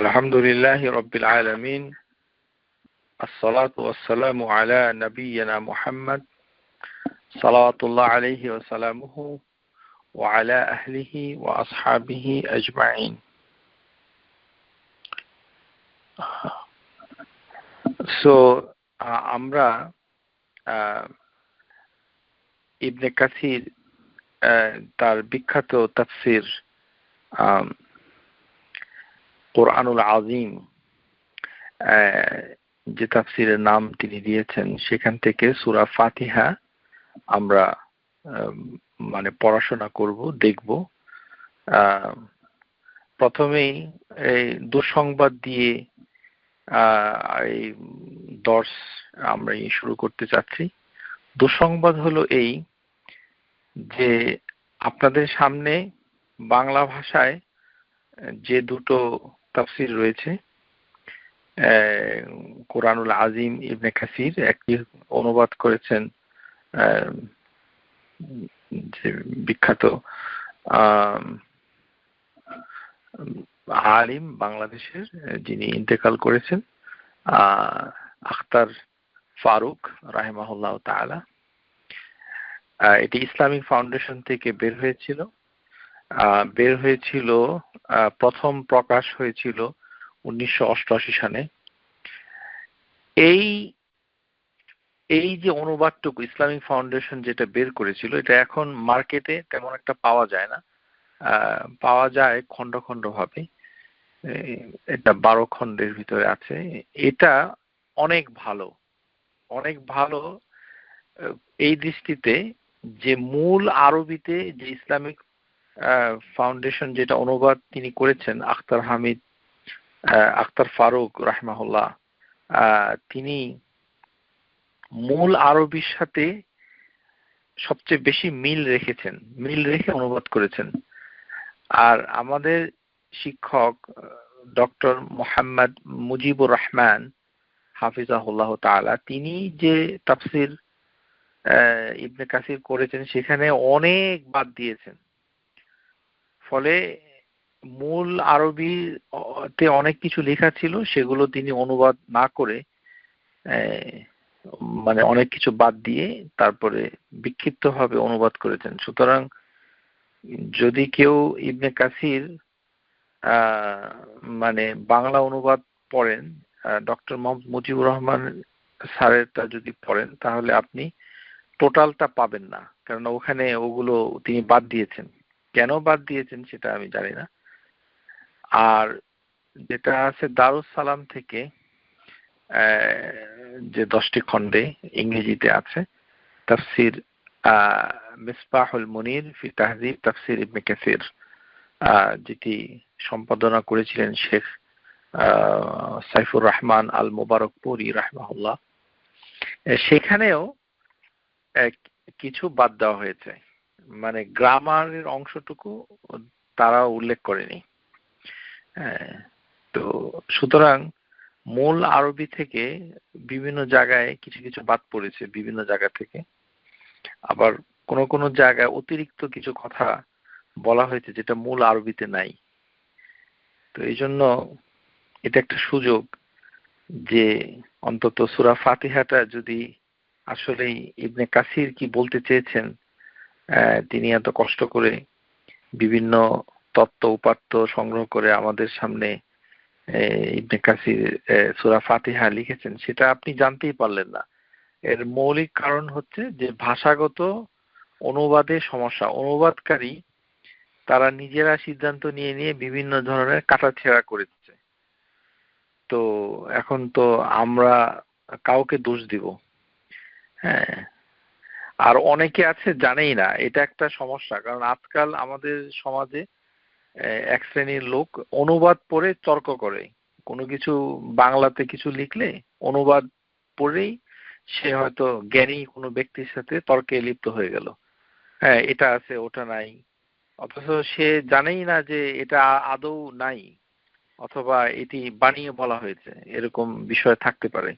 আলহামদুলিল্লাহি রাব্বিল আলামিন আসসালাতু ওয়াসসালামু আলা নাবিয়্যিনা মুহাম্মদ সাল্লাল্লাহু আলাইহি ওয়া সাল্লামুহু ওয়া আলা আহলিহি ওয়া আসহাবিহি আজমাইন। সো আমরা ইবনে কাসির তার বিখ্যাত তাফসীর কোরআনুল আযীম যে তাফসীরের নাম তিনি দিয়েছেন সেখান থেকে সূরা ফাতিহা আমরা পড়াশোনা করব, দেখব। প্রথমেই এই দুঃসংবাদ দিয়ে এই দর্স আমরা শুরু করতে চাচ্ছি। দুঃসংবাদ হলো এই যে আপনাদের সামনে বাংলা ভাষায় যে দুটো তাফসীর রয়েছে, কোরআনুল আযীম ইবনে কাসির একটি অনুবাদ করেছেন যে বিখ্যাত আলিম বাংলাদেশের, যিনি ইন্তেকাল করেছেন, আখতার ফারুক রাহিমাহুল্লাহ তাআলা। এটি ইসলামিক ফাউন্ডেশন থেকে বের হয়েছিল। প্রথম প্রকাশ হয়েছিল 1988 সালে। এই যে অনুবাদটুকু ইসলামিক ফাউন্ডেশন যেটা বের করেছিল, এটা এখন মার্কেটে তেমন একটা পাওয়া যায় না, পাওয়া যায় খন্ড খন্ড ভাবে। এটা 12 খণ্ডের ভিতরে আছে। এটা অনেক ভালো এই দৃষ্টিতে যে মূল আরবিতে যে ইসলামিক ফাউন্ডেশন যেটা অনুবাদ তিনি করেছেন, আখতার ফারুক রাহিমাহুল্লাহ, তিনি মূল আরবির সাথে সবচেয়ে বেশি মিল রেখে অনুবাদ করেছেন। আর আমাদের শিক্ষক ডক্টর মোহাম্মদ মুজিবুর রহমান হাফিজাহুল্লাহ তাআলা, তিনি যে তাফসীর ইবনে কাসির করেছেন সেখানে অনেক বাদ দিয়েছেন। ফলে মূল আরবিতে অনেক কিছু লেখা ছিল, সেগুলো তিনি অনুবাদ না করে অনেক কিছু বাদ দিয়ে তারপরে বিক্ষিপ্তভাবে অনুবাদ করেছেন। সুতরাং যদি কেউ ইবনে কাসির বাংলা অনুবাদ পড়েন, ডক্টর মোহাম্মদ মুজিবুর রহমান স্যারেরটা যদি পড়েন, তাহলে আপনি টোটালটা পাবেন না, কারণ ওখানে ওগুলো তিনি বাদ দিয়েছেন। কেন বাদ দিয়েছেন সেটা আমি জানি না। আর যেটা আছে দারুস সালাম থেকে, যে 10টি খণ্ডে ইংরেজিতে আছে তাফসীর মিসবাহুল মুনির ফি তাহযীব তাফসীর ইবনে কাসির, যেটি সম্পাদনা করেছিলেন শেখ সাইফুর রহমান আল মুবারকপুরি রাহিমাহুল্লাহ। সেখানেও কিছু বাদ দেওয়া হয়েছে, গ্রামারের অংশটুকু তারা উল্লেখ করেনি। তো সুতরাং মূল আরবি থেকে বিভিন্ন জায়গায় কিছু কিছু বাদ পড়েছে, বিভিন্ন জায়গা থেকে। আবার কোন জায়গায় অতিরিক্ত কিছু কথা বলা হয়েছে যেটা মূল আরবিতে নাই। তো এই জন্য এটা একটা সুযোগ যে অন্তত সূরা ফাতিহাটা যদি আসলেই ইবনে কাসির কি বলতে চেয়েছেন, তিনি এত কষ্ট করে বিভিন্ন তত্ত্ব উপাত্ত সংগ্রহ করে আমাদের সামনে ইবনে কাসির সূরা ফাতিহা লিখেছেন, সেটা আপনি জানতেই পারলেন না। এর মৌলিক কারণ হচ্ছে যে ভাষাগত অনুবাদে সমস্যা। অনুবাদকারী তারা নিজেরা সিদ্ধান্ত নিয়ে বিভিন্ন ধরনের কাটাছেঁড়া করেছে। তো এখন তো আমরা কাউকে দোষ দিব? হ্যাঁ। আর অনেকে আছে জানেই না, এটা একটা সমস্যা। কারণ আজকাল আমাদের সমাজে এক শ্রেণীর লোক অনুবাদ পড়ে তর্ক করে। কোনো কিছু বাংলাতে কিছু লিখলে অনুবাদ পড়েই সে হয়তো জ্ঞানী কোনো ব্যক্তির সাথে তর্কে লিপ্ত হয়ে গেল। হ্যাঁ, এটা আছে, ওটা নাই, অথচ সে জানেই না যে এটা আদৌ নাই, অথবা এটি বানিয়ে বলা হয়েছে, এরকম বিষয় থাকতে পারে।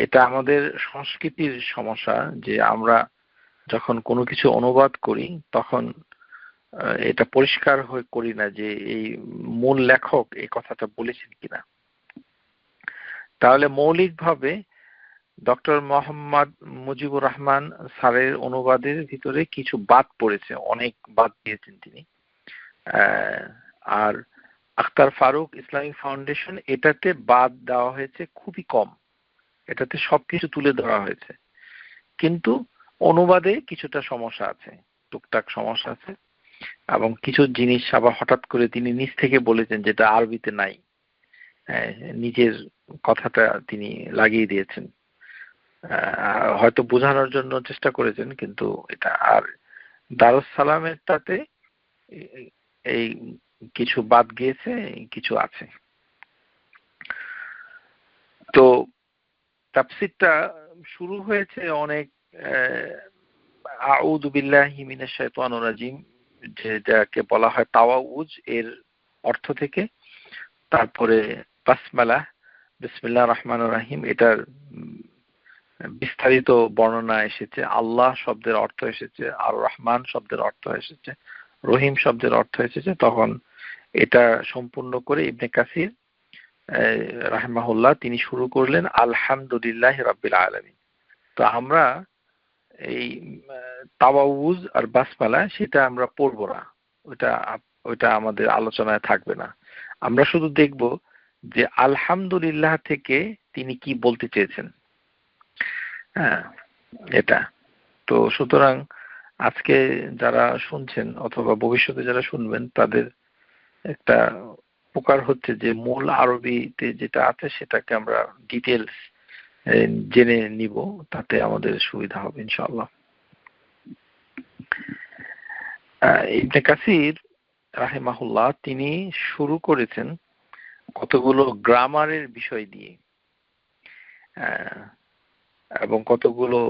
এটা আমাদের সংস্কৃতির সমস্যা যে আমরা যখন কোনো কিছু অনুবাদ করি তখন এটা পরিষ্কার করি না যে এই মূল লেখক এই কথাটা বলেছেন কিনা। তাহলে মৌলিকভাবে ডক্টর মোহাম্মদ মুজিবুর রহমান স্যারের অনুবাদের ভিতরে কিছু বাদ পড়েছে, অনেক বাদ দিয়েছেন তিনি। আর আখতার ফারুক ইসলামিক ফাউন্ডেশন, এটাতে বাদ দেওয়া হয়েছে খুবই কম, এটাতে সবকিছু তুলে ধরা হয়েছে, কিন্তু অনুবাদে কিছুটা সমস্যা আছে, টুকটাক সমস্যা আছে, এবং কিছু জিনিস আবার হঠাৎ করে তিনি নিজ থেকে বলেছেন যেটা আরবিতে নাই, নিজের কথাটা তিনি লাগিয়ে দিয়েছেন, হয়তো বোঝানোর জন্য চেষ্টা করেছেন, কিন্তু এটা। আর দারুস সালামেরটাতে এই কিছু বাদ গিয়েছে, কিছু আছে। তো তাফসীরটা শুরু হয়েছে অনেক আউযু বিল্লাহি মিনাশ শাইতানির রাজিম, যেটাকে বলা হয় তাওয়াউজ, এর অর্থ থেকে। তারপরে বাসমালা, বিসমিল্লাহির রহমানির রহিম, এটার বিস্তারিত বর্ণনা এসেছে, আল্লাহ শব্দের অর্থ এসেছে, আর রহমান শব্দের অর্থ এসেছে, রহিম শব্দের অর্থ এসেছে। তখন এটা সম্পূর্ণ করে ইবনে কাসির রাহিমাহুল্লাহ তিনি শুরু করলেন আলহামদুলিল্লাহি রাব্বিল আলামিন। তো আমরা এই তাওয়াউজ আর বাসমালা সেটা আমরা পড়বো না, ওটা আমাদের আলোচনায় থাকবে না। আমরা শুধু দেখব যে আলহামদুলিল্লাহ থেকে তিনি কি বলতে চেয়েছেন। হ্যাঁ, এটা তো। সুতরাং আজকে যারা শুনছেন অথবা ভবিষ্যতে যারা শুনবেন তাদের একটা উপকার হচ্ছে যে মূল আরবিতে যেটা আছে সেটাকে আমরা ডিটেলস জেনে নিব, তাতে আমাদের সুবিধা হবে ইনশাআল্লাহ। ইবনে কাসির রাহিমাহুল্লাহ তিনি শুরু করেছেন কতগুলো গ্রামারের বিষয় দিয়ে এবং কতগুলো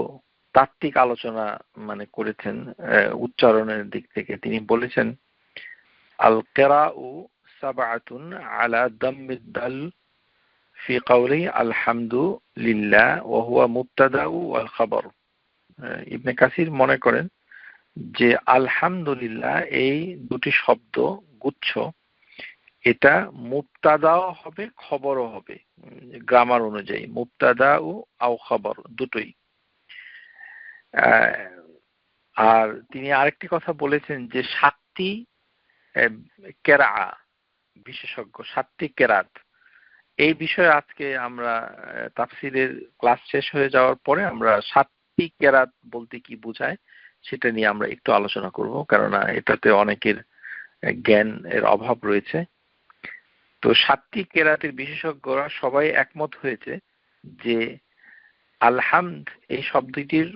তাত্ত্বিক আলোচনা মানে করেছেন উচ্চারণের দিক থেকে। তিনি বলেছেন আল কিরাউ সাবআতুন আলা দাম্মিদ দাল ফি কাওলি আলহামদুলিল্লাহ ওয়া হুয়া মুবতাদাউ ওয়াল খাবার। ইবনে কাসির মনে করেন যে আলহামদুলিল্লাহ এই দুটি শব্দ গুচ্ছ, এটা মুবতাদাও হবে খবরও হবে, গ্রামার অনুযায়ী মুবতাদা ও আও খবর দুটোই। আর তিনি আরেকটি কথা বলেছেন যে 7টি কেরা বিশেষজ্ঞ, 7টি কেরাত, এই বিষয়ে আজকে আমরা তাফসিরের ক্লাস শেষ হয়ে যাওয়ার পরে আমরা 7টি কেরাত বলতে কি বোঝায় সেটা নিয়ে আমরা একটু আলোচনা করব, কেননা এটাতে অনেকের জ্ঞান এর অভাব রয়েছে। তো 7টি কেরাতের বিশেষজ্ঞরা সবাই একমত হয়েছে যে আলহামদ এই শব্দটির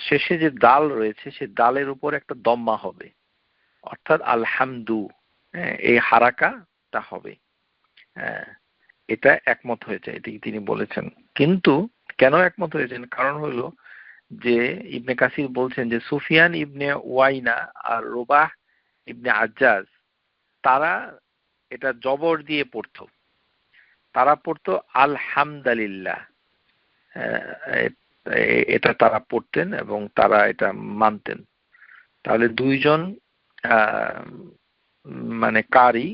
শেষে যে দাল রয়েছে সে দালের উপর একটা দম্মা হবে, অর্থাৎ আলহামদু, এই হারাকাটা হবে। এটা একমত হয়েছে, এটি তিনি বলেছেন। কিন্তু কেন একমত হয়েছেন, কারণ হলো যে ইবনে কাসির বলছেন যে সুফিয়ান ইবনে ওয়াইনা আর রুবাহ ইবনে আজ্জাজ তারা এটা জবর দিয়ে পড়তো, তারা পড়তো আলহামদুলিল্লাহ, এটা তারা পড়তেন এবং তারা এটা মানতেন। তাহলে দুইজন মানে কারি,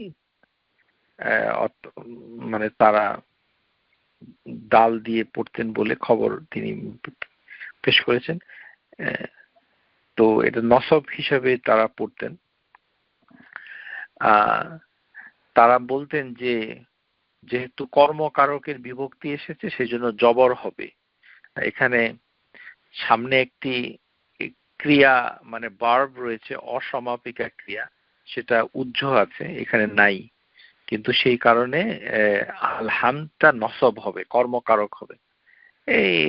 মানে তারা দাল দিয়ে পড়তেন বলে খবর তিনি পেশ করেছেন। তো এটা নসব হিসাবে তারা পড়তেন। তারা বলতেন যে যেহেতু কর্মকারকের বিভক্তি এসেছে সেজন্য জবর হবে। এখানে সামনে একটি ক্রিয়া মানে ভার্ব রয়েছে, অসমাপিকা ক্রিয়া, সেটা উজ্জ আছে, এখানে নাই, কিন্তু সেই কারণে আলহামদটা নসব হবে, কর্মকারক হবে।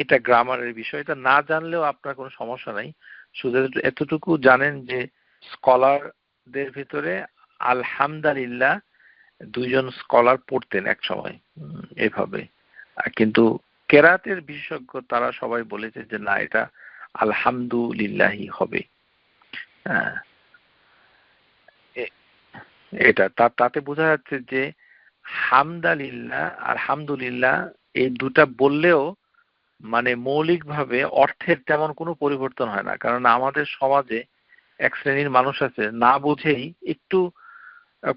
এটা গ্রামারের বিষয়, এটা না জানলেও আপনার কোনো সমস্যা নাই, শুধু এতটুকু জানেন যে স্কলারদের ভিতরে আলহামদুলিল্লাহ দুইজন স্কলার পড়তেন এক সময় এভাবে, কিন্তু কেরাতের বিশেষজ্ঞ তারা সবাই বলেছে যে না, এটা আলহামদুলিল্লাহি হবে। এটা তাতে বোঝা যাচ্ছে যে হামদালিল্লাহ আর হামদুলিল্লাহ এই দুটা বললেও মানে মৌলিকভাবে অর্থের তেমন কোনো পরিবর্তন হয় না, কারণ আমাদের সমাজে এক শ্রেণীর মানুষ আছে না বুঝেই একটু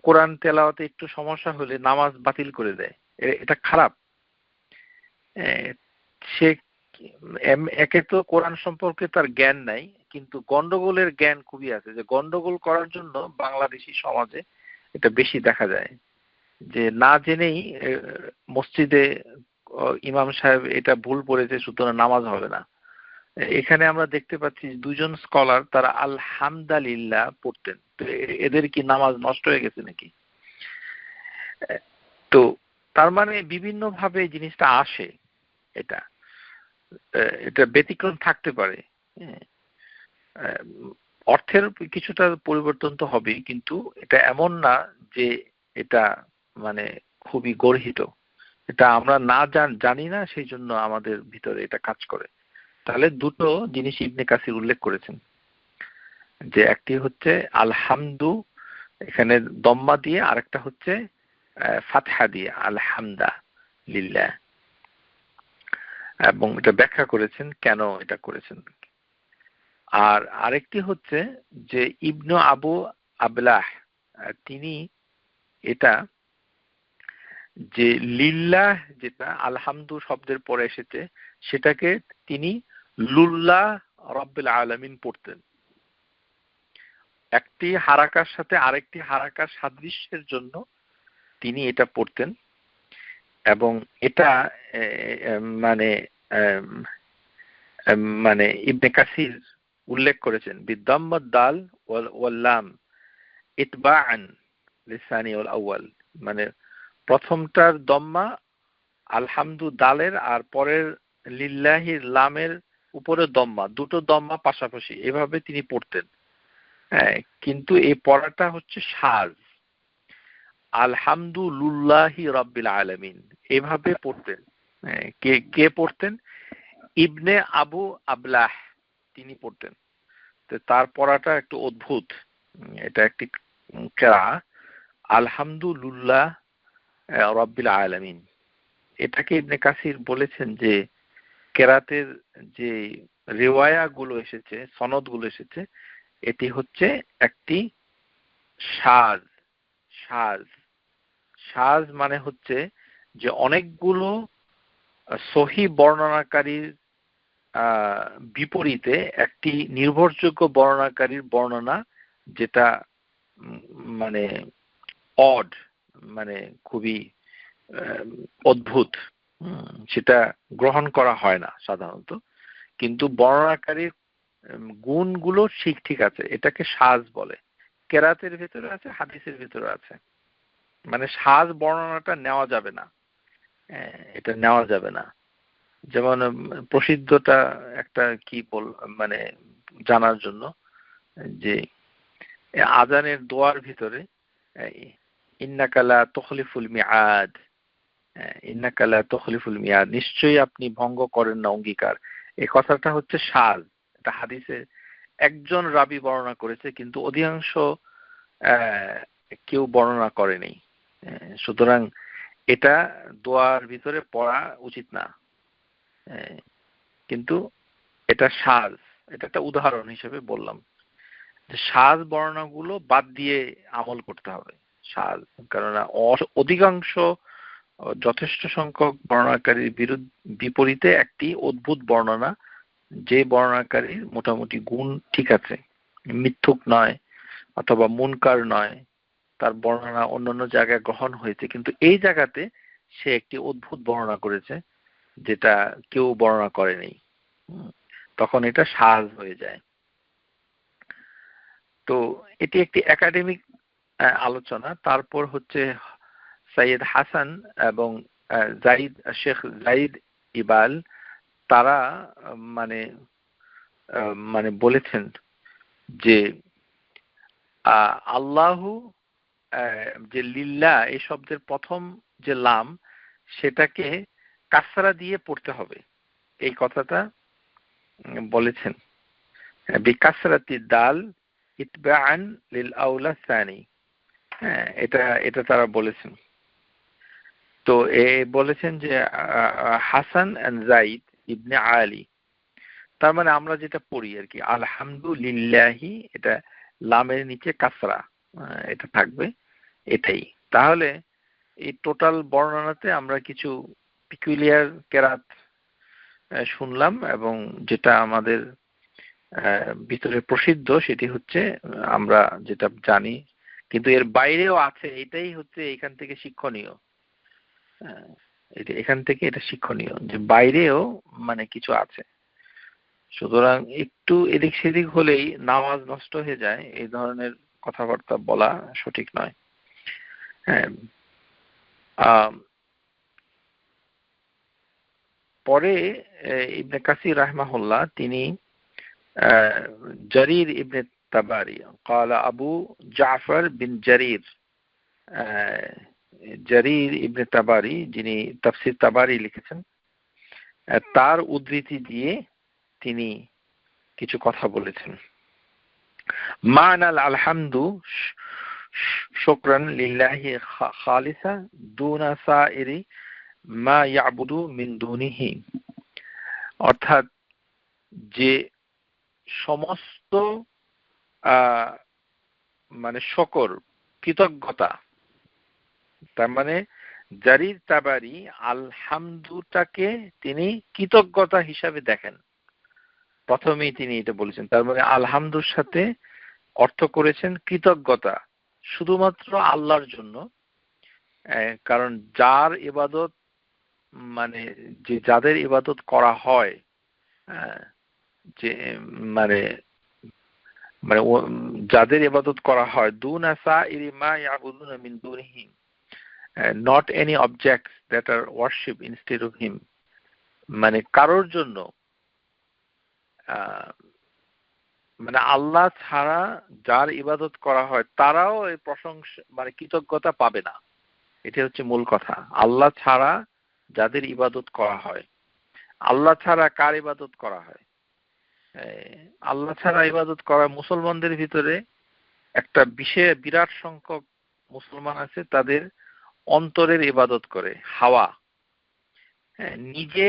কোরআন তেলাওয়াতে একটু সমস্যা হলে নামাজ বাতিল করে দেয়। এটা খারাপ। সে একে তো কোরআন সম্পর্কে তার জ্ঞান নাই, কিন্তু গন্ডগোলের জ্ঞান খুবই আছে, যে গন্ডগোল করার জন্য বাংলাদেশি সমাজে এটা বেশি দেখা যায়, যে না জেনেই মসজিদে ইমাম সাহেব এটা ভুল পড়েছে সুতরাং নামাজ হবে না। এখানে আমরা দেখতে পাচ্ছি দুজন স্কলার তারা আলহামদুলিল্লাহ পড়তেন, তো এদের কি নামাজ নষ্ট হয়ে গেছে নাকি? তো তার মানে বিভিন্ন ভাবে জিনিসটা আসে, এটা এটা ব্যতিক্রম থাকতে পারে। অর্থের কিছুটা পরিবর্তন তো হবেই, কিন্তু এটা এমন না যে এটা মানে খুবই গর্হিত। এটা আমরা না জানি না, সেই জন্য আমাদের ভিতরে এটা কাজ করে। তাহলে দুটো জিনিস ইবনে কাসির উল্লেখ করেছেন, যে একটি হচ্ছে আলহামদু এখানে দম্মা দিয়ে, আরেকটা হচ্ছে ফাতহা দিয়ে আলহামদা লিল্লাহ, এবং এটা ব্যাখ্যা করেছেন কেন এটা করেছেন। আর আরেকটি হচ্ছে যে ইবনু আবু আবলাহ তিনি এটা যে লিল্লাহ যেটা আলহামদু শব্দের পরে এসেছে সেটাকে তিনি লুল্লাহ রাব্বিল আলামিন পড়তেন। একটি হারাকার সাথে আরেকটি হারাকার সাদৃশ্যের জন্য তিনি এটা পড়তেন, এবং এটা মানে মানে ইবনে কাসির উল্লেখ করেছেন বিদ্দাম্মাদ দাল ওয়াল লাম ইতবাআন লিসানি ওয়াল আউয়াল, মানে প্রথমটার দম্মা আলহামদু দালের আর পরের লিল্লাহি লামের উপরে দম্মা, দুটো দম্মা পাশাপাশি, এভাবে তিনি পড়তেন। কিন্তু এই পড়াটা হচ্ছে সাজ, আলহামদুলিল্লাহি রাব্বিল আলামিন এভাবে পড়তেন। কে কে পড়তেন? ইবনে আবু আবলাহ তিনি পড়তেন। তো তার পড়াটা একটু অদ্ভুত, এটা একটি কিরা আলহামদুলিল্লাহ রাব্বিল আলামিন। এটাকে ইবনে কাসির বলেছেন যে কেরাতের যে রিওয়ায়া গুলো এসেছে, সনদ গুলো এসেছে, এটি হচ্ছে একটি সাজ। সাজ সাজ মানে হচ্ছে যে অনেকগুলো সহি বর্ণনাকারীর বিপরীতে একটি নির্ভরযোগ্য বর্ণনাকারীর বর্ণনা, যেটা মানে অড, মানে খুবই অদ্ভুত, সেটা গ্রহণ করা হয় না সাধারণত, কিন্তু বর্ণনাকারীর গুণগুলো ঠিক ঠিক আছে, এটাকে সাজ বলে। কেরাতের ভিতরে আছে, হাদিসের ভিতরে আছে, মানে সাজ বর্ণনাটা নেওয়া যাবে না, এটা নেওয়া যাবে না। যেমন প্রসিদ্ধটা একটা কি মানে জানার জন্য, যে আজানের দোয়ার ভিতরে ইন্নাকা লা তুখলিফুল মিআদ, ইন্নাকা লা তুখলিফুল মিআদ, নিশ্চয়ই আপনি ভঙ্গ করেন না অঙ্গীকার, এই কথাটা হচ্ছে সাজ। এটা হাদিসে একজন রাবী বর্ণনা করেছে, কিন্তু অধিকাংশ কেউ বর্ণনা করেনি। সুতরাং এটা দোয়ার ভিতরে পড়া উচিত না, কিন্তু এটা সাজ, এটা একটা উদাহরণ হিসেবে বললাম যে সাজ বর্ণনাগুলো বাদ দিয়ে আমল করতে হবে। সাজ, কারণ অধিকাংশ যথেষ্ট সংখ্যক বর্ণনাকারীর বিপরীতে একটি অদ্ভুত বর্ণনা, যে বর্ণনাকারীর মোটামুটি গুণ ঠিক আছে, মিথ্যুক নয় অথবা মুনকার নয়, তার বর্ণনা অন্যান্য জায়গায় গ্রহণ হয়েছে, কিন্তু এই জায়গাতে সে একটি অদ্ভুত বর্ণনা করেছে যেটা কেউ বর্ণনা করেনি, তখন এটা সাজ হয়ে যায়। তো এটি একটি একাডেমিক আলোচনা। তারপর হচ্ছে সৈয়দ হাসান এবং জাইদ, শেখ জাইদ ইবাল, তারা মানে মানে বলেছেন যে আল্লাহু যে লিল্লাহ এই শব্দের প্রথম যে লাম সেটাকে কাসরা দিয়ে পড়তে হবে, এই কথাটা বলেছেন। বিকাসরাতি দাল ইতবাআন লিল আউলা সানি, এটা এটা তারা বলেছেন। তো বলেছেন যে হাসান এন্ড জাইদ ইবনে আলী, তার মানে আমরা যেটা পড়ি আর কি, আলহামদুলিল্লাহি, এটা লামের নিচে কাসরা এটা থাকবে, এটাই। তাহলে এই টোটাল বর্ণনাতে আমরা কিছু পিকুলিয়ার কেরাত শুনলাম, এবং যেটা আমাদের ভিতরে প্রসিদ্ধ সেটি হচ্ছে আমরা যেটা জানি, কিন্তু এর বাইরেও আছে, এটাই হচ্ছে এখান থেকে শিক্ষণীয়। এখান থেকে এটা শিক্ষণীয় যে বাইরেও মানে কিছু আছে। সুতরাং একটু এদিক সেদিক হলেই নামাজ নষ্ট হয়ে যায়, এই ধরনের কথাবার্তা বলা সঠিক নয়। হ্যাঁ, পরে ইবনে কাসির রাহমাহুল্লাহ তিনি জারির ইবনে তাবারি قال আবু জাফর বিন জারির, জারির ইবনে তাবারি যিনি তাফসির তাবারি লিখেছেন, তার উদ্ধৃতি দিয়ে তিনি কিছু কথা বলেছেন। মানাল আলহামদু শুকরান লিল্লাহি খালিসা দুনা সাইরি মা ইয়াবুদু মিন দুনিহি, অর্থাৎ যে সমস্ত মানে শকর, কৃতজ্ঞতা, তার মানে জারির তাবারি আলহামদুটাকে তিনি কৃতজ্ঞতা হিসাবে দেখেন। প্রথমেই তিনি এটা বলেছেন, তার মানে আলহামদুর সাথে অর্থ করেছেন কৃতজ্ঞতা শুধুমাত্র আল্লাহর জন্য। কারণ যার ইবাদত মানে যে যাদের ইবাদত করা হয়, যে মানে মানে যাদের ইবাদত করা হয়, দুনা সাইরি মা ইয়াবুদুনা মিন দুনিহি, not any objects that are worshipped instead of him, মানে কারোর জন্য মানে আল্লাহ ছাড়া যার ইবাদত করা হয় তারাও এই প্রশংসা মানে কৃতজ্ঞতা পাবে না। এটা হচ্ছে মূল কথা। আল্লাহ ছাড়া যাদের ইবাদত করা হয়, আল্লাহ ছাড়া কার ইবাদত করা হয়? আল্লাহ ছাড়া ইবাদত করা মুসলমানদের ভিতরে একটা বিরাট সংখ্যক মুসলমান আছে, তাদের অন্তরের ইবাদত করে। হাওয়া নিজে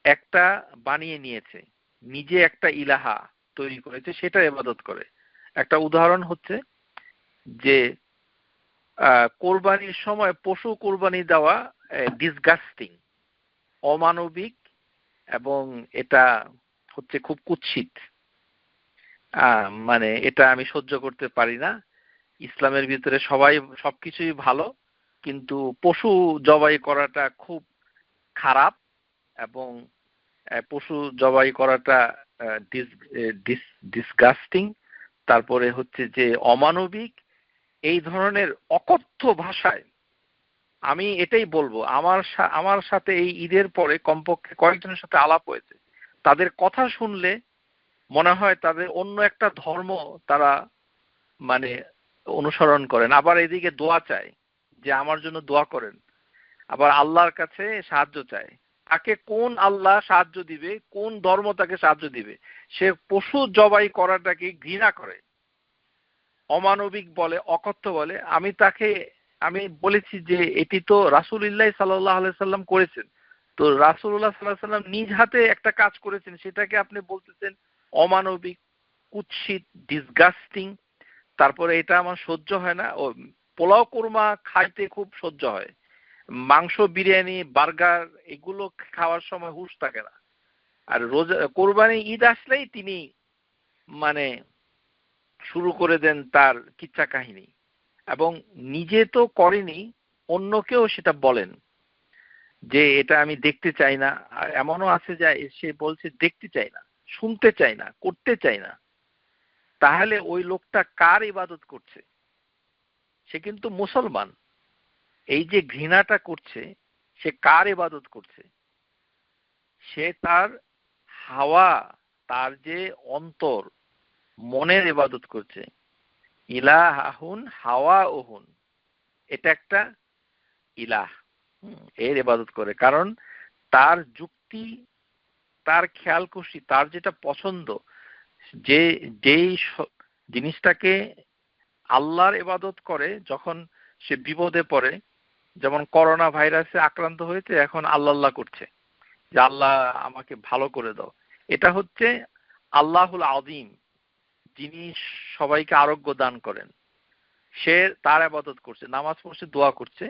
একটা বানিয়ে নিয়েছে, নিজে একটা ইলাহা তৈরি করেছে, সেটা ইবাদত করে। একটা উদাহরণ হচ্ছে যে কোরবানির সময় পশু কোরবানি দেওয়া ডিসগাস্টিং, অমানবিক, এবং এটা হচ্ছে খুব কুৎসিত। মানে এটা আমি সহ্য করতে পারি না। ইসলামের ভিতরে সবাই সবকিছুই ভালো, কিন্তু পশু জবাই করাটা খুব খারাপ, এবং পশু জবাই করাটা ডিসগাস্টিং, তারপরে হচ্ছে যে অমানবিক। এই ধরনের অকথ্য ভাষায় আমি এটাই বলবো। আমার সাথে এই ঈদের পরে কমপক্ষে কয়েকজনের সাথে আলাপ হয়েছে, তাদের কথা শুনলে মনে হয় তাদের অন্য একটা ধর্ম তারা মানে অনুসরণ করেন, আবার এদিকে দোয়া চায় যে আমার জন্য দোয়া করেন, আবার আল্লাহর কাছে সাহায্য চায়। তাকে কোন আল্লাহ সাহায্য দিবে, কোন ধর্ম তাকে সাহায্য দিবে? সে পশু জবাই করাটাকে ঘৃণা করে, অমানবিক বলে, অকথ্য বলে। আমি বলেছি যে এটি তো রাসূলুল্লাহ সাল্লাল্লাহু আলাইহি সাল্লাম করেছেন। তো রাসূলুল্লাহ সাল্লাল্লাহু আলাইহি সাল্লাম নিজ হাতে একটা কাজ করেছেন, সেটাকে আপনি বলতেছেন অমানবিক, কুৎসিত, ডিসগাস্টিং। তারপরে এটা আমার সহ্য হয় না। ও পোলাও কোরমা খাইতে খুব সহ্য হয়, মাংস, বিরিয়ানি, বার্গার এগুলো খাওয়ার সময় হুঁশ থাকে না। আর রোজা, কোরবানি, ঈদ আসলেই তিনি মানে শুরু করে দেন তার কিচ্ছা কাহিনী, এবং নিজে তো করেনি, অন্যকেও সেটা বলেন যে এটা আমি দেখতে চাই না। আর এমনও আছে যে সে বলছে দেখতে চাই না, শুনতে চাই না, করতে চাই না। তাহলে ওই লোকটা কার ইবাদত করছে? সে কিন্তু মুসলমান। এই যে ঘৃণাটা করছে, সে কার ইবাদত করছে? সে তার হাওয়া, তার যে অন্তর, মনের ইবাদত করছে। ইলাহুন হাওয়া ওহুন, এটা একটা ইলাহ, এর ইবাদত করে। কারণ তার যুক্তি, তার খেয়াল খুশি, তার যেটা পছন্দ, যেই জিনিসটাকে আল্লাহর ইবাদত করে, যখন সে বিপদে পড়ে, যেমন করোনা ভাইরাসে আক্রান্ত হয়েছে, এখন আল্লাহ করছে যে আল্লাহ আমাকে ভালো করে দাও, এটা হচ্ছে আল্লাহুল আযীম, যিনি সবাইকে আরোগ্য দান করেন, সে তার ইবাদত করছে, নামাজ পড়ছে, দোয়া করছে।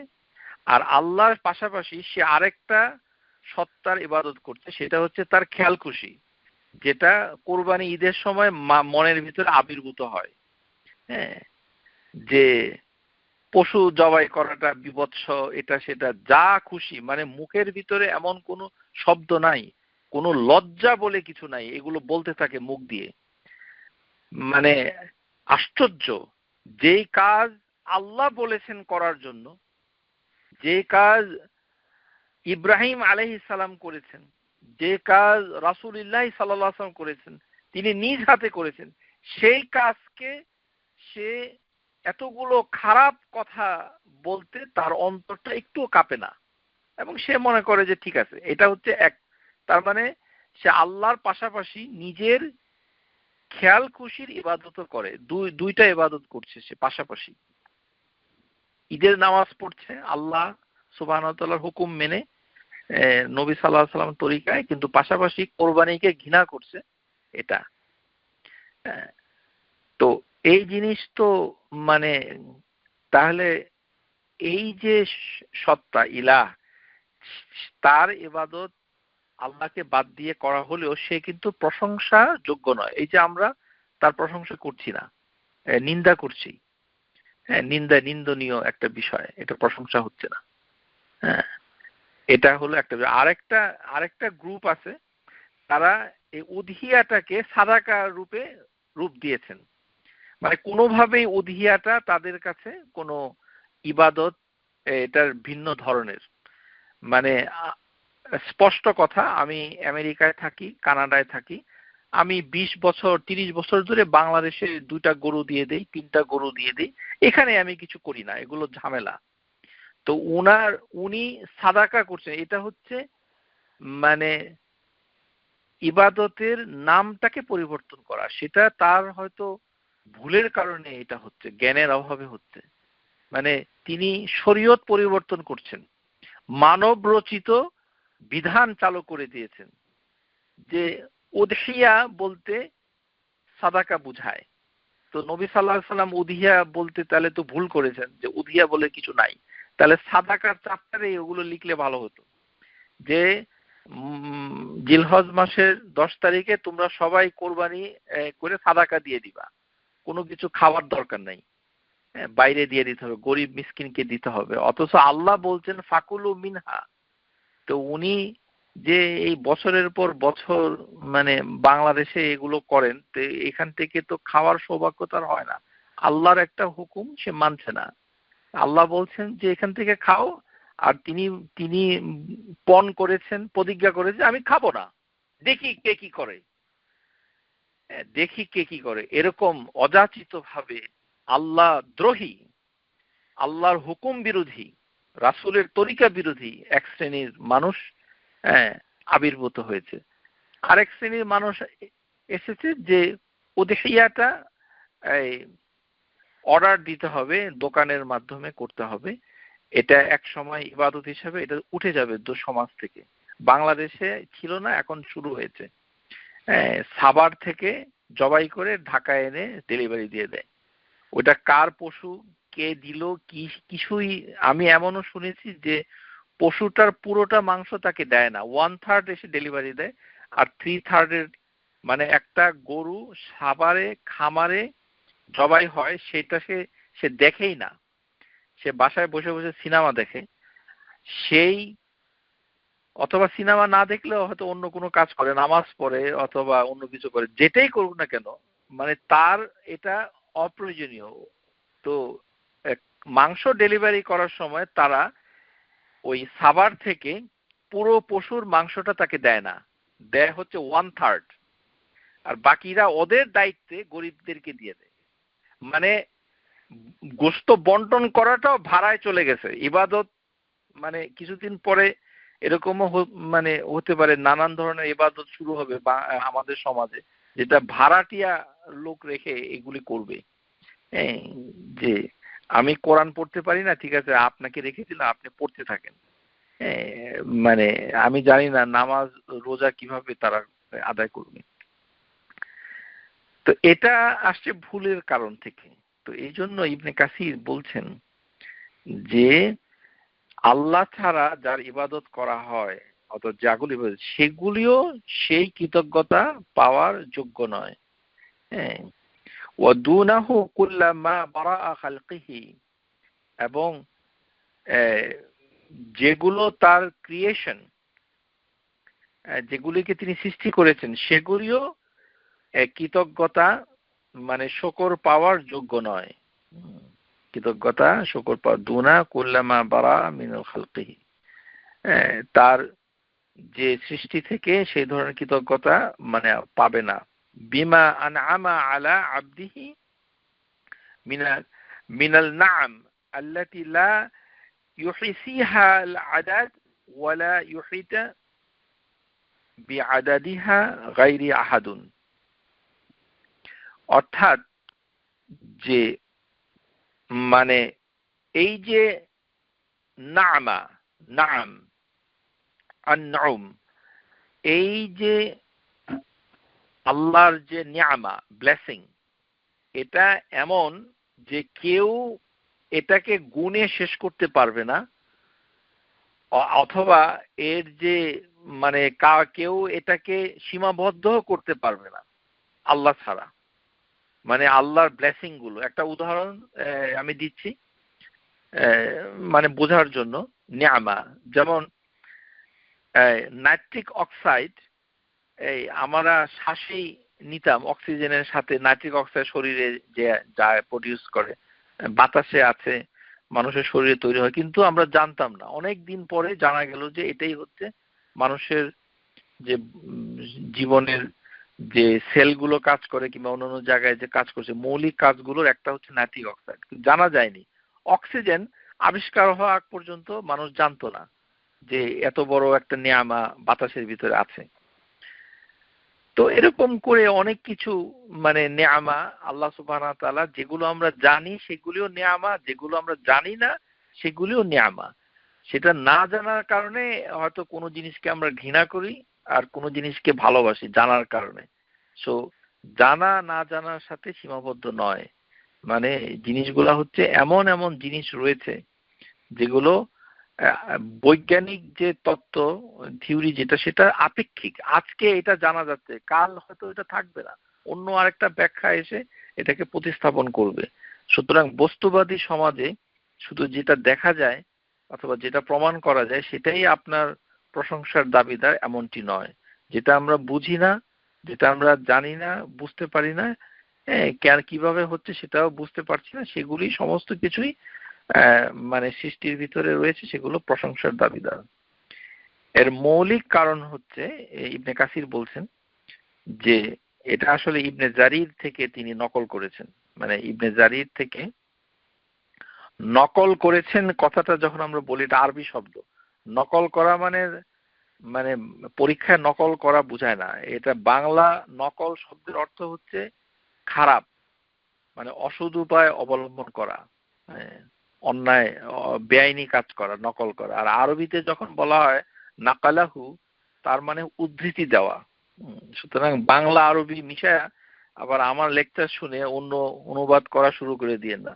আর আল্লাহর পাশাপাশি সে আরেকটা সত্তার ইবাদত করছে, সেটা হচ্ছে তার খেয়াল খুশি, যেটা কোরবানি ঈদের সময় মনের ভিতরে আবির্ভূত হয়। হ্যাঁ, যে পশু জবাই করাটা বিভৎস, এটা সেটা যা খুশি, মানে মুখের ভিতরে এমন কোনো শব্দ নাই, কোনো লজ্জা বলে কিছু নাই, এগুলো বলতে থাকে মুখ দিয়ে। মানে আশ্চর্য, যেই কাজ আল্লাহ বলেছেন করার জন্য, যে কাজ ইব্রাহিম আলাইহিস সালাম করেছেন, যে কাজ রাসূলুল্লাহ সাল্লাল্লাহু আলাইহি ওয়াসাল্লাম করেছেন, তিনি নিজ হাতে করেছেন, সেই কাজকে সে এতগুলো খারাপ কথা বলতে তার অন্তরটা একটুও কাঁপে না, এবং সে মনে করে যে ঠিক আছে, এটা হচ্ছে এক, তার মানে সে আল্লাহর পাশাপাশি নিজের খেয়াল খুশির ইবাদতও করে, দুইটা ইবাদত করছে সে পাশাপাশি। ঈদের নামাজ পড়ছে আল্লাহ সুবহানাহু ওয়া তাআলার হুকুম মেনে, নবী সাল্লাল্লাহু আলাইহি ওয়াসাল্লাম তরিকায়, কিন্তু পাশাপাশি কোরবানিকে ঘৃণা করছে। এটা তো এই জিনিস তো মানে, তাহলে এই যে সত্তা ইলাহ, তার ইবাদত আল্লাহকে বাদ দিয়ে করা হলেও সে কিন্তু প্রশংসা যোগ্য নয়। এই যে আমরা তার প্রশংসা করছি না, নিন্দা করছি। হ্যাঁ, নিন্দনীয় একটা বিষয়, এটা প্রশংসা হচ্ছে না। হ্যাঁ, এটা হলো একটা। আরেকটা গ্রুপ আছে, তারা এই উদহিয়াটাকে সাদাকা রূপ দিয়েছেন। মানে কোনোভাবেই উদহিয়াটা তাদের কাছে কোনো ইবাদত, এটার ভিন্ন ধরনের। মানে স্পষ্ট কথা, আমি আমেরিকায় থাকি, কানাডায় থাকি, আমি 20 বছর 30 বছর ধরে বাংলাদেশে 2টা গরু দিয়ে দেই, 3টা গরু দিয়ে দেই, এখানে আমি কিছু করি না, এগুলো ঝামেলা। তো উনি সাদাকা করছেন, এটা হচ্ছে মানে ইবাদতের নামটাকে পরিবর্তন করা, সেটা তার হয়তো ভুলের কারণে এটা হচ্ছে, জ্ঞানের অভাবে হচ্ছে। মানে তিনি শরীয়ত পরিবর্তন করছেন, মানব রচিত বিধান চালু করে দিয়েছেন, যে উদহিয়া বলতে সাদাকা বুঝায়। তো নবী সাল্লাল্লাহু আলাইহি সাল্লাম উদহিয়া বলতে তাহলে তো ভুল করেছেন, যে উদহিয়া বলে কিছু নাই, তাহলে সাদাকার চ্যাপ্টারে ওগুলো লিখলে ভালো হতো, যে জিলহজ মাসের 10 তারিখে তোমরা সবাই কোরবানি করে সাদাকা দিয়ে দিবা, কোনো কিছু খাওয়ার দরকার নাই, বাইরে দিয়ে দিতে হবে, গরিব মিসকিনকে দিতে হবে। অথচ আল্লাহ বলছেন ফাকুলু মিনহা। তো উনি যে এই বছরের পর বছর মানে বাংলাদেশে এগুলো করেন, তো এখান থেকে তো খাওয়ার সৌভাগ্য তার হয় না। আল্লাহর একটা হুকুম সে মানছে না। আল্লাহ বলছেন যে এখান থেকে খাও, আর তিনি তিনি পণ করেছেন, প্রতিজ্ঞা করেছেন আমি খাবো না, দেখি কে কি করে, দেখি কে কি করে। এরকম অযাচিত ভাবে আল্লাহ দ্রোহী, আল্লাহর হুকুম বিরোধী, রাসূলের তরিকা বিরোধী এক শ্রেণীর মানুষ আবির্ভূত হয়েছে। আরেক শ্রেণীর মানুষ এসেছে যে উদহিয়াটা এই অর্ডার দিতে হবে, দোকানের মাধ্যমে করতে হবে, এটা এক সময় ইবাদত হিসাবে এটা উঠে যাবে সমাজ থেকে। বাংলাদেশে ছিল না, এখন শুরু হয়েছে। সাভার থেকে জবাই করে ঢাকায় এনে ডেলিভারি দিয়ে দেয়। ওটা কার পশু, কে দিল, কিছুই, আমি এমনও শুনেছি যে পশুটার পুরোটা মাংস তাকে দেয় না, 1/3 এসে ডেলিভারি দেয়, আর 3/3 মানে একটা গরু সাভারে খামারে জবাই হয়, সেটা সে দেখেই না, সে বাসায় বসে বসে সিনেমা দেখে। সেই অথবা সিনেমা না দেখলেও হয়তো অন্য কোনো কাজ করে, নামাজ পড়ে অথবা অন্য কিছু করে, যেটাই করুক না কেন, মানে তার এটা অপ্রয়োজনীয়। তো মাংস ডেলিভারি করার সময় তারা ওই সাভার থেকে পুরো পশুর মাংসটা তাকে দেয় না, দেয় হচ্ছে 1/3, আর বাকিরা ওদের দায়িত্বে গরিবদেরকে দিয়ে দেয়। মানে গোশত বন্টন করাটাও ভাড়ায় চলে গেছে ইবাদত। মানে কিছুদিন পরে এরকমও মানে হতে পারে, নানান ধরনের ইবাদত শুরু হবে আমাদের সমাজে, যেটা ভাড়াটিয়া লোক রেখে এগুলি করবে। যে আমি কোরআন পড়তে পারি না, ঠিক আছে আপনাকে রেখে দিলাম, আপনি পড়তে থাকেন। মানে আমি জানি না নামাজ রোজা কিভাবে তারা আদায় করবে। তো এটা আসছে ভুলের কারণ থেকে। তো এই জন্য ইবনে কাসির বলছেন যে আল্লাহ ছাড়া যার ইবাদত করা হয় অর্থাৎ যাগুলি ইবাদত সেগুলিও সেই কৃতজ্ঞতা পাওয়ার যোগ্য নয়। হ্যাঁ, ওয়াদুনাহু কুল্লামা বারাআ খালকিহি, এবং যেগুলো তার ক্রিয়েশন, যেগুলিকে তিনি সৃষ্টি করেছেন সেগুলিও কৃতজ্ঞতা মানে শকর পাওয়ার যোগ্য নয়। কৃতজ্ঞতা শকর পাওয়া দুনা কুল্লামা বারা মিনাল খালকিহি, তার যে সৃষ্টি থেকে সেই ধরনের কৃতজ্ঞতা মানে পাবে না। বিমা আনআমা আলা আবদিহি মিনাল নাম আল্লাতি লা ইউহিসিহা আল আদাদ ওয়ালা ইউহিতা বিআদাদিহা গায়রি আহাদুন। অর্থাৎ যে মানে এই যে নামা নাম আন-নাউম, এই যে আল্লাহর যে নিয়ামা ব্লেসিং, এটা এমন যে কেউ এটাকে গুণে শেষ করতে পারবে না, অথবা এর যে মানে কেউ এটাকে সীমাবদ্ধ করতে পারবে না আল্লাহ ছাড়া। মানে আল্লাহর ব্লেসিং গুলো একটা উদাহরণ আমি দিচ্ছি মানে বোঝার জন্য। নিয়ামা যেমন নাইট্রিক অক্সাইড, এই আমরা শ্বাসেই নিতাম অক্সিজেনের সাথে নাইট্রিক অক্সাইড শরীরে যে যা প্রডিউস করে, বাতাসে আছে, মানুষের শরীরে তৈরি হয়, কিন্তু আমরা জানতাম না। অনেক দিন পরে জানা গেল যে এটাই হচ্ছে মানুষের যে জীবনের যে সেলগুলো কাজ করে কিংবা অন্যান্য জায়গায় যে কাজ করছে মৌলিক কাজগুলোর একটা হচ্ছে নাইট্রিক অক্সাইড। জানা যায়নি। অক্সিজেন আবিষ্কার হওয়া আগ পর্যন্ত মানুষ জানতো না যে এত বড় একটা নিয়ামা বাতাসের ভিতরে আছে। তো এরকম করে অনেক কিছু মানে নিয়ামা আল্লাহ সুবহানাহু ওয়া তাআলা, যেগুলো আমরা জানি সেগুলিও নিয়ামা, যেগুলো আমরা জানি না সেগুলিও নিয়ামা। সেটা না জানার কারণে হয়তো কোনো জিনিসকে আমরা ঘৃণা করি আর কোনো জিনিসকে ভালোবাসি জানার কারণে। সো জানা না জানার সাথে সীমাবদ্ধ নয়। মানে জিনিসগুলা হচ্ছে এমন এমন জিনিস রয়েছে যেগুলো বৈজ্ঞানিক যে তত্ত্ব থিওরি যেটা সেটা আপেক্ষিক। আজকে এটা জানা যাচ্ছে, কাল হয়তো এটা থাকবে না, অন্য আরেকটা ব্যাখ্যা এসে এটাকে প্রতিস্থাপন করবে। সুতরাং বস্তুবাদী সমাজে শুধু যেটা দেখা যায় অথবা যেটা প্রমাণ করা যায় সেটাই আপনার প্রশংসার দাবিদার এমনটি নয়। যেটা আমরা বুঝি না, যেটা আমরা জানি না, বুঝতে পারি না, কেন কিভাবে হচ্ছে সেটাও বুঝতে পারছি না, সেগুলি সমস্ত কিছুই মানে সৃষ্টির ভিতরে রয়েছে, সেগুলো প্রশংসার দাবিদার। এর মৌলিক কারণ হচ্ছে ইবনে কাসির বলছেন যে এটা আসলে ইবনে জারির থেকে তিনি নকল করেছেন। মানে ইবনে জারির থেকে নকল করেছেন কথাটা যখন আমরা বলি এটা আরবি শব্দ। নকল করা মানে মানে পরীক্ষায় নকল করা বোঝায় না। এটা বাংলা নকল শব্দের অর্থ হচ্ছে খারাপ, মানে অসৎ উপায় অবলম্বন করা, অন্যায় বেআইনি কাজ করা, নকল করা। আর আরবিতে যখন বলা হয় নাকালাহু, তার মানে উদ্ধৃতি দেওয়া। সুতরাং বাংলা আরবি মিশায়া আবার আমার লেকচার শুনে অন্য অনুবাদ করা শুরু করে দিয়ে না,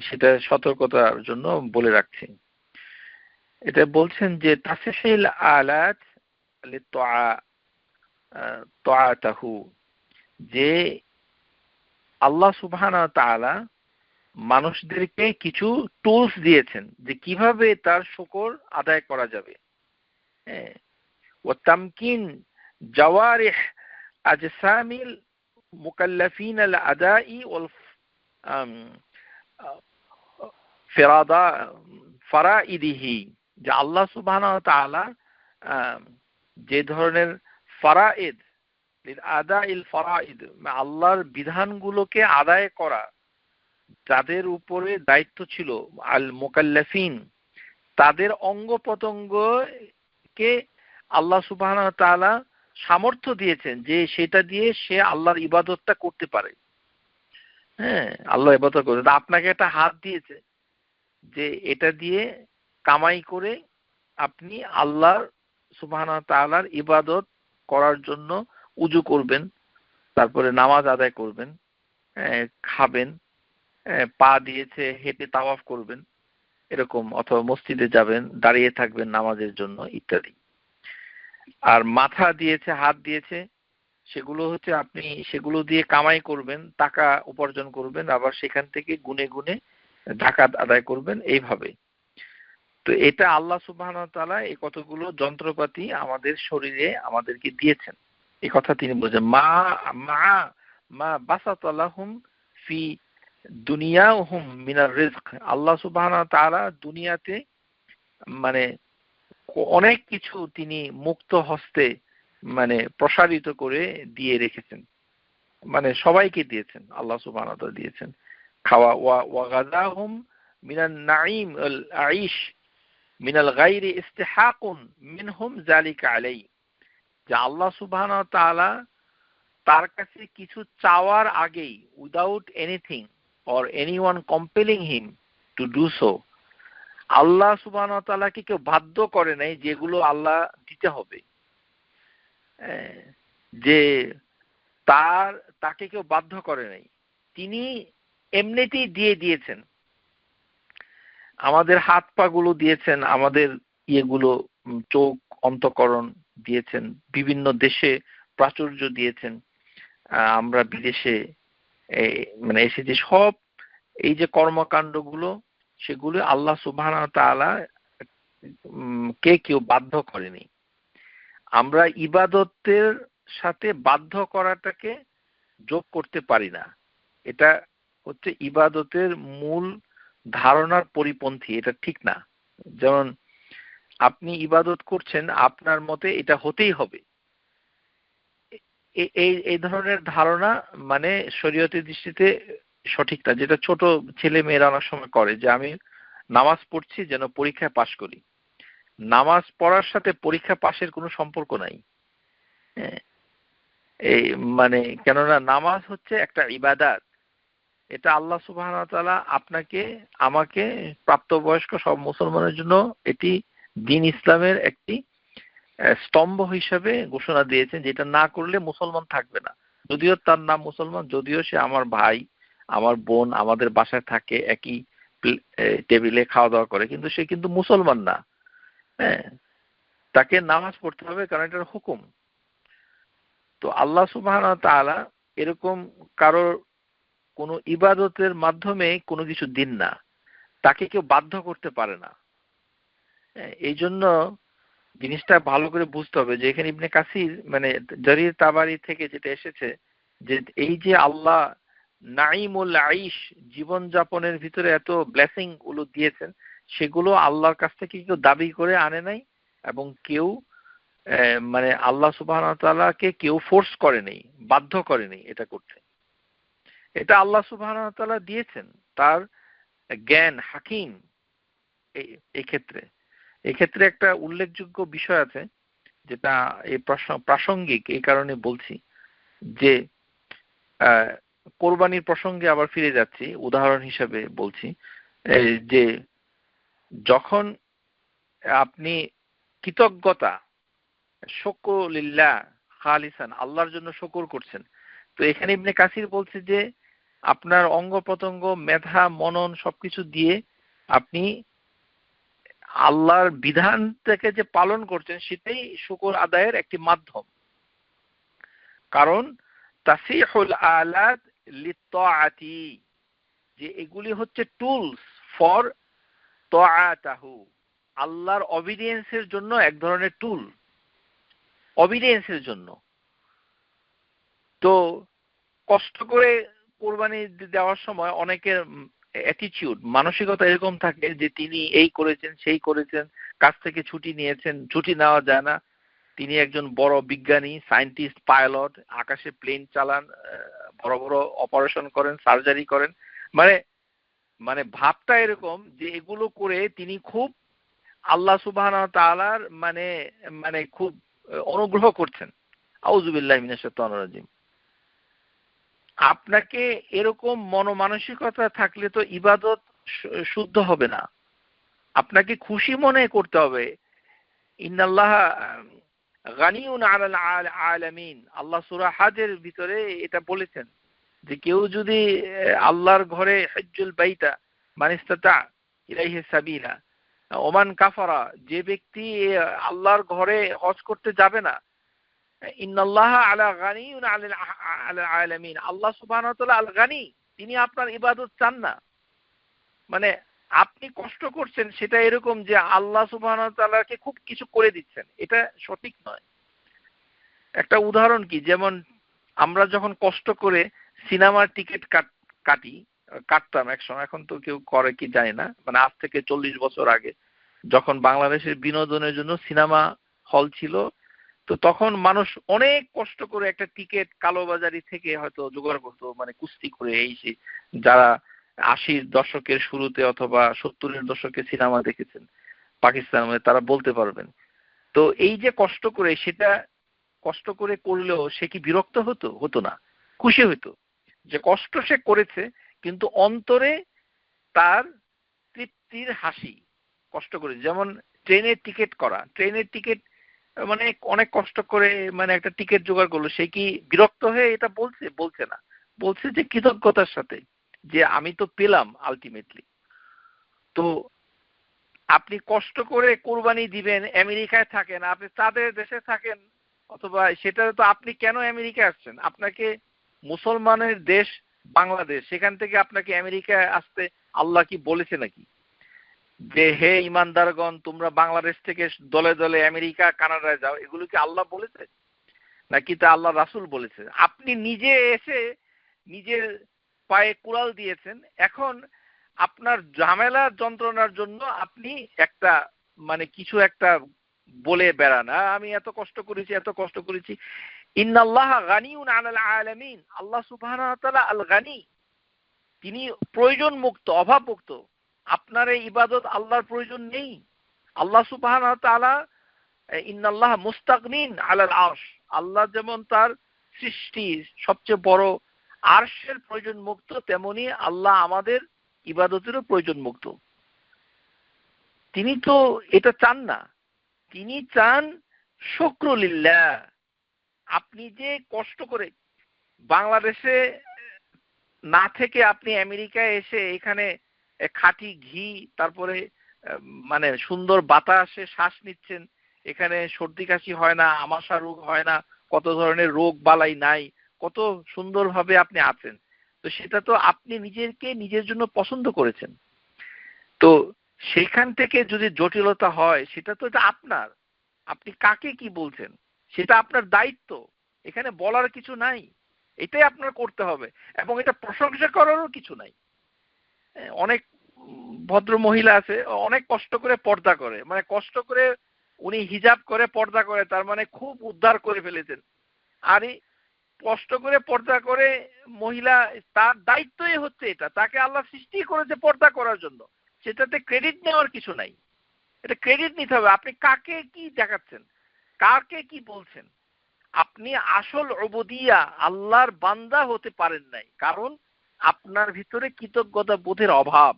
সেটা সতর্কতার জন্য বলে রাখছি। এটা বলছেন যে তাসহিল আলাত লিত্তাআতাহু, যে আল্লাহ সুবহানাহু ওয়া তাআলা মানুষদেরকে কিছু টুলস দিয়েছেন যে কিভাবে তার শুকর আদায় করা যাবে। ও তামকিন জাওয়ারিহ আজসামিল মুকাল্লাফিন আল আদাই ওয়াল ফিরাদা ফারাইদিহি, যে আল্লাহ সুবহানাহু ওয়া তাআলা যে ধরনের ফারাইদ আদাইল ফারাইদ, আল্লাহর বিধানগুলোকে আদায় করা যাদের উপরে দায়িত্ব ছিল আল মুকাল্লাফিন, তাদের অঙ্গ প্রত্যঙ্গকে আল্লাহ সুবহানাহু ওয়া তাআলা সামর্থ্য দিয়েছেন যে সেটা দিয়ে সে আল্লাহর ইবাদতটা করতে পারে। আল্লাহ ইবাদত করতে আপনাকে একটা হাত দিয়েছে যে এটা দিয়ে কামাই করে আপনি আল্লাহর সুবহানাহু ওয়া তাআলার ইবাদত করার জন্য উজু করবেন, তারপরে নামাজ আদায় করবেন, খাবেন, পা দিয়েছে হেঁটে তাওয়াফ করবেন এরকম, অথবা মসজিদে যাবেন, দাঁড়িয়ে থাকবেন নামাজের জন্য ইত্যাদি। আর মাথা দিয়েছে, হাত দিয়েছে, সেগুলো হচ্ছে আপনি সেগুলো দিয়ে কামাই করবেন, টাকা উপার্জন করবেন, আবার সেখান থেকে গুনে গুনে যাকাত আদায় করবেন, এইভাবে। তো এটা আল্লাহ সুবহানাহু ওয়া তাআলা এই কতগুলো যন্ত্রপাতি আমাদের শরীরে আমাদেরকে দিয়েছেন, এই কথা তিনি বলেছেন। মা মা মা বাসাতালাহুম ফি দুনিয়াহুম মিনার রিজক। আল্লাহ সুবহানাহু ওয়া তাআলা দুনিয়াতে মানে অনেক কিছু তিনি মুক্ত হস্তে মানে প্রসারিত করে দিয়ে রেখেছেন, মানে সবাইকে দিয়েছেন, আল্লাহ সুবহানাহু ওয়া তাআলা দিয়েছেন খাওয়া। ওয়া গাযাহুম মিনান নাঈম আল আইশ মিনাল গায়রি ইস্তিহাকুন মিনহুম যালিকা আলাইহি। যে আল্লাহ সুবহানাহু ওয়া তাআলা তার কাছে কিছু চাওয়ার আগেই, without anything or anyone compelling him to do so, Allah সুবহানাহু ওয়া তাআলাকে কেউ বাধ্য করে নাই যেগুলো আল্লাহ দিতে হবে, যে তাকে কেউ বাধ্য করে নাই, তিনি এমনিতেই দিয়ে দিয়েছেন। আমাদের হাত পা গুলো দিয়েছেন, আমাদের ইয়েগুলো চোখ অন্তঃকরণ দিয়েছেন, বিভিন্ন দেশে প্রাচুর্য দিয়েছেন, আমরা বিদেশে মানে এসেছি, সব এই যে কর্মকাণ্ডগুলো সেগুলো আল্লাহ সুবহানাহু ওয়া তাআলা কে কেউ বাধ্য করেনি। আমরা ইবাদতের সাথে বাধ্য করাটাকে যোগ করতে পারি না, এটা হচ্ছে ইবাদতের মূল ধারণার পরিপন্থী, এটা ঠিক না। যেমন আপনি ইবাদত করছেন, আপনার মতে এটা হতেই হবে, এই ধরনের ধারণা মানে শরীয়তের দৃষ্টিতে সঠিক না। যেটা ছোট ছেলে মেয়েরা অনেক সময় করে, যে আমি নামাজ পড়ছি যেন পরীক্ষায় পাশ করি। নামাজ পড়ার সাথে পরীক্ষা পাশের কোনো সম্পর্ক নাই। এই মানে কেননা নামাজ হচ্ছে একটা ইবাদত, এটা আল্লাহ সুবহানাহু ওয়া তাআলা আপনাকে আমাকে প্রাপ্তবয়স্ক সব মুসলমানের জন্য এটি দ্বীন ইসলামের একটি স্তম্ভ হিসেবে ঘোষণা দিয়েছেন, যেটা না করলে মুসলমান থাকবে না। যদিও তার নাম মুসলমান, যদিও সে আমার ভাই, আমার বোন, আমাদের বাসায় থাকে, একই টেবিলে খাওয়া দাওয়া করে, কিন্তু সে কিন্তু মুসলমান না। হ্যাঁ, তাকে নামাজ পড়তে হবে, কারণ এটার হুকুম। তো আল্লাহ সুবহানাহু ওয়া তাআলা এরকম কারোর কোনো ইবাদতের মাধ্যমে কোনো কিছু দিন না, তাকে কেউ বাধ্য করতে পারে না। এই জন্য জিনিসটা ভালো করে বুঝতে হবে যে এখানে ইবনে কাসির মানে জারির তাবারি থেকে যেটা এসেছে, যে এই যে আল্লাহ নাঈমুল আইশ জীবন যাপনের ভিতরে এত ব্লেসিং গুলো দিয়েছেন, সেগুলো আল্লাহর কাছ থেকে কেউ দাবি করে আনে নাই, এবং কেউ মানে আল্লাহ সুবহানাহু ওয়া তাআলাকে কেউ ফোর্স করে নেই, বাধ্য করে নেই এটা করতে। এটা আল্লাহ সুবহানাহু ওয়া তাআলা দিয়েছেন, তার জ্ঞান হাকিম। এই ক্ষেত্রে একটা উল্লেখযোগ্য বিষয় আছে, যেটা এই প্রাসঙ্গিক, এই কারণে বলছি যে কোরবানির প্রসঙ্গে আবার ফিরে যাচ্ছি, উদাহরণ হিসেবে বলছি যে যখন আপনি কৃতজ্ঞতা, শুকর লিল্লাহ খালিসান, আল্লাহর জন্য শুকর করছেন, তো এখানে ইবনে কাসির বলছে যে আপনার অঙ্গ প্রত্যঙ্গ, মেধা, মনন সবকিছু দিয়ে আপনি আল্লাহর বিধান থেকে যে পালন করছেন, সেটাই শুকর আদায়ের একটি মাধ্যম। কারণ তাসিহুল আলাত লিত্তাআতি, যে এগুলি হচ্ছে টুলস ফর তাআতাহু, আল্লাহর অবিডিয়েন্সের জন্য এক ধরনের টুল, অবিডিয়েন্সের জন্য। তো কষ্ট করে কোরবানি দেওয়ার সময় অনেকের অ্যাটিটিউড, মানসিকতা এরকম থাকে যে তিনি এই করেছেন, সেই করেছেন, কাজ থেকে ছুটি নিয়েছেন, ছুটি নেওয়া যায় না, তিনি একজন বড় বিজ্ঞানী, সায়েন্টিস্ট, পাইলট, আকাশে প্লেন চালান, বড় বড় অপারেশন করেন, সার্জারি করেন, মানে মানে ভাবটা এরকম যে এগুলো করে তিনি খুব আল্লাহ সুবহানাহু ওয়া তাআলার মানে মানে খুব অনুগ্রহ করছেন। আউযু বিল্লাহি মিনাশ শাইতানির রাজিম। আপনাকে এরকম মনোমানসিকতা থাকলে তো ইবাদত শুদ্ধ হবে না। আপনাকে খুশি মনে করতে হবে। ইন্নাল্লাহ গানিউন আলাল আলামিন। আল্লাহ সূরা হাজের ভিতরে এটা বলেছেন যে কেউ যদি আল্লাহর ঘরে হজ্জুল বাইতা মান ইসতাতা ইলাইহি সাবিলা ওমান কাফারা, যে ব্যক্তি আল্লাহর ঘরে হজ করতে যাবে না, ইন্নাল্লাহা আলা গানিউন আলাল আলামিন, আল্লাহ সুবহানাহু ওয়া তাআলা আল গানি, তিনি আপনার ইবাদত চান না। মানে আপনি কষ্ট করছেন সেটা এরকম যে আল্লাহ সুবহানাহু ওয়া তাআলাকে খুব কিছু করে দিচ্ছেন, এটা সঠিক নয়। একটা উদাহরণ কি, যেমন আমরা যখন কষ্ট করে সিনেমার টিকিট কাটতাম একসময়, এখন তো কেউ করে কি জানি না, মানে আজ থেকে 40 বছর আগে যখন বাংলাদেশের বিনোদনের জন্য সিনেমা হল ছিল, তো তখন মানুষ অনেক কষ্ট করে একটা টিকিট কালোবাজারি থেকে হয়তো জোগাড় করতো, মানে কুস্তি করে। এই যারা 80-র দশকের শুরুতে অথবা 70-এর দশকে সিনেমা দেখেছেন পাকিস্তান, তারা বলতে পারবেন। তো এই যে কষ্ট করে, সেটা কষ্ট করে করলেও সে কি বিরক্ত হতো? হতো না, খুশি হতো যে কষ্ট সে করেছে, কিন্তু অন্তরে তার তৃপ্তির হাসি। কষ্ট করে, যেমন ট্রেনের টিকিট করা, ট্রেনের টিকিট মানে অনেক কষ্ট করে মানে একটা টিকিট জোগাড় করলো, সে কি বিরক্ত হয়ে এটা বলছে? বলছে না, বলছে যে কৃতজ্ঞতার সাথে যে আমি তো পেলাম আলটিমেটলি। তো আপনি কষ্ট করে কোরবানি দিবেন, আমেরিকায় থাকেন, আপনি তাদের দেশে থাকেন, অথবা সেটা তো আপনি কেন আমেরিকায় আসছেন? আপনাকে মুসলমানের দেশ বাংলাদেশ, সেখান থেকে আপনাকে আমেরিকায় আসতে আল্লাহ কি বলেছে নাকি যে হে ইমানদারগণ তোমরা বাংলাদেশ থেকে দলে দলে আমেরিকা কানাডায় যাও? এগুলো কি আল্লাহ বলেছে নাকি তা আল্লাহ রাসূল বলেছে? আপনি নিজে এসে নিজের পায়ে কুড়াল দিয়েছেন, এখন আপনার ঝামেলা যন্ত্রণার জন্য আপনি একটা মানে কিছু একটা বলে বেড়ান, আমি এত কষ্ট করেছি, এত কষ্ট করেছি। ইন্নাল্লাহা গানিউন আলাল আলামিন, আল্লাহ সুবহানাহু ওয়া তাআলা আল গানি, তিনি প্রয়োজন মুক্ত, অভাব মুক্ত। আপনার এই ইবাদত আল্লাহর প্রয়োজন নেই। আল্লাহ সুবহানাহু ওয়া তাআলা ইন্নাল্লাহা মুস্তাগনিন আলাল আরশ, আল্লাহ যেমন তার সৃষ্টি সবচেয়ে বড় আরশের প্রয়োজন মুক্ত, তেমনি আল্লাহ আমাদের ইবাদতেরও প্রয়োজন মুক্ত। তিনি তো এটা চান না, তিনি চান শুকরুলিল্লাহ। আপনি যে কষ্ট করে বাংলাদেশে না থেকে আপনি আমেরিকায় এসে এখানে খাঁটি ঘি, তারপরে মানে সুন্দর বাতাসে শ্বাস নিচ্ছেন, এখানে সর্দি কাশি হয় না, আমাশা রোগ হয় না, কত ধরনের রোগ বালাই নাই, কত সুন্দরভাবে আপনি আছেন। তো সেটা তো আপনি নিজেকে নিজের জন্য পছন্দ করেছেন। তো সেখান থেকে যদি জটিলতা হয় সেটা তো এটা আপনার, আপনি কাকে কি বলছেন সেটা আপনার দায়িত্ব, এখানে বলার কিছু নাই, এটাই আপনার করতে হবে, এবং এটা প্রশংসা করারও কিছু নাই। অনেক ভদ্র মহিলা আছে অনেক কষ্ট করে পর্দা করে, মানে কষ্ট করে উনি হিজাব করে পর্দা করে, তার মানে খুব উদ্ধার করে ফেলেছেন। আর কষ্ট করে পর্দা করে মহিলা, তার দায়িত্বই হচ্ছে এটা, তাকে আল্লাহ সৃষ্টি করেছে পর্দা করার জন্য, সেটাতে ক্রেডিট নেওয়ার কিছু নাই। এটা ক্রেডিট নিতে হবে। আপনি কাকে কি দেখাচ্ছেন, কাকে কি বলছেন? আপনি আসল উবুদিয়া আল্লাহর বান্দা হতে পারেন নাই, কারণ আপনার ভিতরে কৃতজ্ঞতা বোধের অভাব।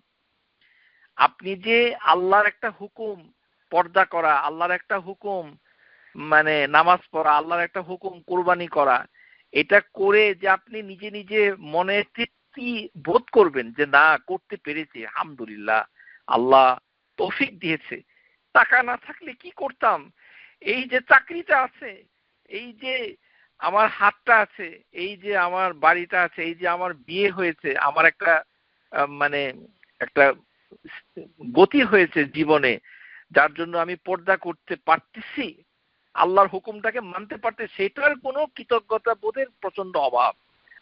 আপনি যে আল্লাহর একটা হুকুম পর্দা করা, আল্লাহর একটা হুকুম মানে নামাজ পড়া, আল্লাহর একটা হুকুম কুরবানি করা, এটা করে যে আপনি নিজে নিজে মনে তৃপ্তি বোধ করবেন যে না করতে পেরেছি, আলহামদুলিল্লাহ আল্লাহ তৌফিক দিয়েছে, টাকা না থাকলে কি করতাম, এই যে চাকরিটা আছে, এই যে আমার হাতটা আছে, এই যে আমার বাড়িটা আছে, এই যে আমার বিয়ে হয়েছে, আমার একটা মানে একটা গতি হয়েছে জীবনে, যার জন্য আমি পর্দা করতে পারতেছি, আল্লাহর হুকুমটাকে মানতে পারতে, সেটার কোনো কৃতজ্ঞতা বোধের প্রচন্ড অভাব।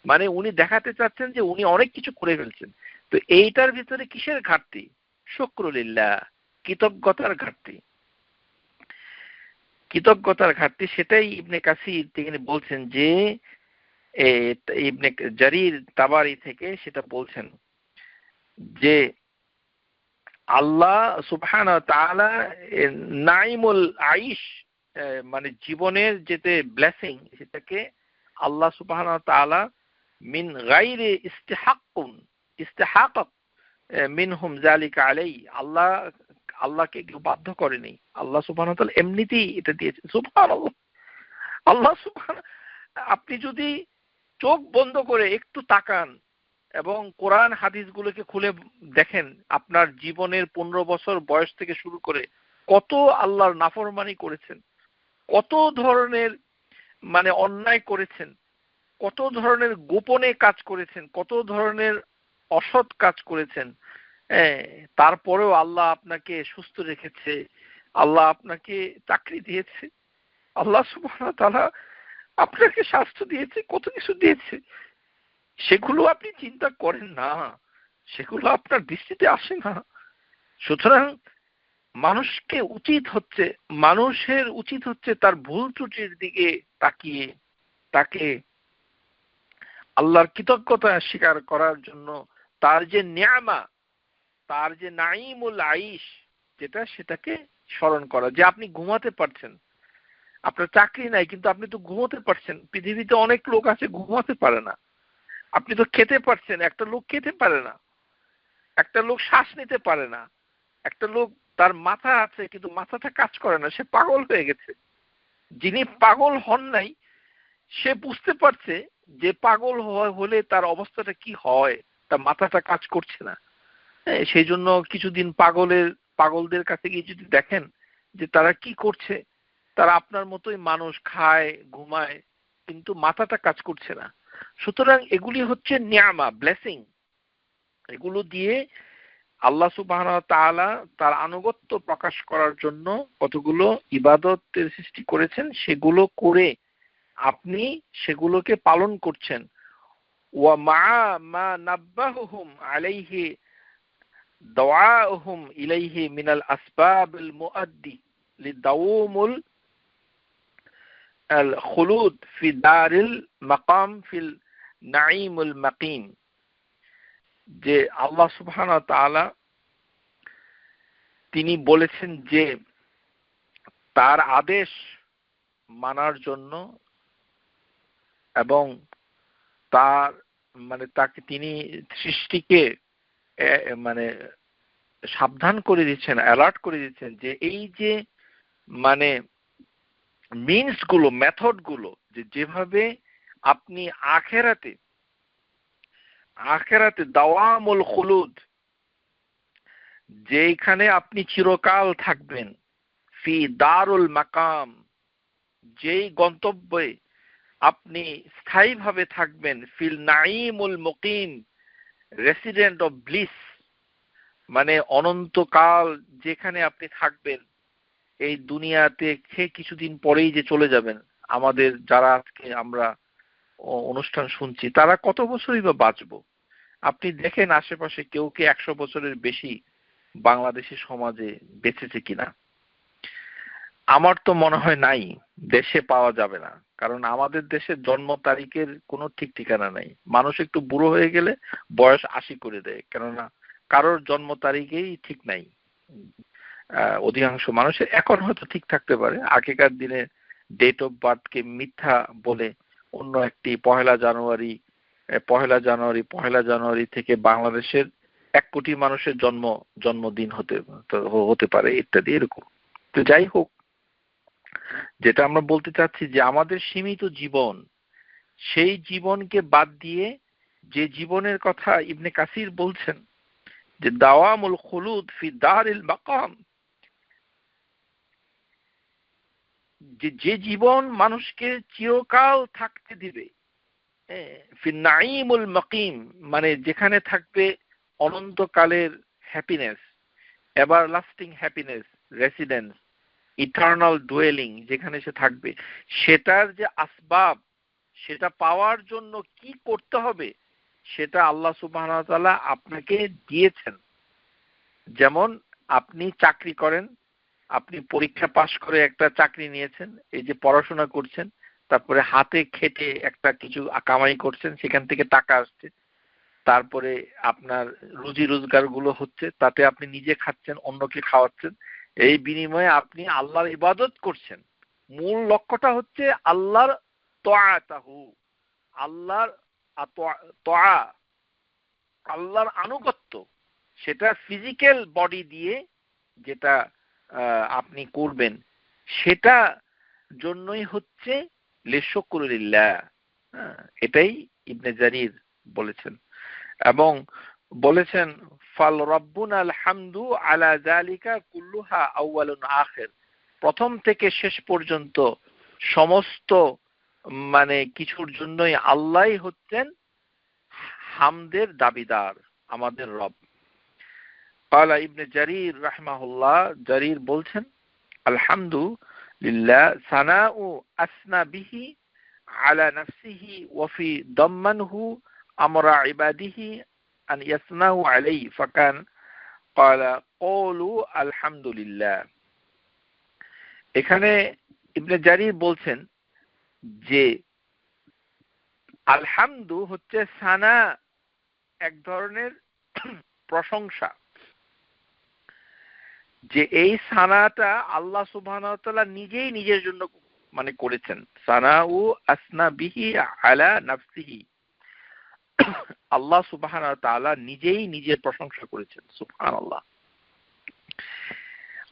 মানে উনি দেখাতে চাচ্ছেন যে উনি অনেক কিছু করে ফেলছেন। তো এইটার ভিতরে কিসের ঘাটতি? শুকরুলিল্লাহ, কৃতজ্ঞতার ঘাটতি, কৃতজ্ঞতার ঘাটতি। সেটাই ইবনে কাসির তিনি বলছেন যে ইবনে জারির তাবারি থেকে সেটা বলছেন যে আল্লাহ সুবহানাহু ওয়া তাআলা নাইমুল আইশ, মানে জীবনের যেতে ব্লেসিং, সেটাকে আল্লাহ সুবহানাহু ওয়া তাআলা মিন গায়রি ইস্তিহাকাত মিনহুম যালিকা আলাইহি, আল্লাহকে কেউ বাধ্য করেনি, আল্লাহ সুবহানাহু ওয়া তাআলা এমনিতেই এটা দিয়েছে। সুবহানাল্লাহ, আল্লাহ সুবহানাহু, আপনি যদি চোখ বন্ধ করে একটু তাকান এবং কোরআন হাদিসগুলোকে খুলে দেখেন, আপনার জীবনের 15 বছর বয়স থেকে শুরু করে কত আল্লাহর নাফরমানি করেছেন, কত ধরনের অন্যায় করেছেন, কত ধরনের গোপনে কাজ করেছেন, কত ধরনের অসৎ কাজ করেছেন। তারপরেও আল্লাহ আপনাকে সুস্থ রেখেছে, আল্লাহ আপনাকে চাকরি দিয়েছে, আল্লাহ সুবহানাহু ওয়া তাআলা আপনাকে স্বাস্থ্য দিয়েছে, কত কিছু দিয়েছে। সেগুলো আপনি চিন্তা করেন না, সেগুলো আপনার দৃষ্টিতে আসে না। সুতরাং মানুষের উচিত হচ্ছে তার ভুল ত্রুটির দিকে তাকিয়ে তাকে আল্লাহর কৃতজ্ঞতা স্বীকার করার জন্য, তার যে নিয়ামা, তার যে নাঈমুল আইশ সেটাকে স্মরণ করা। যে আপনি ঘুমাতে পারছেন, আপনার চাকরি নাই কিন্তু আপনি তো ঘুমাতে পারছেন। পৃথিবীতে অনেক লোক আছে ঘুমাতে পারে না। আপনি তো খেতে পারছেন, একটা লোক খেতে পারে না, একটা লোক শ্বাস নিতে পারে না, একটা লোক তার মাথা আছে কিন্তু মাথাটা কাজ করে না, সে পাগল হয়ে গেছে। যিনি পাগল হন নাই সে বুঝতে পারছে যে পাগল হলে তার অবস্থাটা কি হয়, তার মাথাটা কাজ করছে না। সেই জন্য কিছুদিন পাগলদের কাছে গিয়ে যদি দেখেন যে তারা কি করছে, তারা আপনার মতোই মানুষ, খায় ঘুমায় কিন্তু মাথাটা কাজ করছে না। সুতরাং এগুলি হচ্ছে নিয়ামা, ব্লেসিং। এগুলো দিয়ে আল্লাহ সুবহানাহু ওয়া তাআলা তার আনুগত্য প্রকাশ করার জন্য কতগুলো ইবাদতের সৃষ্টি করেছেন, সেগুলো করে আপনি সেগুলোকে পালন করছেন। ওয়া মা মা নাব্বাহুহুম আলাইহি দাওয়াহুম ইলাইহি মিনাল আসবাবিল মুআদ্দি লিদাওমুল আল খুলুদ ফি দারিল মাকাম ফিল নাঈমুল মাকিম। যে আল্লাহ সুবহানাহু ওয়া তাআলা তিনি বলেছেন যে তার আদেশ মানার জন্য এবং তার তাকে তিনি সৃষ্টিকে মানে সাবধান করে দিচ্ছেন, অ্যালার্ট করে দিচ্ছেন যে এই যে মিনস গুলো, মেথড গুলো, যেভাবে আপনি আখেরাতে দাওয়ামুল খুলুদ, যেখানে আপনি চিরকাল থাকবেন, ফি দারুল মাকাম, যেই গন্তব্যে আপনি স্থায়ীভাবে থাকবেন, ফিল নাঈমুল মুকিম, রেসিডেন্ট অফ ব্লিস, অনন্তকাল যেখানে আপনি থাকবেন। এই দুনিয়াতে কিছুদিন পরেই যে চলে যাবেন। আমাদের যারা আজকে আমরা অনুষ্ঠান শুনছি তারা কত বছরই বা বাঁচবো? আপনি দেখেন আশেপাশে কেউ কি 100 বছরের বেশি বাংলাদেশি সমাজে বেঁচেছে কিনা? আমার তো মনে হয় নাই, দেশে পাওয়া যাবে না। কারণ আমাদের দেশের জন্ম তারিখের কোনো ঠিক ঠিকানা নাই। মানুষ একটু বুড়ো হয়ে গেলে বয়স 80 করে দেয়, কেননা কারোর জন্ম তারিখেই ঠিক নাই। অধিকাংশ মানুষের এখন হয়তো ঠিক থাকতে পারে, আগেকার দিনে ডেট অফ বার্থকে মিথ্যা বলে অন্য একটি পহেলা জানুয়ারি থেকে বাংলাদেশের 1 কোটি মানুষের জন্মদিন হতে পারে ইত্যাদি, এরকম। তো যাই হোক, যেটা আমরা বলতে চাচ্ছি যে আমাদের সীমিত জীবন, সেই জীবনকে বাদ দিয়ে যে জীবনের কথা ইবনে কাসির বলছেন যে দাওয়ামুল খুলুদ ফি দারিল মাকাম, যে জীবন মানুষকে চিরকাল থাকতে দিবে, ফি নাঈমুল মাকিম, যেখানে থাকবে অনন্তকালের happiness, everlasting happiness, residence, eternal dwelling, যেখানে সে থাকবে, সেটার যে আসবাব, সেটা পাওয়ার জন্য কি করতে হবে সেটা আল্লাহ সুবহানাহু ওয়া তাআলা আপনাকে দিয়েছেন। যেমন আপনি চাকরি করেন, আপনি পরীক্ষা পাশ করে একটা চাকরি নিয়েছেন, এই যে পড়াশোনা করছেন, তারপরে হাতে খেটে একটা কিছু কামাই করছেন, সেখান থেকে টাকা আসছে, তারপরে আপনার রুজি রোজগার গুলো হচ্ছে, তাতে আপনি নিজে খাচ্ছেন, অন্যকে খাওয়াচ্ছেন, এই বিনিময়ে আপনি আল্লাহর ইবাদত করছেন। মূল লক্ষ্যটা হচ্ছে আল্লাহর তাআতাহু, আল্লাহর তাআ, আল্লাহর আনুগত্য। সেটা ফিজিক্যাল বডি দিয়ে যেটা আপনি করবেন, সেটা জন্যই হচ্ছে লিশুকরিল্লাহ, এটাই ইবনে জারির বলেছেন। এবং বলেছেন ফাল রব্বুনাল হামদু আলা যালিকা কুল্লুহা আউয়ালুন আখির, প্রথম থেকে শেষ পর্যন্ত সমস্ত কিছুর জন্যই আল্লাহই হচ্ছেন হামদের দাবিদার, আমাদের রব। ক্বালা ইবনে জারির রাহিমাহুল্লাহ, জারির বলছেন আলহামদু লিল্লাহ সানাউ আসনা বিহি আলা নাফসিহি ওয়া ফি দাম্মানহু আমরা ইবাদিহি আন ইয়াসনাউ আলাইহি ফাকান ক্বালা ক্বালু আলহামদুলিল্লাহ। এখানে ইবনে জারির বলছেন যে আলহামদু হচ্ছে সানা, এক ধরনের প্রশংসা, যে এই সানাটা আল্লাহ সুবহানাহু ওয়া তাআলা নিজেই নিজের জন্য করেছেন। সানাউ আসনা বিহি আলা নাফসিহি, আল্লাহ সুবহানাহু ওয়া তাআলা নিজেই নিজের প্রশংসা করেছেন। সুবহানাল্লাহ।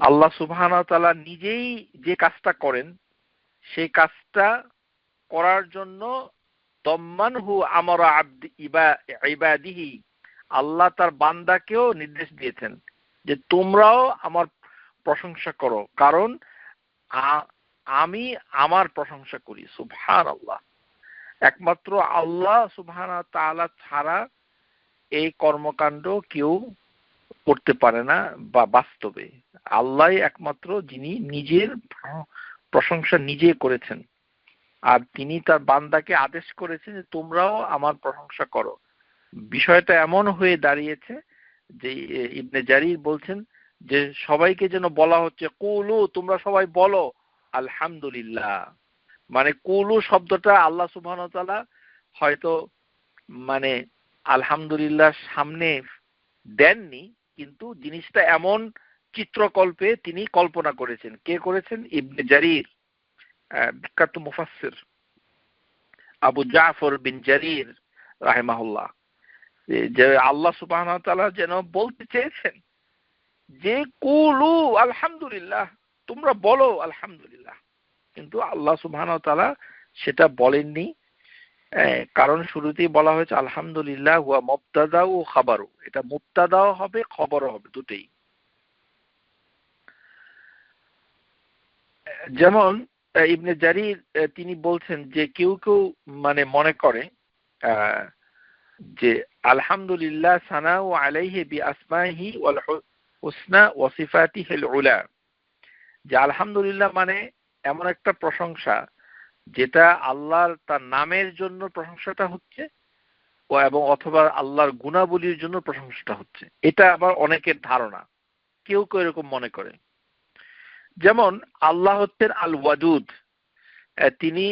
আল্লাহ সুবহানাহু ওয়া তাআলা নিজেই যে কাজটা করেন, সেই কাজটা করার জন্য দম্মানহু আমরা ইবাদিহি, আল্লাহ তার বান্দাকেও নির্দেশ দিয়েছেন যে তোমরাও আমার প্রশংসা করো, কারণ আমি আমার প্রশংসা করি। সুবহানাল্লাহ। একমাত্র আল্লাহ সুবহানাহু ওয়া তাআলা ছাড়া এই কর্মকাণ্ড কেউ করতে পারে না, বা বাস্তবে আল্লাহই একমাত্র যিনি নিজের প্রশংসা নিজে করেছেন, আর তিনি তার বান্দাকে আদেশ করেছেন যে তোমরাও আমার প্রশংসা করো। বিষয়টা এমন হয়ে দাঁড়িয়েছে যে ইবনে জারির বলছেন যে সবাইকে যেন বলা হচ্ছে কুলু, তোমরা সবাই বলো আলহামদুলিল্লাহ। কুলু শব্দটা আল্লাহ সুবহানাহু ওয়া তাআলা হয়তো আলহামদুলিল্লাহ সামনে দেননি, কিন্তু জিনিসটা এমন চিত্রকল্পে তিনি কল্পনা করেছেন। কে করেছেন? ইবনে জারির, বিখ্যাত মুফাসসির আবু জাফর বিন জারির রাহিমাহুল্লাহ, যে আল্লাহ সুবহানাহু ওয়া তাআলা যেন বলতে চেয়েছেন যে কুলু আলহামদুলিল্লাহ, তোমরা বলো আলহামদুলিল্লাহ, কিন্তু আল্লাহ সুবহানাহু ওয়া তাআলা সেটা বলেননি। কারণ শুরুতেই বলা হয়েছে আলহামদুলিল্লাহ হুয়া মুবতাদা ও খাবারু, এটা মুবতাদাও হবে খবরও হবে, দুটেই। যেমন ইবনে জারির তিনি বলছেন যে কেউ কেউ মনে করে যে আলহামদুলিল্লাহ সানাউ আলাইহি বিআসমাইহি ওয়াল হুসনা ওয়া সিফাতিহিল উলা, যে আলহামদুলিল্লাহ এমন একটা প্রশংসা যেটা আল্লাহর তার নামের জন্য প্রশংসাটা হচ্ছে, এবং অথবা আল্লাহর গুণাবলীর জন্য প্রশংসাটা হচ্ছে। এটা আবার অনেকের ধারণা, কেউ কেউ এরকম মনে করে। যেমন আল্লাহ হচ্ছেন আল ওয়াদুদ, তিনি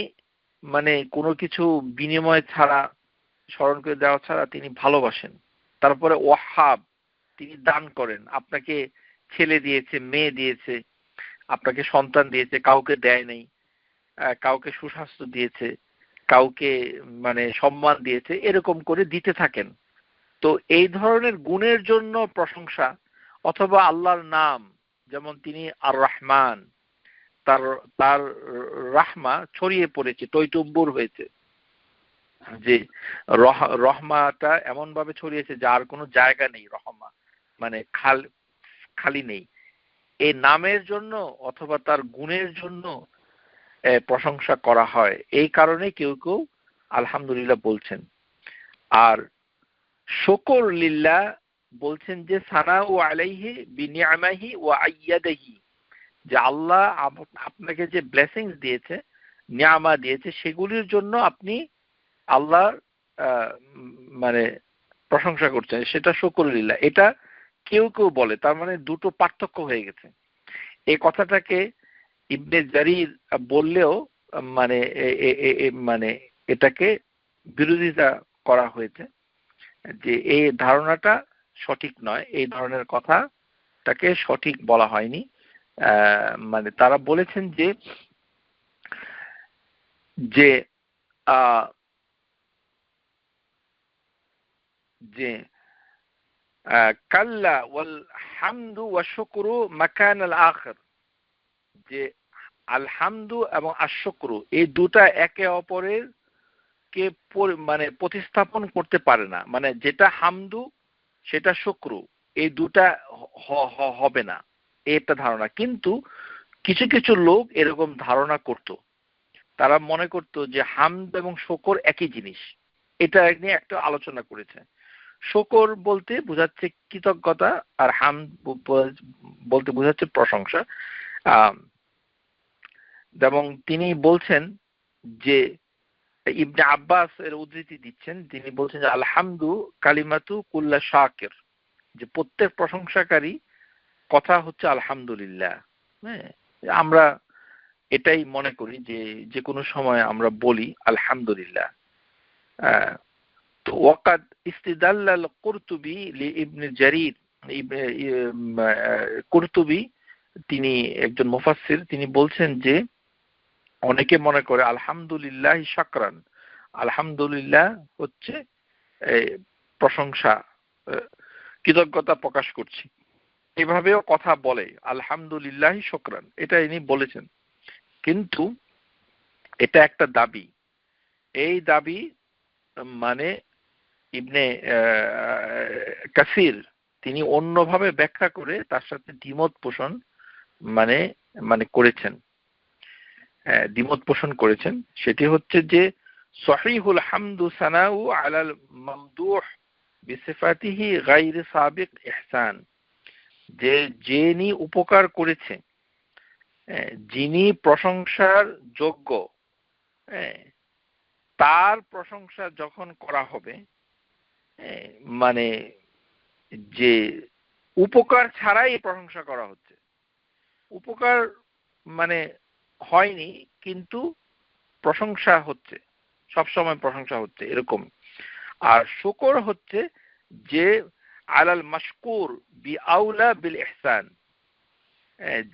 কোনো কিছু বিনিময় ছাড়া, স্মরণ করে দেওয়া ছাড়া তিনি ভালোবাসেন। তারপরে ওয়াহাব, তিনি দান করেন, আপনাকে ছেলে দিয়েছে, মেয়ে দিয়েছে, আপনাকে সন্তান দিয়েছে, কাউকে দেয় নাই, কাউকে সুস্বাস্থ্য দিয়েছে, কাউকে সম্মান দিয়েছে, এরকম করে দিতে থাকেন। তো এই ধরনের গুণের জন্য প্রশংসা, অথবা আল্লাহর নাম, যেমন তিনি আর রহমান, তার তার রাহমা ছড়িয়ে পড়েছে, টইটুম্বুর হয়েছে, যে রহমাটা এমন ভাবে ছড়িয়েছে যার কোনো জায়গা নেই, রহমা খালি নেই। এই নামের জন্য অথবা তার গুণের জন্য প্রশংসা করা হয়। এই কারণে কেউ কেউ আলহামদুলিল্লাহ বলছেন। আর শুকর লিল্লাহ বলছেন যে সানাউ আলাইহি বিনিআমাহি ওয়া আইয়াদিহি, যে আল্লাহ আপনাকে যে ব্লেসিংস দিয়েছে, নিয়ামা দিয়েছে, সেগুলির জন্য আপনি আল্লাহর প্রশংসা করছেন, সেটা শুকর লিল্লাহ। এটা কেউ কেউ বলে, তার দুটো পার্থক্য হয়ে গেছে। এই কথাটাকে ইবনে জারির বললেও এটাকে বিরোধিতা করা হয়েছে, যে এই ধারণাটা সঠিক নয়, এই ধরনের কথাটাকে সঠিক বলা হয়নি। তারা বলেছেন যে যে যে কাল্লা ওয়াল হামদু ওয়া শুকরু মাকান আল আখির, যে আল হামদু এবং আশ-শুকরু এই দুটা একে অপরের কে মানে প্রতিস্থাপন করতে পারে না। মানে যেটা হামদু সেটা শুকরু, এই দুটা হবে না, এটা ধারণা। কিন্তু কিছু কিছু লোক এরকম ধারণা করত, তারা মনে করত যে হামদ এবং শুকর একই জিনিস। এটা নিয়ে একটা আলোচনা করেছে। শুকর বলতে বোঝাচ্ছে কৃতজ্ঞতা, আর হামদ বলতে বোঝাচ্ছে প্রশংসা। এবং তিনি বলছেন যে ইবনে আব্বাস এর উদ্ধৃতি দিচ্ছেন, তিনি বলছেন যে আলহামদু কালিমাতু কুল্লা শাকির, যে প্রত্যেক প্রশংসাকারী কথা হচ্ছে আলহামদুলিল্লাহ। হ্যাঁ, আমরা এটাই মনে করি যে যে কোনো সময় আমরা বলি আলহামদুলিল্লাহ। তো ওয়াকাদ ইস্তিদাল্লাল কুরতুবী লিইবনে জারীর, কুরতুবী তিনি একজন মুফাসসির, তিনি বলছেন যে অনেকে মনে করে আলহামদুলিল্লাহ শাকরান, আলহামদুলিল্লাহ হচ্ছে প্রশংসা, কৃতজ্ঞতা প্রকাশ করছি, এভাবেও কথা বলে আলহামদুলিল্লাহ শুকরান, এটা ইনি বলেছেন। কিন্তু এটা একটা দাবি, এই দাবি মানে ইবনে কাসির তিনি অন্যভাবে ব্যাখ্যা করে তার সাথে দ্বিমত পোষণ মানে মানে করেছেন, দ্বিমত পোষণ করেছেন। সেটি হচ্ছে যে সহিহুল হামদু সানাউ আলাল মামদুহ বিসিফাতিহি গায়রি সাবিক ইহসান, যে যিনি উপকার করেছে, যিনি প্রশংসার যোগ্য, তার প্রশংসা যখন করা হবে, মানে যে উপকার ছাড়াই প্রশংসা করা হচ্ছে, উপকার মানে হয়নি কিন্তু প্রশংসা হচ্ছে, সবসময় প্রশংসা হচ্ছে এরকম। আর শুকর হচ্ছে যে আলাল মাশকুর বি আউলা বিল ইহসান,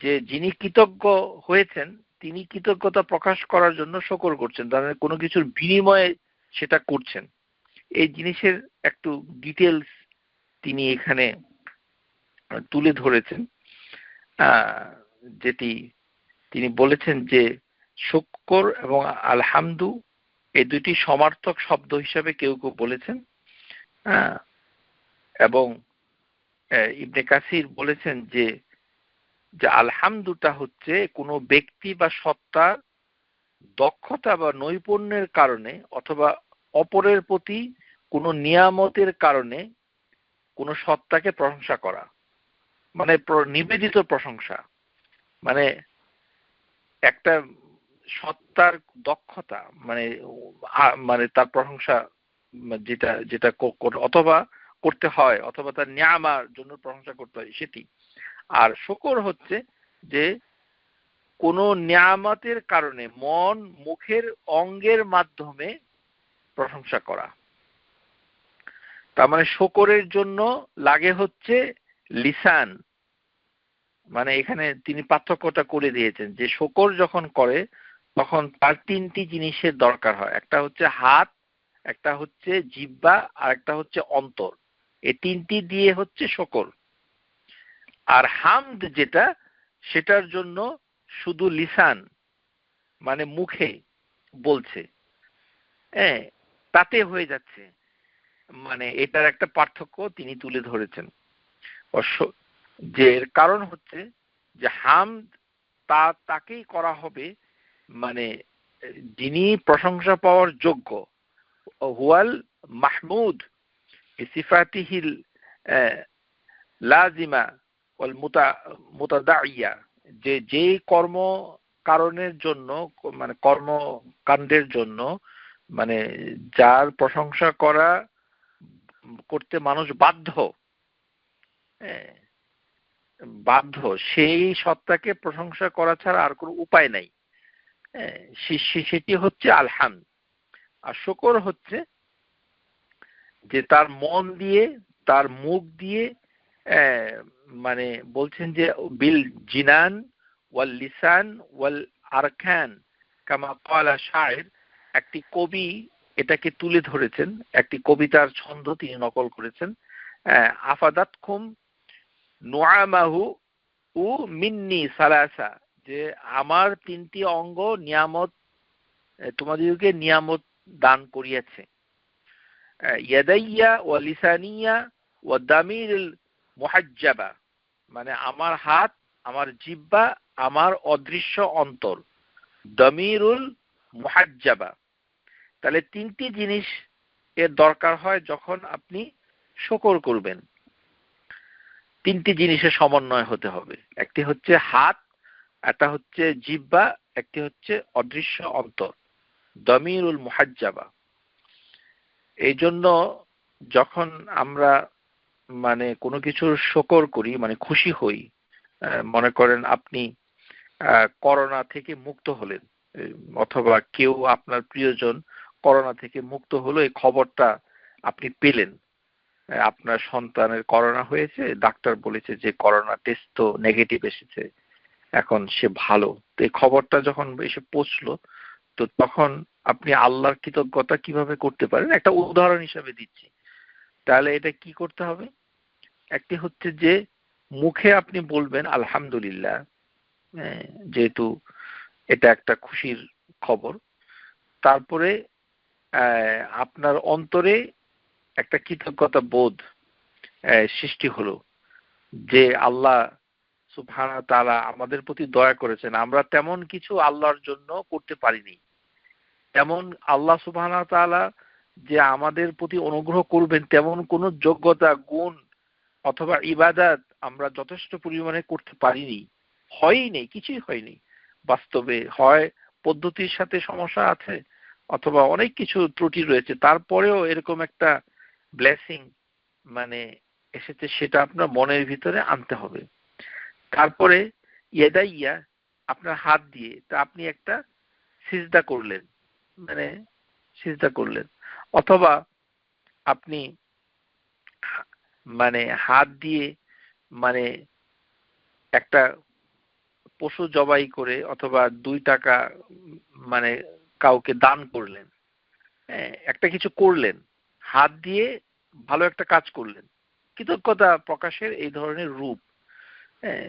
যে যিনি কৃতজ্ঞ হয়েছেন তিনি কৃতজ্ঞতা প্রকাশ করার জন্য শুকর করছেন, তাদের কোনো কিছুর বিনিময়ে সেটা করছেন। এই জিনিসের একটু ডিটেলস তিনি এখানে তুলে ধরেছেন, যেটি তিনি বলেছেন যে শুকর এবং আলহামদু এই দুটি সমার্থক শব্দ হিসাবে কেউ কেউ বলেছেন। এবং ইবনে কাসির বলেছেন যে আলহামদুটা হচ্ছে কোনো ব্যক্তি বা সত্তার দক্ষতা বা নৈপুণ্যের কারণে অথবা অপরের প্রতি কোনো নিয়ামতের কারণে কোনো সত্তাকে প্রশংসা করা, মানে নিবেদিত প্রশংসা। মানে একটা সত্তার দক্ষতা মানে মানে তার প্রশংসা, যেটা যেটা অথবা করতে হয় অথবা তার নিয়ামার জন্য প্রশংসা করতে হয় সেটি। আর শুকর হচ্ছে যে কোনো নিয়ামতের কারণে মন মুখের অঙ্গের মাধ্যমে প্রশংসা করা। তার মানে শুকরের জন্য লাগে হচ্ছে লিসান, মানে এখানে তিনি পার্থক্যটা করে দিয়েছেন যে শুকর যখন করে তখন তার তিনটি জিনিসের দরকার হয়, একটা হচ্ছে হাত, একটা হচ্ছে জিহ্বা, আর একটা হচ্ছে অন্তর। এই তিনটি দিয়ে হচ্ছে শুকর। আর হামদ যেটা, সেটার জন্য শুধু লিসান মানে মুখে বলছে, তাতে হয়ে যাচ্ছে। মানে এটার একটা পার্থক্য তিনি তুলে ধরেছেন। যে এর কারণ হচ্ছে যে হামদ তাকেই করা হবে মানে যিনি প্রশংসা পাওয়ার যোগ্য, হুয়াল মাহমুদ সিফাতিহিল লাজিমা ওয়াল মুতাদাইয়া, যে যেই কর্ম কারণের জন্য মানে কর্মকাণ্ডের জন্য মানে যার প্রশংসা করতে মানুষ বাধ্য, সেই সত্তাকে প্রশংসা করা ছাড়া আর কোনো উপায় নাই। সেটি হচ্ছে আলহামদ। আর শুকর হচ্ছে যে তার মন দিয়ে তার মুখ দিয়ে মানে বলছেন যে বিল জিনান ওয়াল লিসান ওয়াল আরকান কামা ক্বালা শায়ের, একটি কবি এটাকে তুলে ধরেছেন, একটি কবিতার ছন্দ তিনি নকল করেছেন। আফাদাতকুম নুআমাহু উ মিন্নি সালাসা যে আমার 3টি অঙ্গ নিয়ামত, তোমাদেরকে নিয়ামত দান করিয়াছে। ইয়াদাইয়া ওয়া লিসানিয়া ওয়া দামিরুল মুহাজ্জাবা, মানে আমার হাত, আমার জিহ্বা, আমার অদৃশ্য অন্তর, দামিরুল মুহাজ্জাবা। তাহলে 3টি জিনিস এর দরকার হয় যখন আপনি শুকর করবেন। 3টি জিনিসের সমন্বয় হতে হবে। একটি হচ্ছে হাত, একটা হচ্ছে জিহ্বা, একটি হচ্ছে অদৃশ্য অন্তর, দামিরুল মুহাজ্জাবা। এই জন্য যখন আমরা মানে কোনো কিছুর শুকর করি, মানে খুশি হই, মনে করেন আপনি করোনা থেকে মুক্ত হলেন, অথবা কেউ আপনার প্রিয়জন করোনা থেকে মুক্ত হলো, এই খবরটা আপনি পেলেন, আপনার সন্তানের করোনা হয়েছে, ডাক্তার বলেছে যে করোনা টেস্ট তো নেগেটিভ এসেছে, এখন সে ভালো। তো এই খবরটা যখন এসে পৌঁছলো, তো তখন আপনি আল্লাহর কৃতজ্ঞতা কিভাবে করতে পারেন, একটা উদাহরণ হিসাবে দিচ্ছি। তাহলে এটা কি করতে হবে? একটি হচ্ছে যে মুখে আপনি বলবেন আলহামদুলিল্লাহ, যেহেতু এটা একটা খুশির খবর। তারপরে আপনার অন্তরে একটা কৃতজ্ঞতা বোধ সৃষ্টি হলো যে আল্লাহ সুবহানাহু ওয়া তাআলা আমাদের প্রতি দয়া করেছেন, আমরা তেমন কিছু আল্লাহর জন্য করতে পারিনি, তেমন আল্লাহ সুবহানাহু ওয়া তাআলা যে আমাদের প্রতি অনুগ্রহ করবেন তেমন কোনো যোগ্যতা, গুণ অথবা ইবাদত আমরা যথেষ্ট পরিমাণে করতে পারিনি, হয়ই নেই, কিছুই হয়নি। বাস্তবে হয় পদ্ধতির সাথে সমস্যা আছে, অথবা অনেক কিছু ত্রুটি রয়েছে, তারপরেও এরকম একটা ব্লেসিং মানে এসেছে, সেটা আপনার মনের ভিতরে আনতে হবে। তারপরে ইয়াদাইয়া, আপনার হাত দিয়ে তা আপনি একটা সিজদা করলেন, মানে সিজদা করলেন, অথবা আপনি মানে হাত দিয়ে মানে একটা পশু জবাই করে, অথবা 2 টাকা মানে কাউকে দান করলেন, একটা কিছু করলেন, হাত দিয়ে ভালো একটা কাজ করলেন, কৃতজ্ঞতা প্রকাশের এই ধরনের রূপ। হ্যাঁ,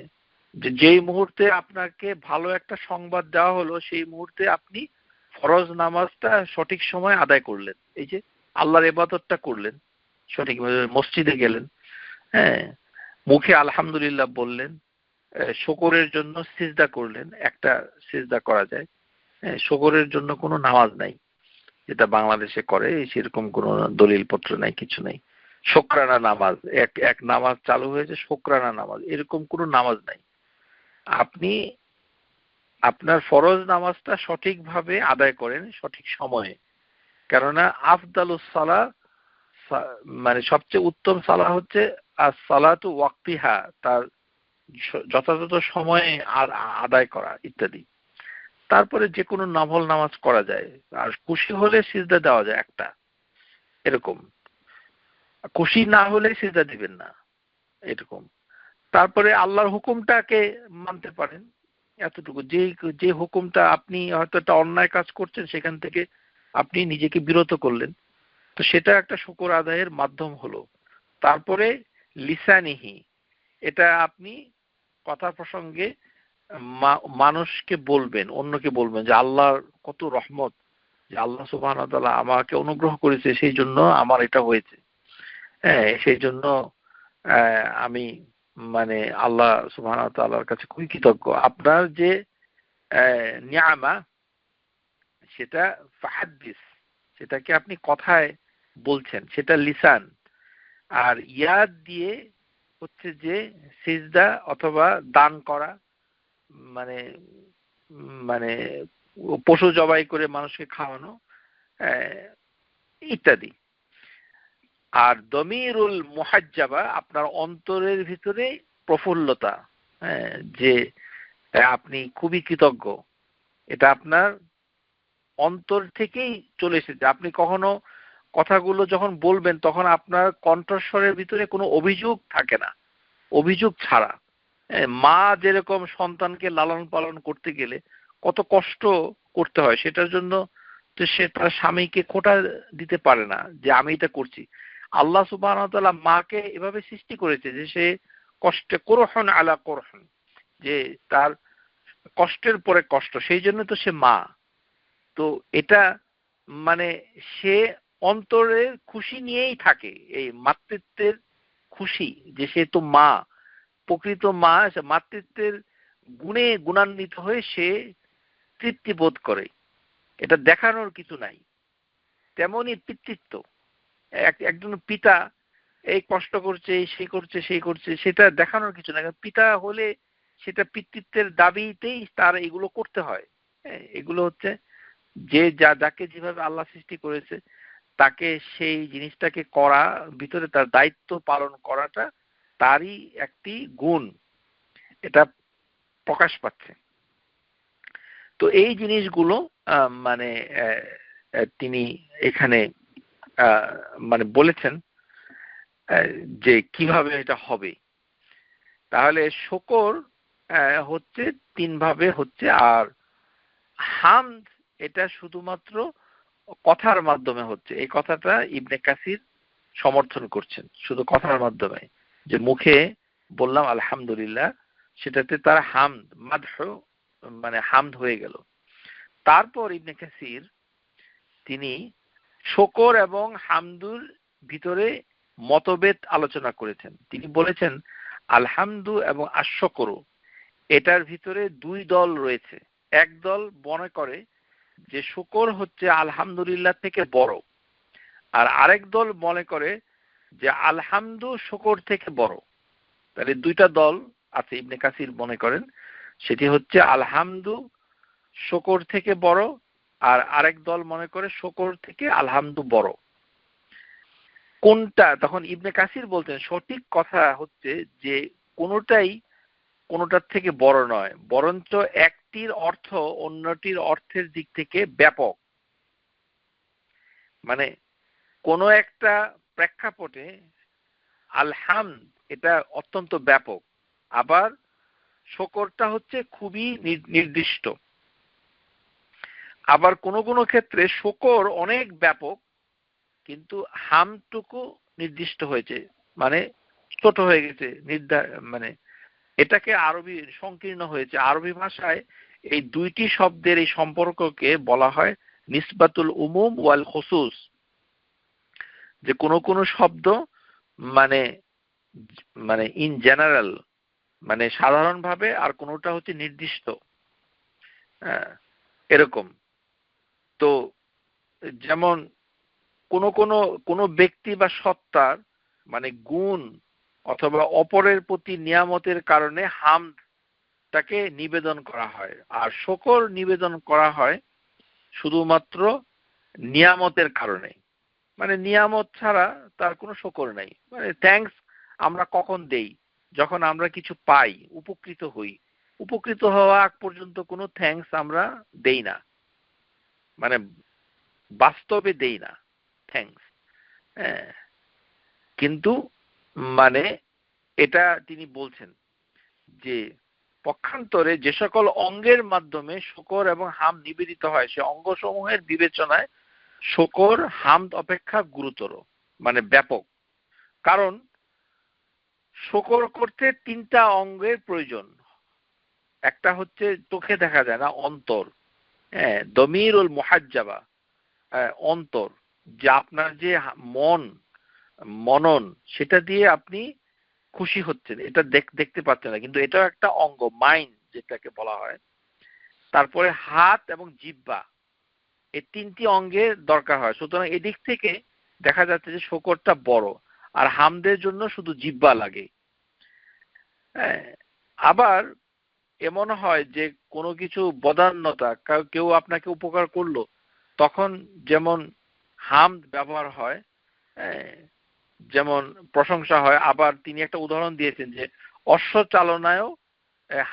যেই মুহূর্তে আপনাকে ভালো একটা সংবাদ দেওয়া হলো, সেই মুহূর্তে আপনি ফরজ নামাজটা সঠিক সময় আদায় করলেন, এই যে আল্লাহর ইবাদতটা করলেন, সঠিকভাবে মসজিদে গেলেন, হ্যাঁ, মুখে আলহামদুলিল্লাহ বললেন, শুকরের জন্য সিজদা করলেন, একটা সিজদা করা যায়। হ্যাঁ, শুকরের জন্য কোনো নামাজ নাই, যেটা বাংলাদেশে করে সেরকম কোনো দলিল পত্র নাই, কিছু নাই। শুকরানা নামাজ, এক এক নামাজ চালু হয়েছে শুকরানা নামাজ, এরকম কোনো নামাজ নাই। আপনি আপনার ফরজ নামাজটা সঠিকভাবে আদায় করেন সঠিক সময়ে, কেননা আফদালুস সালাহ, মানে সবচেয়ে উত্তম সালাহ হচ্ছে as-সালাতু ওয়াক্তিহা, তার যথাযথ সময়ে আদায় করা ইত্যাদি। তারপরে যে কোনো নফল নামাজ করা যায়, আর খুশি হলে সিজদা দেওয়া যায় একটা, এরকম। খুশি না হলে সিজদা দিবেন না, এরকম। তারপরে আল্লাহর হুকুমটাকে মানতে পারেন, এতটুকু। যে যে হুকুমটা, আপনি হয়তো একটা অন্যায় কাজ করছেন, সেখান থেকে আপনি নিজেকে বিরত করলেন, তো সেটা একটা শুকর আদায়ের মাধ্যম হলো। তারপরে লিসানিহি, এটা আপনি কথা প্রসঙ্গে মানুষকে বলবেন, অন্যকে বলবেন যে আল্লাহর কত রহমত, যে আল্লাহ সুবহানাহু ওয়া তাআলা আমাকে অনুগ্রহ করেছে, সেই জন্য আমার এটা হয়েছে। হ্যাঁ, সেই জন্য আমি মানে আল্লাহ সুবহানাহু ওয়া তাআলার কাছে খুবই কৃতজ্ঞ। আপনার যে নিয়ামা, সেটা ফাহাদ্দিস, সেটাকে আপনি কথায় বলছেন, সেটা লিসান। আর ইয়াদ দিয়ে হচ্ছে যে সিজদা অথবা দান করা, মানে মানে পশু জবাই করে মানুষকে খাওয়ানো, ইত্যাদি। আর দমিরুল মুহাজ্জাবা, আপনার অন্তরের ভিতরে প্রফুল্লতা, হ্যাঁ, যে আপনি খুবই কৃতজ্ঞ, এটা আপনার অন্তর থেকেই চলে এসেছে। আপনি কখনো কথাগুলো যখন বলবেন, তখন আপনার কণ্ঠস্বরের ভিতরে কোনো অভিযোগ থাকে না, অভিযোগ ছাড়া। মা যেরকম সন্তানকে লালন পালন করতে গেলে কত কষ্ট করতে হয়, সেটার জন্য তো সে তার স্বামীকে খোঁটা দিতে পারে না যে আমি এটা করছি। আল্লাহ সুবহানাহু ওয়া তাআলা মাকে এভাবে সৃষ্টি করেছে যে সে কষ্টে কোরহন আলা কোরহন, যে তার কষ্টের পরে কষ্ট, সেই জন্য তো সে মা। তো এটা মানে সে অন্তরের খুশি নিয়েই থাকে, এই মাতৃত্বের খুশি, যে সে তো মা, প্রকৃত মা, মাতৃত্বের গুণে গুণান্বিত হয়ে সে তৃপ্তি বোধ করে। এটা দেখানোর কিছু নাই। তেমনই পিতৃত্ব, একজন পিতা এই কষ্ট করছে, সেই করছে, সেই করছে, সেটা দেখানোর কিছু না। পিতা হলে সেটা পিতৃত্বের দাবিতেই তার এগুলো করতে হয়। এগুলো হচ্ছে যে যাকে যেভাবে আল্লাহ সৃষ্টি করেছে তাকে সেই জিনিসটাকে করা, ভিতরে তার দায়িত্ব পালন করাটা তারই একটি গুণ, এটা প্রকাশ পাচ্ছে। তো এই জিনিসগুলো মানে তিনি এখানে মানে বলেছেন যে কিভাবে এটা হবে। তাহলে শকর হচ্ছে তিন ভাবে হচ্ছে, আর হামদ এটা শুধুমাত্র কথার মাধ্যমে হচ্ছে। এই কথাটা ইবনে কাসির সমর্থন করছেন, শুধু কথার মাধ্যমে, যে মুখে বললাম আলহামদুলিল্লাহ, সেটাতে তার হামদ মাদহ মানে হামদ হয়ে গেল। তারপর ইবনে কাসির তিনি শকর এবং হামদুর ভিতরে মতভেদ আলোচনা করেছেন। তিনি বলেছেন আলহামদু এবং আশকরু এটার ভিতরে দুই দল রয়েছে। এক দল মনে করে যে শুকর হচ্ছে আলহামদুলিল্লাহ থেকে বড়, আর আরেক দল মনে করে যে আলহামদু শুকর থেকে বড়। তাহলে দুইটা দল আছে ইবনে কাসির মনে করেন, সেটি হচ্ছে আলহামদু শুকর থেকে বড়, আর আরেক দল মনে করে শুকর থেকে আলহামদু বড়। কোনটা? তখন ইবনে কাসির বলতেন সঠিক কথা হচ্ছে যে কোনোটার থেকে বড় নয়, বরঞ্চ একটির অর্থ অন্যটির অর্থের দিক থেকে ব্যাপক। মানে কোনো একটা প্রেক্ষাপটে আলহামদ এটা অত্যন্ত ব্যাপক, আবার শকরটা হচ্ছে খুবই নির্দিষ্ট। আবার কোনো কোনো ক্ষেত্রে শকর অনেক ব্যাপক, কিন্তু হামটুকু নির্দিষ্ট হয়েছে, মানে ছোট হয়ে গেছে, মানে এটাকে আরবি সংকীর্ণ হয়েছে। আরবি ভাষায় এই দুইটি শব্দের এই সম্পর্ককে বলা হয় নিসবাতুল উমুম ওয়াল খুসুস, যে কোনো কোনো শব্দ মানে মানে ইন জেনারেল, মানে সাধারণভাবে, আর কোনোটা হচ্ছে নির্দিষ্ট, এরকম। তো যেমন কোনো ব্যক্তি বা সত্তার মানে গুণ অথবা অপরের প্রতি নিয়ামতের কারণে হামদটাকে নিবেদন করা হয়, আর শকর নিবেদন করা হয় শুধুমাত্র নিয়ামতের কারণে। মানে নিয়ামত ছাড়া তার কোনো শকর নেই। মানে থ্যাঙ্কস আমরা কখন দেই? যখন আমরা কিছু পাই, উপকৃত হই। উপকৃত হওয়া আগ পর্যন্ত কোনো থ্যাঙ্কস আমরা দেই না, মানে বাস্তবে দেই না থ্যাঙ্কস। হ্যাঁ, কিন্তু মানে এটা তিনি বলছেন যে পক্ষান্তরে যে সকল অঙ্গের মাধ্যমে শকর এবং হাম নিবেদিত হয়, সে অঙ্গসমূহের বিবেচনায় শকর হামদ অপেক্ষা গুরুতর, মানে ব্যাপক। কারণ শকর করতে তিনটা অঙ্গের প্রয়োজন। একটা হচ্ছে চোখে দেখা যায় না, অন্তর। হ্যাঁ, দমিরুল মুহাজ্জাবা, অন্তর, যে আপনার যে মনন, সেটা দিয়ে আপনি খুশি হচ্ছেন, এটা দেখতে পাচ্ছেন না, কিন্তু এটাও একটা অঙ্গ, মাইন্ড যেটাকে বলা হয়। তারপরে হাত এবং জিহ্বা, এই তিনটি অঙ্গের দরকার হয়। সুতরাং এদিক থেকে দেখা যাচ্ছে যে শকরটা বড়, আর হামদের জন্য শুধু জিহ্বা লাগে। আবার এমন হয় যে কোনো কিছু বদান্যতা, কেউ আপনাকে উপকার করলো, তখন যেমন হামদ ব্যবহার হয়, যেমন প্রশংসা হয়। আবার তিনি একটা উদাহরণ দিয়েছেন যে অশ্ব চালনায়ও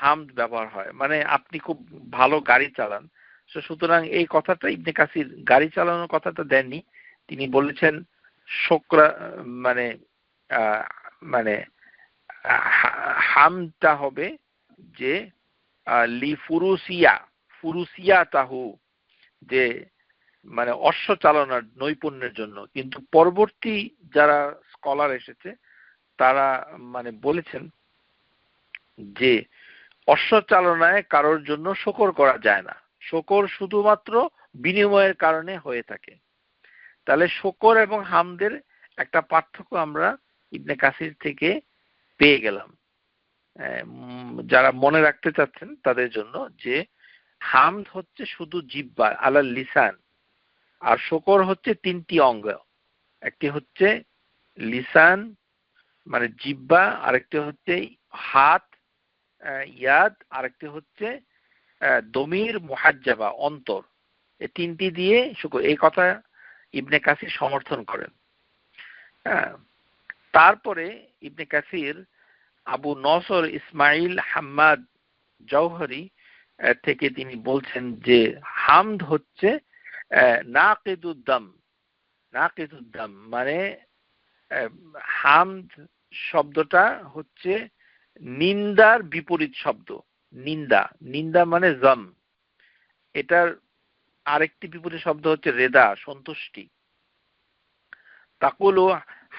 হামদ ব্যবহার হয়, মানে আপনি খুব ভালো গাড়ি চালান। সুতরাং এই কথাটা ইবনে কাসির গাড়ি চালানোর কথাটা দেননি, তিনি বলেছেন শোকরা, মানে মানে হামটা হবে যে লি ফুরুসিয়া তাহু, যে মানে অশ্ব চালনার নৈপুণ্যের জন্য। কিন্তু পরবর্তী যারা স্কলার এসেছে তারা মানে বলেছেন যে অশ্বচালনায় কারোর জন্য শকর করা যায় না, শকর শুধুমাত্র বিনিময়ের কারণে হয়ে থাকে। তাহলে শকর এবং হামদের একটা পার্থক্য আমরা ইবনে কাসির থেকে পেয়ে গেলাম। যারা মনে রাখতে চাচ্ছেন তাদের জন্য, যে হামদ হচ্ছে শুধু জিহ্বা আলাল লিসান, আর শকর হচ্ছে তিনটি অঙ্গ। একটি হচ্ছে লিসান মানে জিহ্বা, আরেকটি হচ্ছে হাত ইয়াদ, আরেকটি হচ্ছে দমির মুহাজ্জাবা অন্তর। এই তিনটি দিয়ে শুকর, এই কথা ইবনে কাসির সমর্থন করেন। তারপরে ইবনে কাসির আবু নসর ইসমাইল হাম্মাদ জওহরি থেকে তিনি বলছেন যে হামদ হচ্ছে নাকিদুদ্দাম। নাকিদুদ্দাম মানে হামদ শব্দটা হচ্ছে নিন্দার বিপরীত শব্দ। নিন্দা, নিন্দা মানে জম। এটার আরেকটি বিপরীত শব্দ হচ্ছে রেদা, সন্তুষ্টি। তাকুলু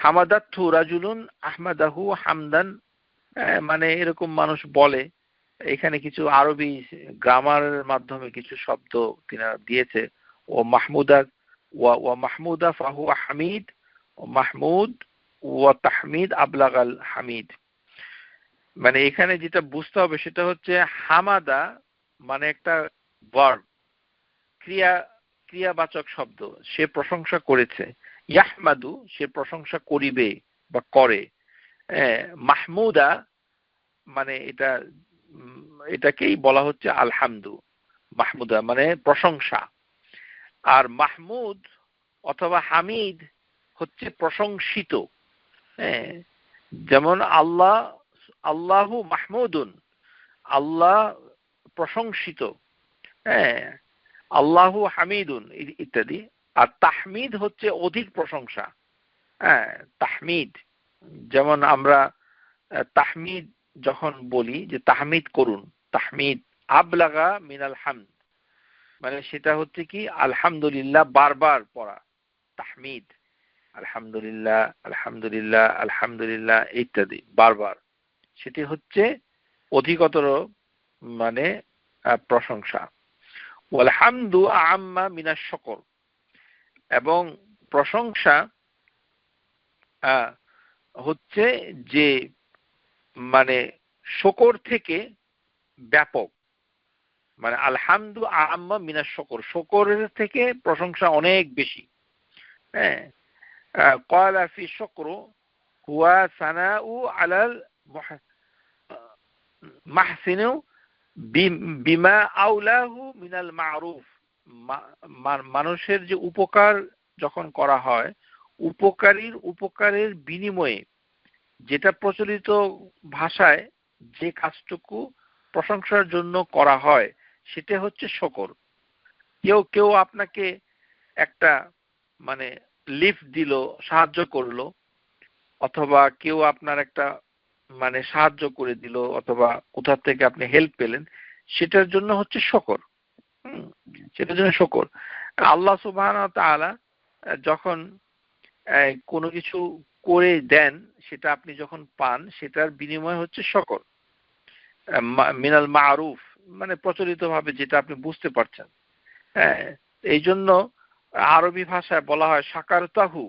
হামাদাতহু রাজুলুন আহমাদাহু হামদান, মানে এরকম মানুষ বলে। এখানে কিছু আরবি গ্রামারের মাধ্যমে কিছু শব্দ তিনি দিয়েছে। ও মাহমুদা ওয়া মাহমুদা ফাহুয়া হামিদ, ও মাহমুদ ওয়া তাহমিদ আবলাগাল হামিদ। মানে এখানে যেটা বুঝতে হবে সেটা হচ্ছে হামাদা মানে একটা ভার্ব, ক্রিয়াবাচক শব্দ, সে প্রশংসা করেছে। ইয়াহমাদু সে প্রশংসা করিবে বা করে। মাহমুদা মানে এটাকেই বলা হচ্ছে আলহামদু। মাহমুদা মানে প্রশংসা। আর মাহমুদ অথবা হামিদ হচ্ছে প্রশংসিত। যেমন আল্লাহু মাহমুদুন, আল্লাহ প্রশংসিত। আল্লাহু হামিদুন ইত্যাদি। আর তাহমিদ হচ্ছে অধিক প্রশংসা। তাহমিদ, যেমন আমরা তাহমিদ যখন বলি যে তাহমিদ করুন, তাহমিদ আবলাগা মিনাল হামদ, মানে সেটা হচ্ছে কি আলহামদুলিল্লাহ বারবার পড়া। তাহমিদ আলহামদুলিল্লাহ আলহামদুলিল্লাহ আলহামদুলিল্লাহ ইত্যাদি বারবার, সেটি হচ্ছে অধিকতর মানে প্রশংসা। ওয়াল হামদু আম্মা মিনাশ শুকর, এবং প্রশংসা হচ্ছে যে মানে শুকর থেকে ব্যাপক। মানে আলহামদু আম্মা মিনাশ শুকর, শুকরের থেকে প্রশংসা অনেক বেশি। ক্বালা ফি শুকর হুয়া সানাউ আলাল মাহসিনু বিমা আউলাহু মিনাল মারুফ। মানুষের যে উপকার যখন করা হয়, উপকারের বিনিময়ে যেটা প্রচলিত ভাষায় যে কাজটুকু প্রশংসার জন্য করা হয় সেটা হচ্ছে শুকর। কেউ আপনাকে একটা মানে লিফট দিল, সাহায্য করলো, অথবা কেউ আপনার একটা মানে সাহায্য করে দিল, অথবা কোথা থেকে আপনি হেল্প পেলেন, সেটার জন্য হচ্ছে শুকর। সেটার জন্য শুকর। আল্লাহ সুবহানাহু ওয়া তাআলা যখন কোনো কিছু করে দেন, সেটা আপনি যখন পান, সেটার বিনিময় হচ্ছে শুকর। মিনাল মারুফ মানে প্রচলিত ভাবে যেটা আপনি বুঝতে পারছেন। এই জন্য আরবি ভাষায় বলা হয় শাকারতাহু,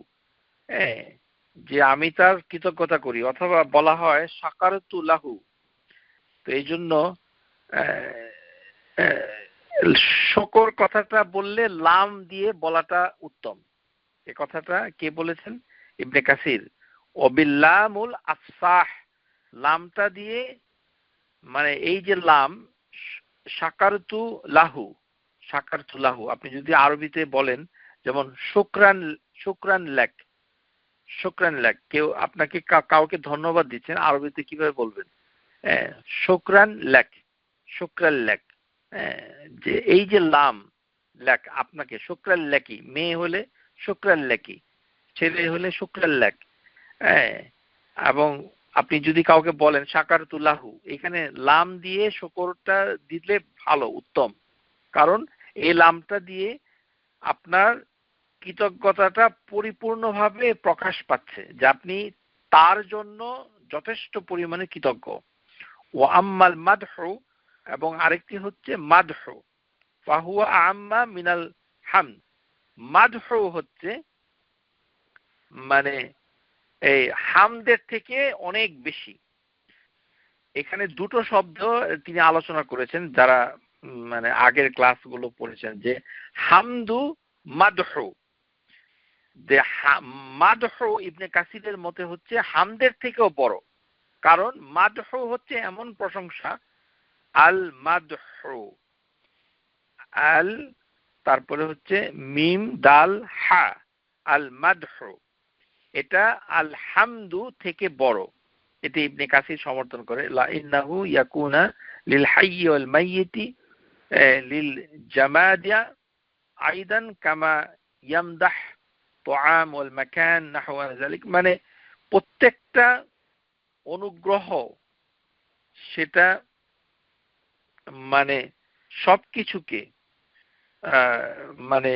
যে আমি তার কৃতজ্ঞতা করি, অথবা বলা হয় শাকারতু লাহু। তো এই জন্য শুকর কথাটা বললে লাম দিয়ে বলাটা উত্তম। এই কথাটা কে বলেছেন? ইবনে কাসির। ওবিল্লামুল আফসাহ, লামটা দিয়ে মানে এই যে লাম শাকারতু লাহু, শাকারতু লাহু আপনি যদি আরবিতে বলেন, যেমন শুকরান লাক, শুকরান লাক, কেউ আপনাকে কাউকে ধন্যবাদ দিচ্ছেন, আরবিতে কিভাবে বলবেন? শুকরান লাক, শুকরান লাক। যে এই যে লাম লাক, আপনাকে শুকরান লাকি, মেয়ে হলে শুকরান লাকি, ছেলে হলে শুকরান লাক। এবং আপনি যদি কাউকে বলেন শাকারতু লাহু, এখানে লাম দিয়ে শুকরটা দিলে ভালো, উত্তম। কারণ এই লামটা দিয়ে আপনার কৃতজ্ঞতাটা পরিপূর্ণভাবে প্রকাশ পাচ্ছে যে আপনি তার জন্য যথেষ্ট পরিমাণে কৃতজ্ঞ। ওয়া আম্মাল মাদহু এবং আরেকটি হচ্ছে মাদহ, ফাহুয়া আম্মা মিনাল হামদ। মাদহ হচ্ছে মানে এই হামদের থেকে অনেক বেশি। এখানে দুটো শব্দ তিনি আলোচনা করেছেন, যারা মানে আগের ক্লাসগুলো পড়েছেন, যে হামদু মাদহ। যে মাদহ ইবনে কাসিরের মতে হচ্ছে হামদের থেকেও বড়, কারণ মাদহ হচ্ছে এমন প্রশংসা, আল মাদহ, আল তারপরে হচ্ছে মিম দাল হা, আল মাদহ, এটা আল হামদু থেকে বড়। এটি ইবনে কাসির সমর্থন করে। লা ইন্নাহু ইয়াকুনা লিল হাইয়্যি ওয়াল মাইয়িতি লিল জামাদিয়া আইদান কামা ইয়ামদাহ তুআম ওয়াল মাকান নাহওয়া যালিক। মানে প্রত্যেকটা অনুগ্রহ সেটা মানে সবকিছুকে মানে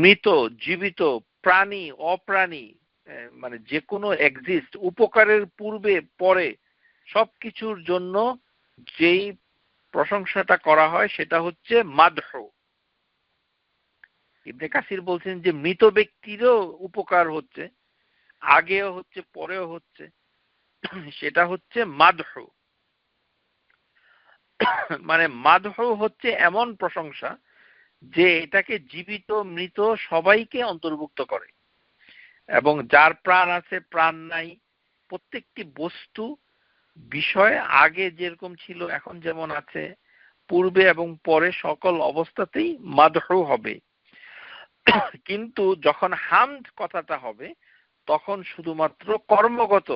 মৃত, জীবিত, প্রাণী, অপ্রাণী, মানে যে কোনো এক্সিস্ট, উপকারের পূর্বে পরে সবকিছুর জন্য যেই প্রশংসাটা করা হয় সেটা হচ্ছে মাদহ। ইবনে কাসির বলছেন যে মৃত ব্যক্তিরও উপকার হচ্ছে, আগেও হচ্ছে, পরেও হচ্ছে, সেটা হচ্ছে মাদহ। মানে মাদহ হচ্ছে এমন প্রশংসা যে এটাকে জীবিত, মৃত সবাইকে অন্তর্ভুক্ত করে, এবং যার প্রাণ আছে, প্রাণ নাই, প্রত্যেকটি বস্তু, বিষয় আগে যেরকম ছিল এখন যেমন আছে, পূর্বে এবং পরে সকল অবস্থাতেই মাদহ হবে। কিন্তু যখন হামদ কথাটা হবে তখন শুধুমাত্র কর্মগত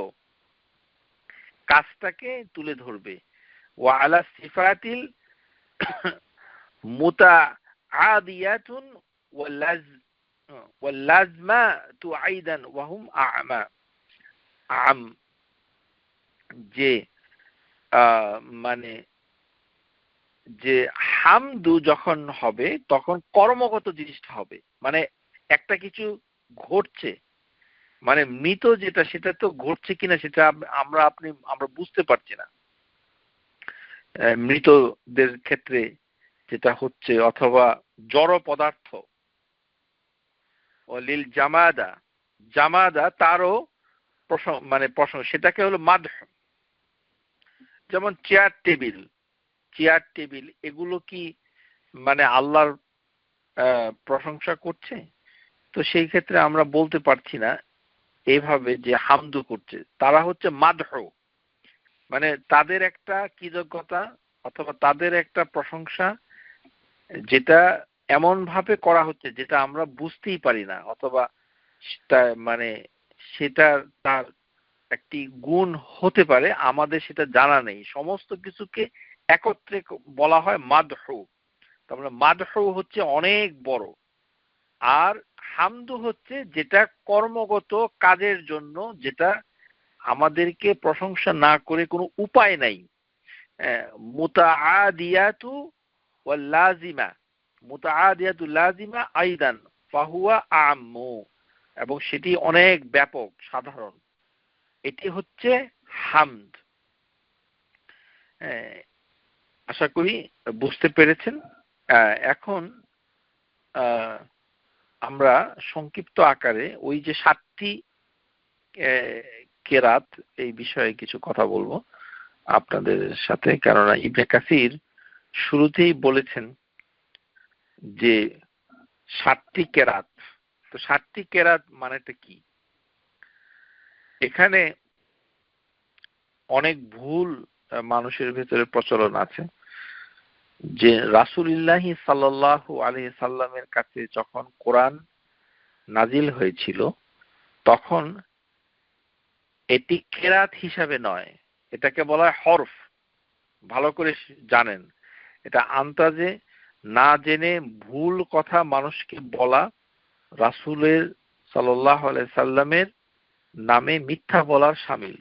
কাজটাকে তুলে ধরবে। ওয়া আলা সিফাতিল মুতাআদিয়াতুন ওয়াল লাজমা তুআইদান ওয়া হুম আ'মা। আম যে মানে যে হামদু যখন হবে তখন কর্মগত জিনিসটা হবে, মানে একটা কিছু ঘটছে, মানে মৃত যেটা সেটা তো ঘটছে কিনা সেটা আমরা বুঝতে পারছি না। মৃতদের ক্ষেত্রে যেটা হচ্ছে, অথবা জড় পদার্থ, ও লিল জামাদা, জামাদা তারও মানে প্রশ্ন, সেটাকে হলো মাদহ। যেমন চেয়ার টেবিল এগুলো কি মানে আল্লাহর প্রশংসা করছে? তো সেই ক্ষেত্রে আমরা বলতে পারছি না এইভাবে যে হামদু করছে, তারা হচ্ছে মাদহ, মানে তাদের একটা কৃতজ্ঞতা অথবা তাদের একটা প্রশংসা, যেটা এমন ভাবে করা হচ্ছে যেটা আমরা বুঝতেই পারি না, অথবা মানে সেটা তার একটি গুণ হতে পারে, আমাদের সেটা জানা নেই। সমস্ত কিছুকে একত্রে বলা হয় মাদহ। তারপরে মাদহ হচ্ছে অনেক বড়, আর হামদু হচ্ছে যেটা কর্মগত কাজের জন্য, যেটা আমাদেরকে প্রশংসা না করে কোনো উপায় নাই। মুতাআদিয়াতু ওয়াল লাজিমা, মুতাআদিয়াতু লাজিমা আইদান ফাহুয়া আম্মু, এবং সেটি অনেক ব্যাপক, সাধারণ। এটি হচ্ছে হামদ। আশা করি বুঝতে পেরেছেন। এখন আমরা সংক্ষিপ্ত আকারে ওই যে 7টি কেরাত, এই বিষয়ে কিছু কথা বলবো আপনাদের সাথে, কেননা ইবনে কাসির শুরুতেই বলেছেন যে 7টি কেরাত। তো 7টি কেরাত মানেটা কি? এখানে অনেক ভুল মানুষের ভেতরে প্রচলন আছে, যে রাসূলুল্লাহি সাল্লাল্লাহু আলাইহি সাল্লামের কাছে যখন কোরআন নাজিল হয়েছিল তখন এটি কেরাত হিসাবে নয়, এটাকে বলা হয় হরফ। ভালো করে জানেন, এটা আন্তাজে না জেনে ভুল কথা মানুষকে বলা, রাসূলের সাল্লাল্লাহু আলাইহি সাল্লামের নামে মিথ্যা বলার শামিল।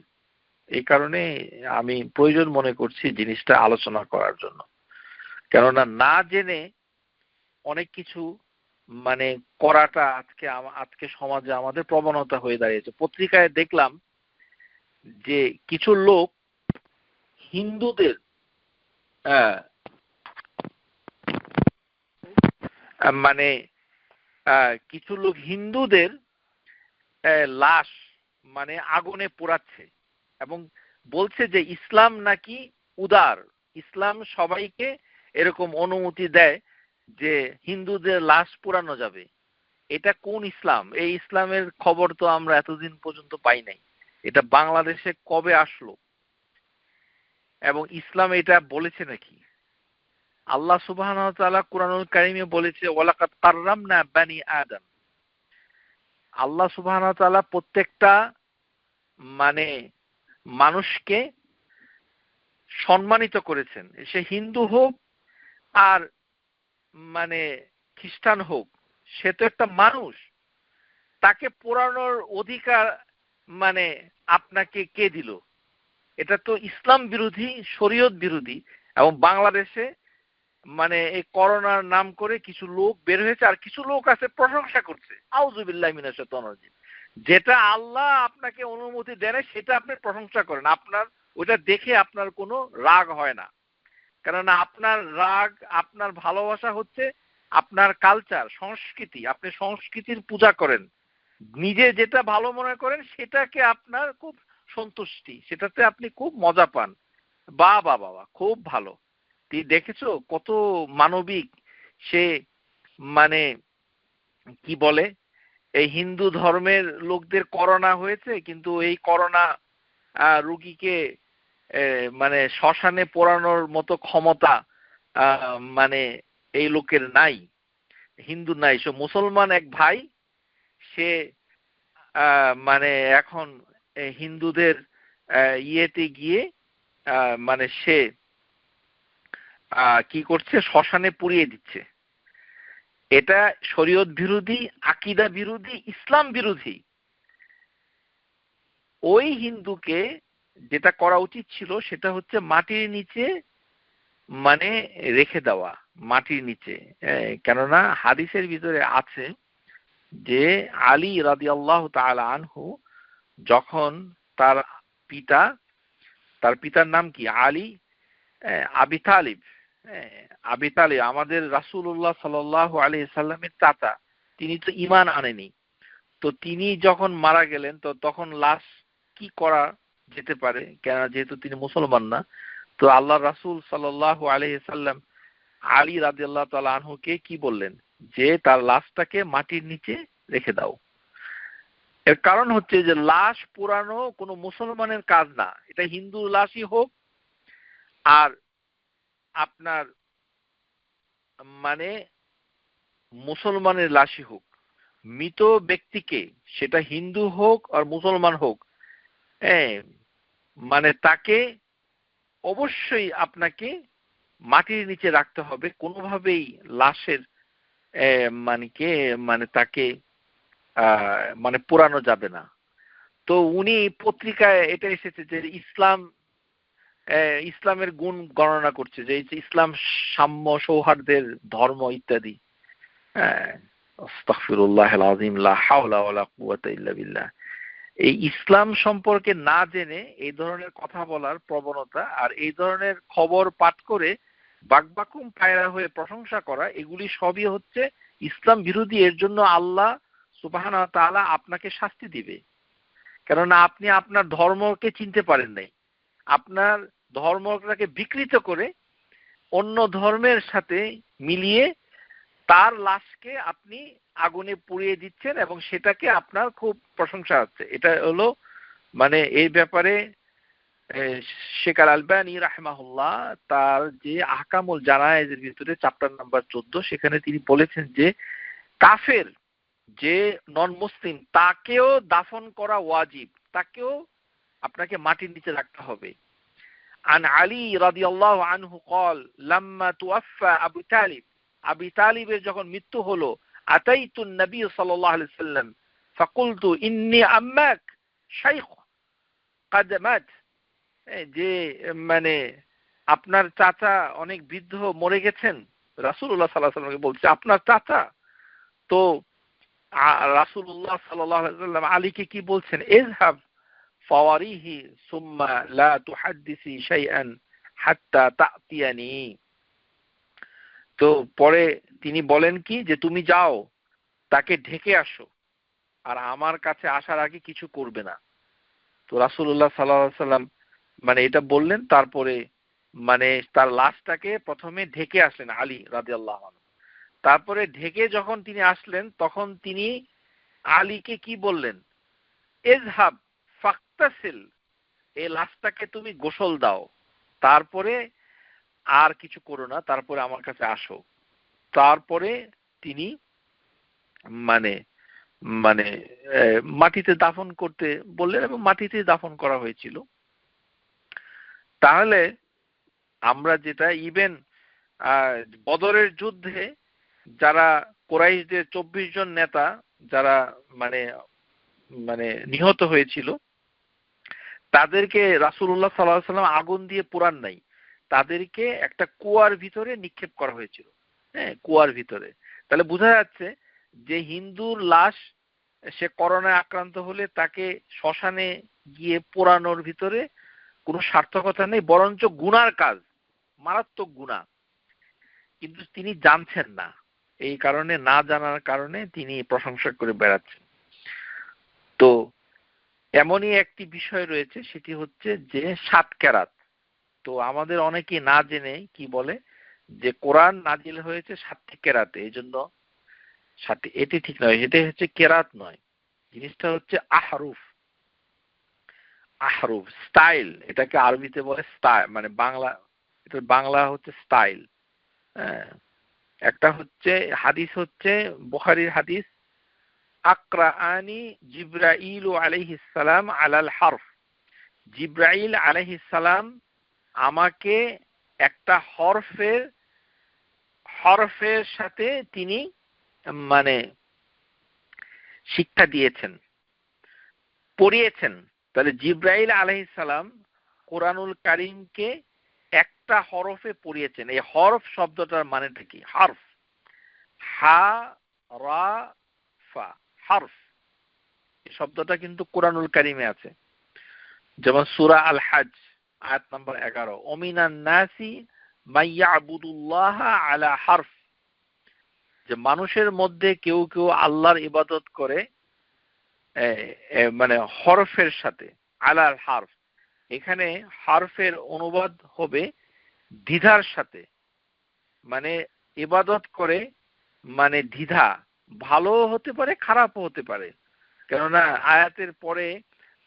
এই কারণে আমি প্রয়োজন মনে করছি জিনিসটা আলোচনা করার জন্য, কেননা না জেনে অনেক কিছু মানে করাটা আজকে সমাজে আমাদের প্রবণতা হয়ে দাঁড়িয়েছে। পত্রিকায় দেখলাম যে কিছু লোক হিন্দুদের মানে কিছু লোক হিন্দুদের লাশ মানে আগুনে পোড়াচ্ছে এবং বলছে যে ইসলাম নাকি উদার, ইসলাম সবাইকে এরকম অনুমতি দেয় যে হিন্দুদের লাশ পোড়ানো যাবে। এটা কোন ইসলাম? এই ইসলামের খবর তো আমরা এতদিন পর্যন্ত পাই নাই। এটা বাংলাদেশে কবে আসলো এবং ইসলাম এটা বলেছে নাকি? আল্লাহ সুবহানাহু ওয়া তাআলা কুরআনুল কারীমে বলেছে ওয়ালাকাদ কাররামনা বানি আদম। আল্লাহ সুবহানাহু ওয়া তাআলা প্রত্যেকটা মানে মানুষকে সম্মানিত করেছেন। সে হিন্দু হোক আর মানে খ্রিস্টান হোক, সে তো একটা মানুষ। তাকে পোড়ানোর অধিকার মানে আপনাকে কে দিল? এটা তো ইসলাম বিরোধী, শরীয়ত বিরোধী। এবং বাংলাদেশে মানে এই করোনার নাম করে কিছু লোক বের হয়েছে আর কিছু লোক আছে প্রশংসা করছে। আউযুবিল্লাহি মিনাশ শাইতানির রাজিম। যেটা আল্লাহ আপনাকে অনুমতি দেন সেটা আপনি প্রশংসা করেন, আপনার ওটা দেখে আপনার কোনো রাগ হয় না। কেননা আপনার রাগ, আপনার ভালোবাসা হচ্ছে আপনার কালচার, সংস্কৃতি। আপনি সংস্কৃতির পূজা করেন, নিজে যেটা ভালো মনে করেন সেটাকে আপনার খুব সন্তুষ্টি, সেটাতে আপনি খুব মজা পান। বাহ বাহ বাহ, খুব ভালো। দেখেছো কত মানবিক সে, মানে কি বলে, এই হিন্দু ধর্মের লোকদের করোনা হয়েছে কিন্তু এই করোনা রুগীকে মানে শ্মশানে পোড়ানোর মতো ক্ষমতা মানে এই লোকের নাই, হিন্দু নাই। সে মুসলমান এক ভাই, সে মানে এখন হিন্দুদের ইয়েতে গিয়ে মানে সে কি করছে, শ্মশানে পুড়িয়ে দিচ্ছে। এটা শরীয়ত বিরোধী, আকীদা বিরোধী, ইসলাম বিরোধী। ওই হিন্দুকে যেটা করা উচিত ছিল সেটা হচ্ছে মাটির নিচে মানে রেখে দেওয়া, মাটির নিচে। কেননা হাদিসের ভিতরে আছে যে আলী রাদিয়াল্লাহু তাআলা আনহু যখন তার পিতা, তার পিতার নাম কি আলী আবি তালিব, আবি তালিব আমাদের রাসূলুল্লাহ সাল্লাল্লাহু আলাইহি সাল্লামের চাচা, তিনি তো ঈমান আনেনি। তো তিনি যখন মারা গেলেন তো তখন লাশ কি করা যেতে পারে, কেন যেহেতু তিনি মুসলমান না। তো আল্লাহ রাসূল সাল্লাল্লাহু আলাইহি সাল্লাম আলী রাদিয়াল্লাহু তাআলা আনহুকে কি বললেন যে তার লাশটাকে মাটির নিচে রেখে দাও। এর কারণ হচ্ছে যে লাশ পোড়ানো কোনো মুসলমানের কাজ না, এটা হিন্দু লাশই হোক আর আপনার মানে মুসলমানের লাশই হোক, মৃত ব্যক্তিকে সেটা হিন্দু হোক আর মুসলমান হোক, মানে তাকে অবশ্যই আপনাকে মাটির নিচে রাখতে হবে। কোনোভাবেই লাশের মানে তাকে মানে পোড়ানো যাবে না। তো উনি পত্রিকায় এটা এসেছে যে ইসলামের গুণ গণনা করছে যে ইসলাম সাম্য, সৌহার্দ্যের ধর্ম ইত্যাদি। আস্তাগফিরুল্লাহিল আযীম, লা হাওলা ওয়ালা কুওয়াতা ইল্লা বিল্লাহ। এই ইসলাম সম্পর্কে না জেনে এই ধরনের কথা বলার প্রবণতা আর এই ধরনের খবর পাঠ করে বাকবাকুম পায়রা হয়ে প্রশংসা করা, এগুলি সবই হচ্ছে ইসলাম বিরোধী। এর জন্য আল্লাহ সুবহানাহু ওয়া তাআলা আপনাকে শাস্তি দিবে। কেননা আপনি আপনার ধর্মকে চিনতে পারেন নাই, আপনার ধর্মটাকে বিকৃত করে অন্য ধর্মের সাথে মিলিয়ে তার লাশকে আপনি আগুনে পুড়িয়ে দিচ্ছেন এবং সেটাকে আপনার খুব প্রশংসা হচ্ছে। এটা হলো মানে এই ব্যাপারে শেখ আল আলবানী রাহিমাহুল্লাহ তার যে আহকামুল জানায়েজের ভিতরে চ্যাপ্টার নাম্বার 14 সেখানে তিনি বলেছেন যে কাফের যে নন মুসলিম তাকেও দাফন করা ওয়াজিব, তাকেও আপনাকে মাটির নিচে রাখতে হবে। আন আলী রাদিয়াল্লাহু আনহু قال لما توفى আবু তালিব, আবু তালিবের যখন মৃত্যু হলো, আতাইতুন নবী সাল্লাল্লাহু আলাইহি সাল্লাম ফাকুলতু ইন্নী আম্মাক শাইখ قد مات, যে মানে আপনার চাচা অনেক বৃদ্ধ মরে গেছেন। রাসূলুল্লাহ সাল্লাল্লাহু আলাইহি ওয়াসাল্লামকে বলছে আপনার চাচা। তো রাসূলুল্লাহ সাল্লাল্লাহু আলাইহি ওয়াসাল্লাম আলীকে কি বলছেন, ইযহাব ফাওয়ারিহি সুম্মা লা তুহাদ্দিসি শাইআন হাত্তা তাতিয়ানি। তো পরে তিনি বলেন কি যে তুমি যাও তাকে ঢেকে আসো, আর আমার কাছে আসার আগে কিছু করবে না। তো রাসূলুল্লাহ সাল্লাল্লাহু আলাইহি সাল্লাম মানে এটা বললেন, তারপরে মানে তার লাশটাকে প্রথমে ঢেকে আসলেন আলী রাদিয়াল্লাহু আনহু। তারপরে ঢেকে যখন তিনি আসলেন তখন তিনি আলীকে কি বললেন, ইযহাব ফাক্তাসিল, এই লাশটাকে তুমি গোসল দাও, তারপরে আর কিছু করো না, তারপরে আমার কাছে আসো। তারপরে তিনি মানে মানে মাটিতে দাফন করতে বললেন এবং মাটিতে দাফন করা হয়েছিল। তাহলে আমরা যেটা ইভেন বদরের যুদ্ধে যারা কুরাইশদের 24 জন নেতা যারা মানে মানে নিহত হয়েছিল, তাদেরকে রাসূলুল্লাহ সাল্লাল্লাহু আলাইহি ওয়াসাল্লাম আগুন দিয়ে পোড়ান নাই, তাদেরকে একটা কুয়ার ভিতরে নিক্ষেপ করা হয়েছিল। হ্যাঁ, কুয়ার ভিতরে। তাহলে বোঝা যাচ্ছে যে হিন্দুর লাশ সে করোনায় আক্রান্ত হলে তাকে শ্মশানে গিয়ে পোড়ানোর ভিতরে কোনো সার্থকতা নেই, বরঞ্চ গুনার কাজ, মারাত্মক গুনাহ। কিন্তু তিনি জানছেন না, এই কারণে না জানার কারণে তিনি প্রশংসা করে বেড়াচ্ছেন। তো এমনই একটি বিষয় রয়েছে, সেটি হচ্ছে যে 7 কেরাত। তো আমাদের অনেকে না জেনে কি বলে যে কোরআন নাজিল হয়েছে 7টি কেরাতে, এই জন্য 7টি, এটি ঠিক নয়, এটি হচ্ছে কেরাত নয়, জিনিসটা হচ্ছে আহরুফ। আহরুফ স্টাইল, এটাকে আরবিতে বলে স্টাইল, মানে বাংলা, এটা বাংলা হচ্ছে স্টাইল। হ্যাঁ, একটা হচ্ছে হাদিস, হচ্ছে বুখারীর হাদিস, আকরাআনি জিবরাইল আলাইহিস সালাম আলাল হরফ, জিবরাইল আলাইহিস সালাম আমাকে একটা হরফের সাথে তিনি মানে শিক্ষা দিয়েছেন, পড়িয়েছেন। তাহলে জিবরাইল আলাইহিস সালাম কোরআনুল কারীমকে একটা হরফে পড়িয়েছেন। এই হরফ শব্দটার মানেটা কি? হরফ, হা রা ফা, হরফ। এই শব্দটা কিন্তু কোরআনুল কারীমে আছে, যেমন সূরা আল হজ আয়াত নম্বর 11, ওমিনান নাসি মাইয়াবুদুল্লাহ আলা হরফ, যে মানুষের মধ্যে কেউ কেউ আল্লাহর ইবাদত করে মানে হরফের সাথে, আলাল হরফ। এখানে হরফের অনুবাদ হবে দ্বিধার সাথে, মানে ইবাদত করে মানে দ্বিধা, ভালো হতে পারে খারাপও হতে পারে। কেননা আয়াতের পরে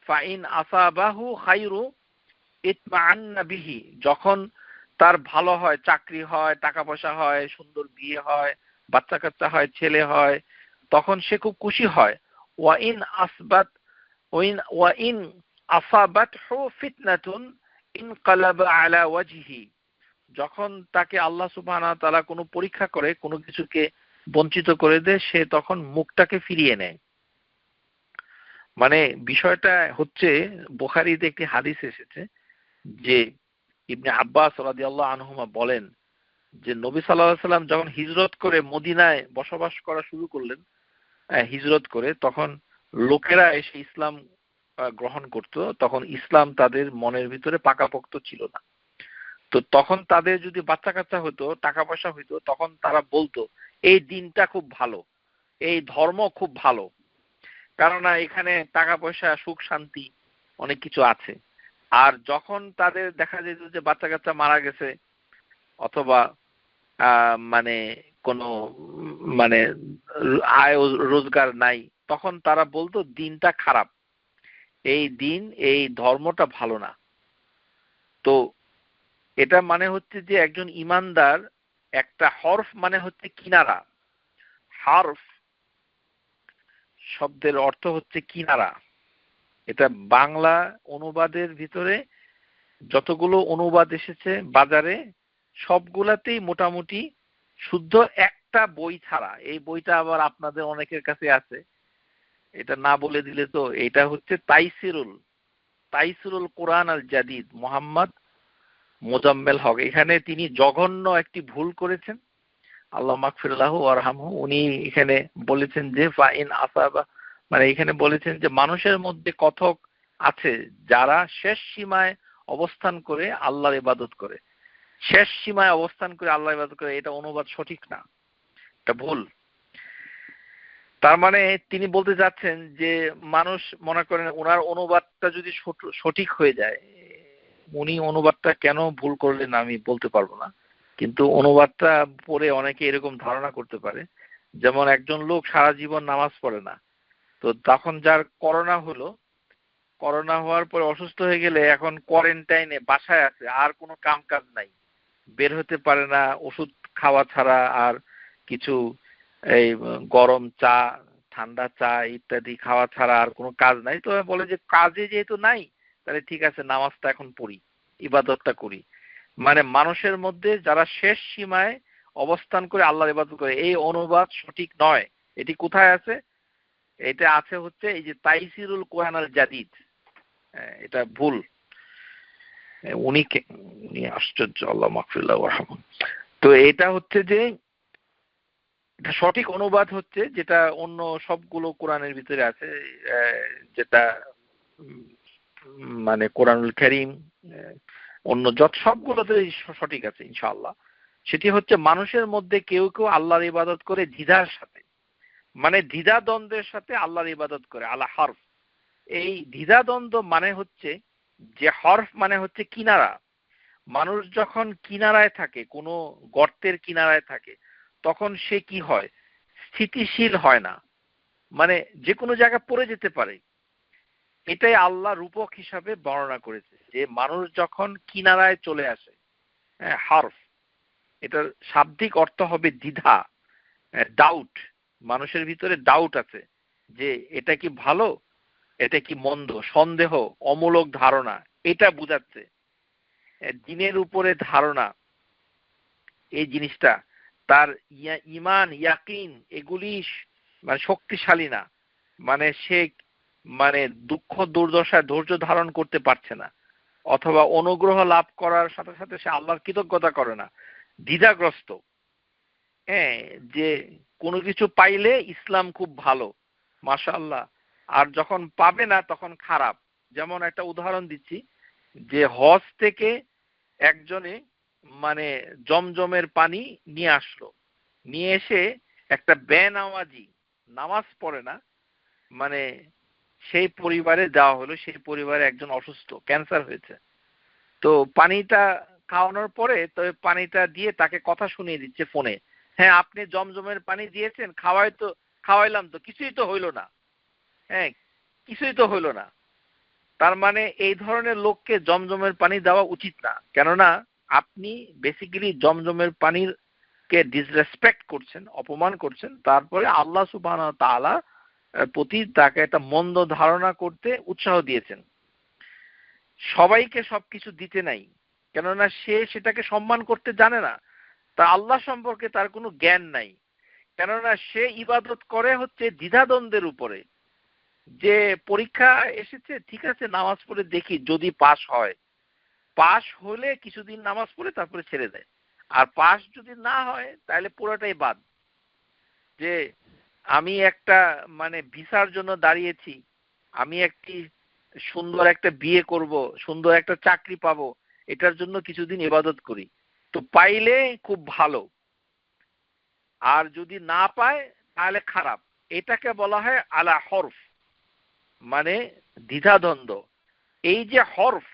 ফাইন আসাবাহু খায়রু ইতমাআন্না বিহি, যখন তার ভালো হয়, চাকরি হয়, টাকা পয়সা হয়, সুন্দর বিয়ে হয়, বাচ্চা কাচ্চা হয়, ছেলে হয়, তখন সে খুব খুশি হয়। ওয়া ইন আসাবাতহু ফিতনাতুন ইনকালাবা আলা ওয়াজহি, যখন তাকে আল্লাহ সুবহানাহু ওয়া তাআলা কোনো পরীক্ষা করে, কোনো কিছুকে বঞ্চিত করে দেয়, সে তখন মুখটাকে ফিরিয়ে নেয়। মানে বিষয়টা হচ্ছে, বুখারীতে একটি হাদিস এসেছে যে ইবনে আব্বাস রাদিয়াল্লাহু আনহুমা বলেন যে নবী সাল্লাল্লাহু আলাইহি সাল্লাম যখন হিজরত করে মদিনায় বসবাস করা শুরু করলেন, হিজরত করে, তখন লোকেরা এসে ইসলাম গ্রহণ করত। তখন ইসলাম তাদের মনের ভিতরে পাকাপোক্ত ছিল না। তো তখন তাদের যদি বাচ্চা কাচ্চা হতো, টাকা পয়সা হইতো, তখন তারা বলতো এই দিনটা খুব ভালো, এই ধর্ম খুব ভালো, কারণ এখানে টাকা পয়সা, সুখ শান্তি অনেক কিছু আছে। আর যখন তাদের দেখা যেত যে বাচ্চা কাচ্চা মারা গেছে, অথবা মানে কোনো মানে আয় রোজগার নাই, তখন তারা বলতো দিনটা খারাপ, এই দিন, এই ধর্মটা ভালো না। তো এটা মানে হচ্ছে যে একজন ইমানদার, একটা হরফ মানে হচ্ছে কিনারা। হরফ শব্দের অর্থ হচ্ছে কিনারা। এটা বাংলা অনুবাদের ভিতরে যতগুলো অনুবাদ এসেছে বাজারে, সবগুলাতেই মোটামুটি শুদ্ধ, একটা বই ছাড়া। এই বইটা আবার আপনাদের অনেকের কাছে আছে, এটা না বলে দিলে তো। এটা হচ্ছে তাইসিরুল কোরআন আল জাদিদ, মোহাম্মদ মোজাম্মেল হক। এখানে তিনি জঘন্য একটি ভুল করেছেন, আল্লাহ মাগফির লাহু ওয়ারহামহু। উনি এখানে বলেছেন যে ফাইন আসাবা, মানে এখানে বলেছেন যে মানুষের মধ্যে কতক আছে যারা শেষ সীমায় অবস্থান করে আল্লাহর ইবাদত করে। শেষ সীমায় অবস্থান করে আল্লাহ ইবাদত করে, এটা অনুবাদ সঠিক না, এটা ভুল। তার মানে তিনি বলতে যাচ্ছেন যে মানুষ মনে করেন ওনার অনুবাদটা যদি সঠিক হয়ে যায়, উনি অনুবাদটা কেন ভুল করলেন আমি বলতে পারবো না, কিন্তু অনুবাদটা পড়ে অনেকে এরকম ধারণা করতে পারে, যেমন একজন লোক সারা জীবন নামাজ পড়ে না, তো তখন যার করোনা হলো, করোনা হওয়ার পরে অসুস্থ হয়ে গেলে এখন কোয়ারেন্টাইনে বাসায় আছে, আর কোনো কাম কাজ নাই, বের হতে পারে না, ওষুধ খাওয়া ছাড়া আর কিছু এই গরম চা ঠান্ডা চা ইত্যাদি খাওয়া ছাড়া আর কোনো কাজ নাই। তো বলে যে কাজে যেহেতু নাই তাহলে ঠিক আছে নামাজটা এখন পড়ি, ইবাদতটা করি। মানে মানুষের মধ্যে যারা শেষ সীমায় অবস্থান করে আল্লাহর ইবাদত করে, এই অনুবাদ সঠিক নয়। এটি কোথায় আছে? এটা আছে হচ্ছে এই যে তাইসিরুল কোরআন আল জাদিদ, এটা ভুল। উনি আশ্চর্য, আল্লাহ মাগফিরাল্লাহ ওয়ারহামহু। তো এটা হচ্ছে যে এটা সঠিক অনুবাদ হচ্ছে যেটা অন্য সবগুলো কোরআনের ভিতরে আছে, যেটা মানে কোরআনুল কারীম অন্য যত সবগুলোতে সঠিক আছে ইনশাআল্লাহ। সেটি হচ্ছে মানুষের মধ্যে কেউ কেউ আল্লাহর ইবাদত করে দ্বিধার সাথে, মানে দ্বিধা দ্বন্দ্বের সাথে আল্লাহর ইবাদত করে আলা হরফ। এই দ্বিধা দ্বন্দ্ব মানে হচ্ছে যে হরফ মানে হচ্ছে কিনারা। মানুষ যখন কিনারায় থাকে, কোনো গর্তের কিনারায় থাকে, তখন সে কি হয়, স্থিতিশীল হয় না, মানে যে কোনো জায়গায় পড়ে যেতে পারে। এটাই আল্লাহ রূপক হিসাবে বর্ণনা করেছে যে মানুষ যখন কিনারায় চলে আসে, হরফ, এটার শাব্দিক অর্থ হবে দ্বিধা, ডাউট, মানুষের ভিতরে ডাউট আছে যে এটা কি ভালো, এটা কি মন্দ, সন্দেহ, অমূলক ধারণা, এটা বুঝাচ্ছে। দিনের উপরে ধারণা, এই জিনিসটা তার ইমান ইয়াকিন এগুলি মানে শক্তিশালী না, মানে সে মানে দুঃখ দুর্দশায় ধৈর্য ধারণ করতে পারছে না, অথবা অনুগ্রহ লাভ করার সাথে সাথে সে আল্লাহর কৃতজ্ঞতা করে না, দ্বিধাগ্রস্ত। হ্যাঁ, যে কোনো কিছু পাইলে ইসলাম খুব ভালো, মাশাআল্লাহ, আর যখন পাবে না তখন খারাপ। যেমন একটা উদাহরণ দিচ্ছি, যে হজ থেকে একজনে মানে জমজমের পানি নিয়ে আসলো, নিয়ে এসে একটা বেনামাজি নামাজ পড়ে না, মানে সেই পরিবারে দেওয়া হলো, সেই পরিবারে একজন অসুস্থ, ক্যান্সার হয়েছে। তো পানিটা খাওয়ানোর পরে তো পানিটা দিয়ে তাকে কথা শুনিয়ে দিচ্ছে ফোনে, হ্যাঁ আপনি জমজমের পানি দিয়েছেন, খাওয়াইলাম তো কিছুই তো হইলো না, হ্যাঁ কিছুই তো হইলো না। তার মানে এই ধরনের লোককে জমজমের পানি দেওয়া উচিত না, কেননা আপনি বেসিক্যালি জমজমের পানির কে ডিসরেসপেক্ট করছেন, অপমান করছেন, তারপরে আল্লাহ সুবহানাহু ওয়া তাআলা প্রতি তাকে একটা মন্দ ধারণা করতে উৎসাহ দিয়েছেন। সবাইকে সবকিছু দিতে নাই, কেননা সে সেটাকে সম্মান করতে জানে না, তা আল্লাহ সম্পর্কে তার কোনো জ্ঞান নাই, কেননা সে ইবাদত করে হচ্ছে দ্বিধাদ্বন্দ্বের উপরে, যে পরীক্ষা এসেছে ঠিক আছে নামাজ পড়ে দেখি যদি পাস হয়, পাস হলে কিছুদিন নামাজ পড়ে তারপরে ছেড়ে দেয়, আর পাস যদি না হয় তাহলে পুরোটাই বাদ। যে আমি একটা মানে ভিসার জন্য দাঁড়িয়েছি, আমি একটি সুন্দর একটা বিয়ে করব, সুন্দর একটা চাকরি পাবো, এটার জন্য কিছুদিন ইবাদত করি, তো পাইলে খুব ভালো, আর যদি না পায় তাহলে খারাপ। এটাকে বলা হয় আলা হরফ, মানে দ্বিধাদ্বন্দ্ব। এই যে হরফ,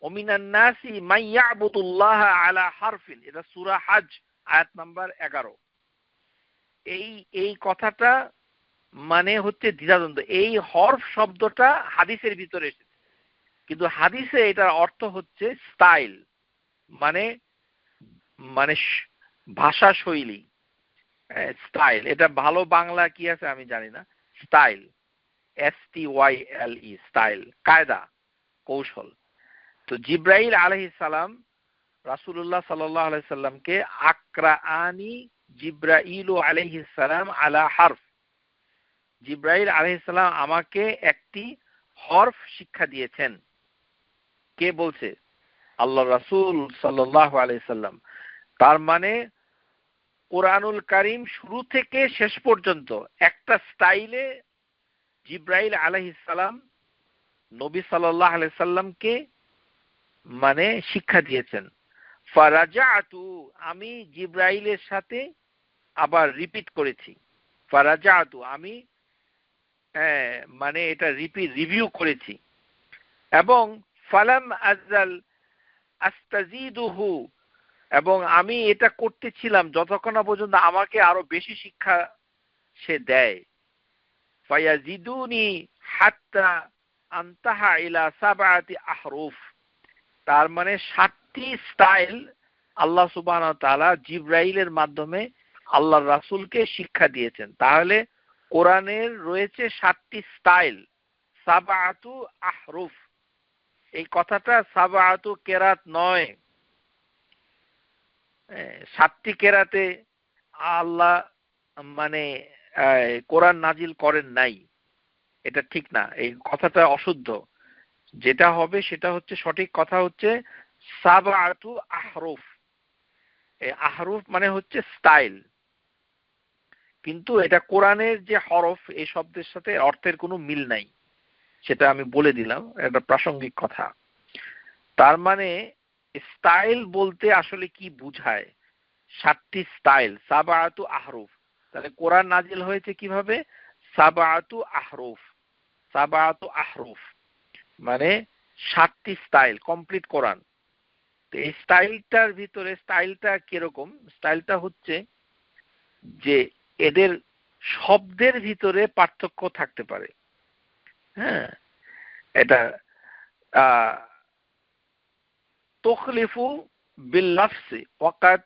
ওমিনান নাসি মান ইয়াবুদুল্লাহ আলা হারফিন, এটা সূরা হজ আয়াত নাম্বার 11। এই এই কথাটা মানে হচ্ছে দ্বিধাদ্বন্দ্ব। এই হরফ শব্দটা হাদিসের ভিতরে এসেছে, কিন্তু হাদিসে এটার অর্থ হচ্ছে স্টাইল, মানে মানে ভাষা শৈলী, স্টাইল। এটা ভালো বাংলা কি আছে আমি জানি না। স্টাইল, STYLE, স্টাইল, কায়দা, কৌশল। তো জিব্রাইল আলাইহিস সালাম রাসূলুল্লাহ সাল্লাল্লাহু আলাইহি সাল্লামকে আকরাআনি জিব্রাইল আলাইহিস সালাম আলা হারফ, জিব্রাইল আলাইহিস সালাম আমাকে একটি হরফ শিক্ষা দিয়েছেন। কে বলছে? আল্লাহ রাসূল সাল্লাল্লাহু আলাইহি সাল্লাম। তার মানে কোরআনুল কারীম শুরু থেকে শেষ পর্যন্ত একটা স্টাইলে জিব্রাইল আলাইহিস সালাম নবী সাল্লাল্লাহু আলাইহি সাল্লামকে মানে শিক্ষা দিয়েছেন। ফারাজাতু, আমি জিব্রাইলের সাথে আবার রিপিট করেছি। ফারাজাতু, আমি মানে এটা রিভিউ করেছি। এবং ফালাম আজাল আস্তাজিদুহু, এবং আমি এটা করতেছিলাম যতক্ষণ না পর্যন্ত আমাকে আরো বেশি শিক্ষা সে দেয়। ফায়াজিদুনি হাত্তা আনতাহা ইলা সাবআতি আহরুফ, তার মানে 7টি স্টাইল আল্লাহ সুবহানাহু ওয়া তাআলা জিবরাইলের মাধ্যমে আল্লাহর রাসূলকে শিক্ষা দিয়েছেন। তাহলে কোরআনের রয়েছে 7টি স্টাইল, সাবআতু আহরুফ। এই কথাটা সাবআতু কেরাত নয়। 7টি কেরাতে আল্লাহ মানে কোরআন নাজিল করেন নাই, এটা ঠিক না, এই কথাটা অশুদ্ধ। যেটা হবে সেটা হচ্ছে, সঠিক কথা হচ্ছে সাবআতু আহরুফ। আহরুফ মানে হচ্ছে স্টাইল, কিন্তু এটা কোরআনের যে হরফ এই শব্দের সাথে অর্থের কোনো মিল নাই, সেটা আমি বলে দিলাম, একটা প্রাসঙ্গিক কথা। তার মানে স্টাইল বলতে আসলে কি বুঝায়? 7টি স্টাইল, সাবআতু আহরুফ। তাহলে কোরআন নাজিল হয়েছে কিভাবে? সাবআতু আহরুফ। সাবআতু আহরুফ মানে 7টি স্টাইল, কমপ্লিট কোরআন। তো এই স্টাইলটার ভিতরে স্টাইলটা কিরকম? স্টাইলটা হচ্ছে যে এদের শব্দের ভিতরে পার্থক্য থাকতে পারে। হ্যাঁ, এটা তুখলিফু বিল লাফসি ওয়াকাদ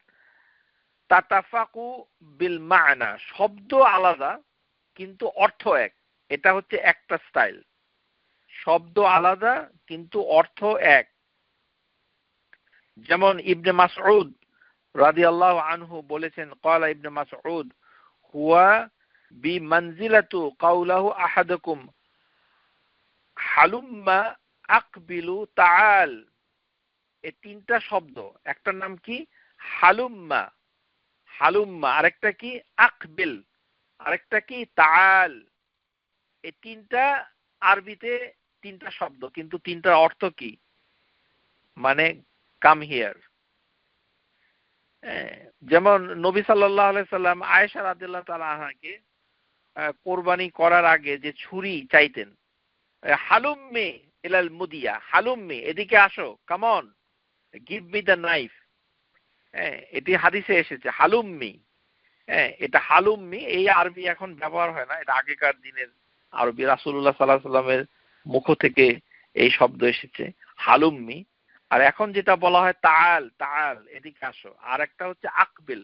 তাতাফাকু বিল মা'না, শব্দ আলাদা কিন্তু অর্থ এক। এটা হচ্ছে একটা স্টাইল। শব্দ আলাদা কিন্তু অর্থ এক। যেমন ইবনে মাসউদ রাদিয়াল্লাহু আনহু বলেছেন, ক্বালা ইবনে মাসউদ হুয়া বিমানজিলাতু কাউলাহু আহাদুকুম হালুম্মা আকবিলু তাআল। এই 3টা শব্দ, একটার নাম কি? হালুম্মা। হালুম্মা, আরেকটা কি? আকবিল, আরেকটা কি? তাআল। এই 3টা আরবিতে 3টা শব্দ, কিন্তু 3টার অর্থ কি? মানে কাম হিয়ার। যেমন নবী সাল্লাল্লাহু আলাইহি সাল্লাম আয়েশা রাদিয়াল্লাহু তাআলা আনহাকে কোরবানি করার আগে যে ছুরি চাইতেন, হালুম্মি ইলাল মুদিয়া, হালুম্মি, এদিকে আসো, come on, give me the knife. এটি হাদিসে এসেছে হালুম্মি। এটা হালুম্মি, এই আরবি এখন ব্যবহার হয় না, এটা আগেকার দিনের আরবি। রাসূলুল্লাহ সাল্লাল্লাহু আলাইহি সাল্লামের মুখ থেকে এই শব্দ এসেছে হালুম্মি। আর এখন যেটা বলা হয় তাআল, তাআল, এদিকে আসো। আর একটা হচ্ছে আকবিল।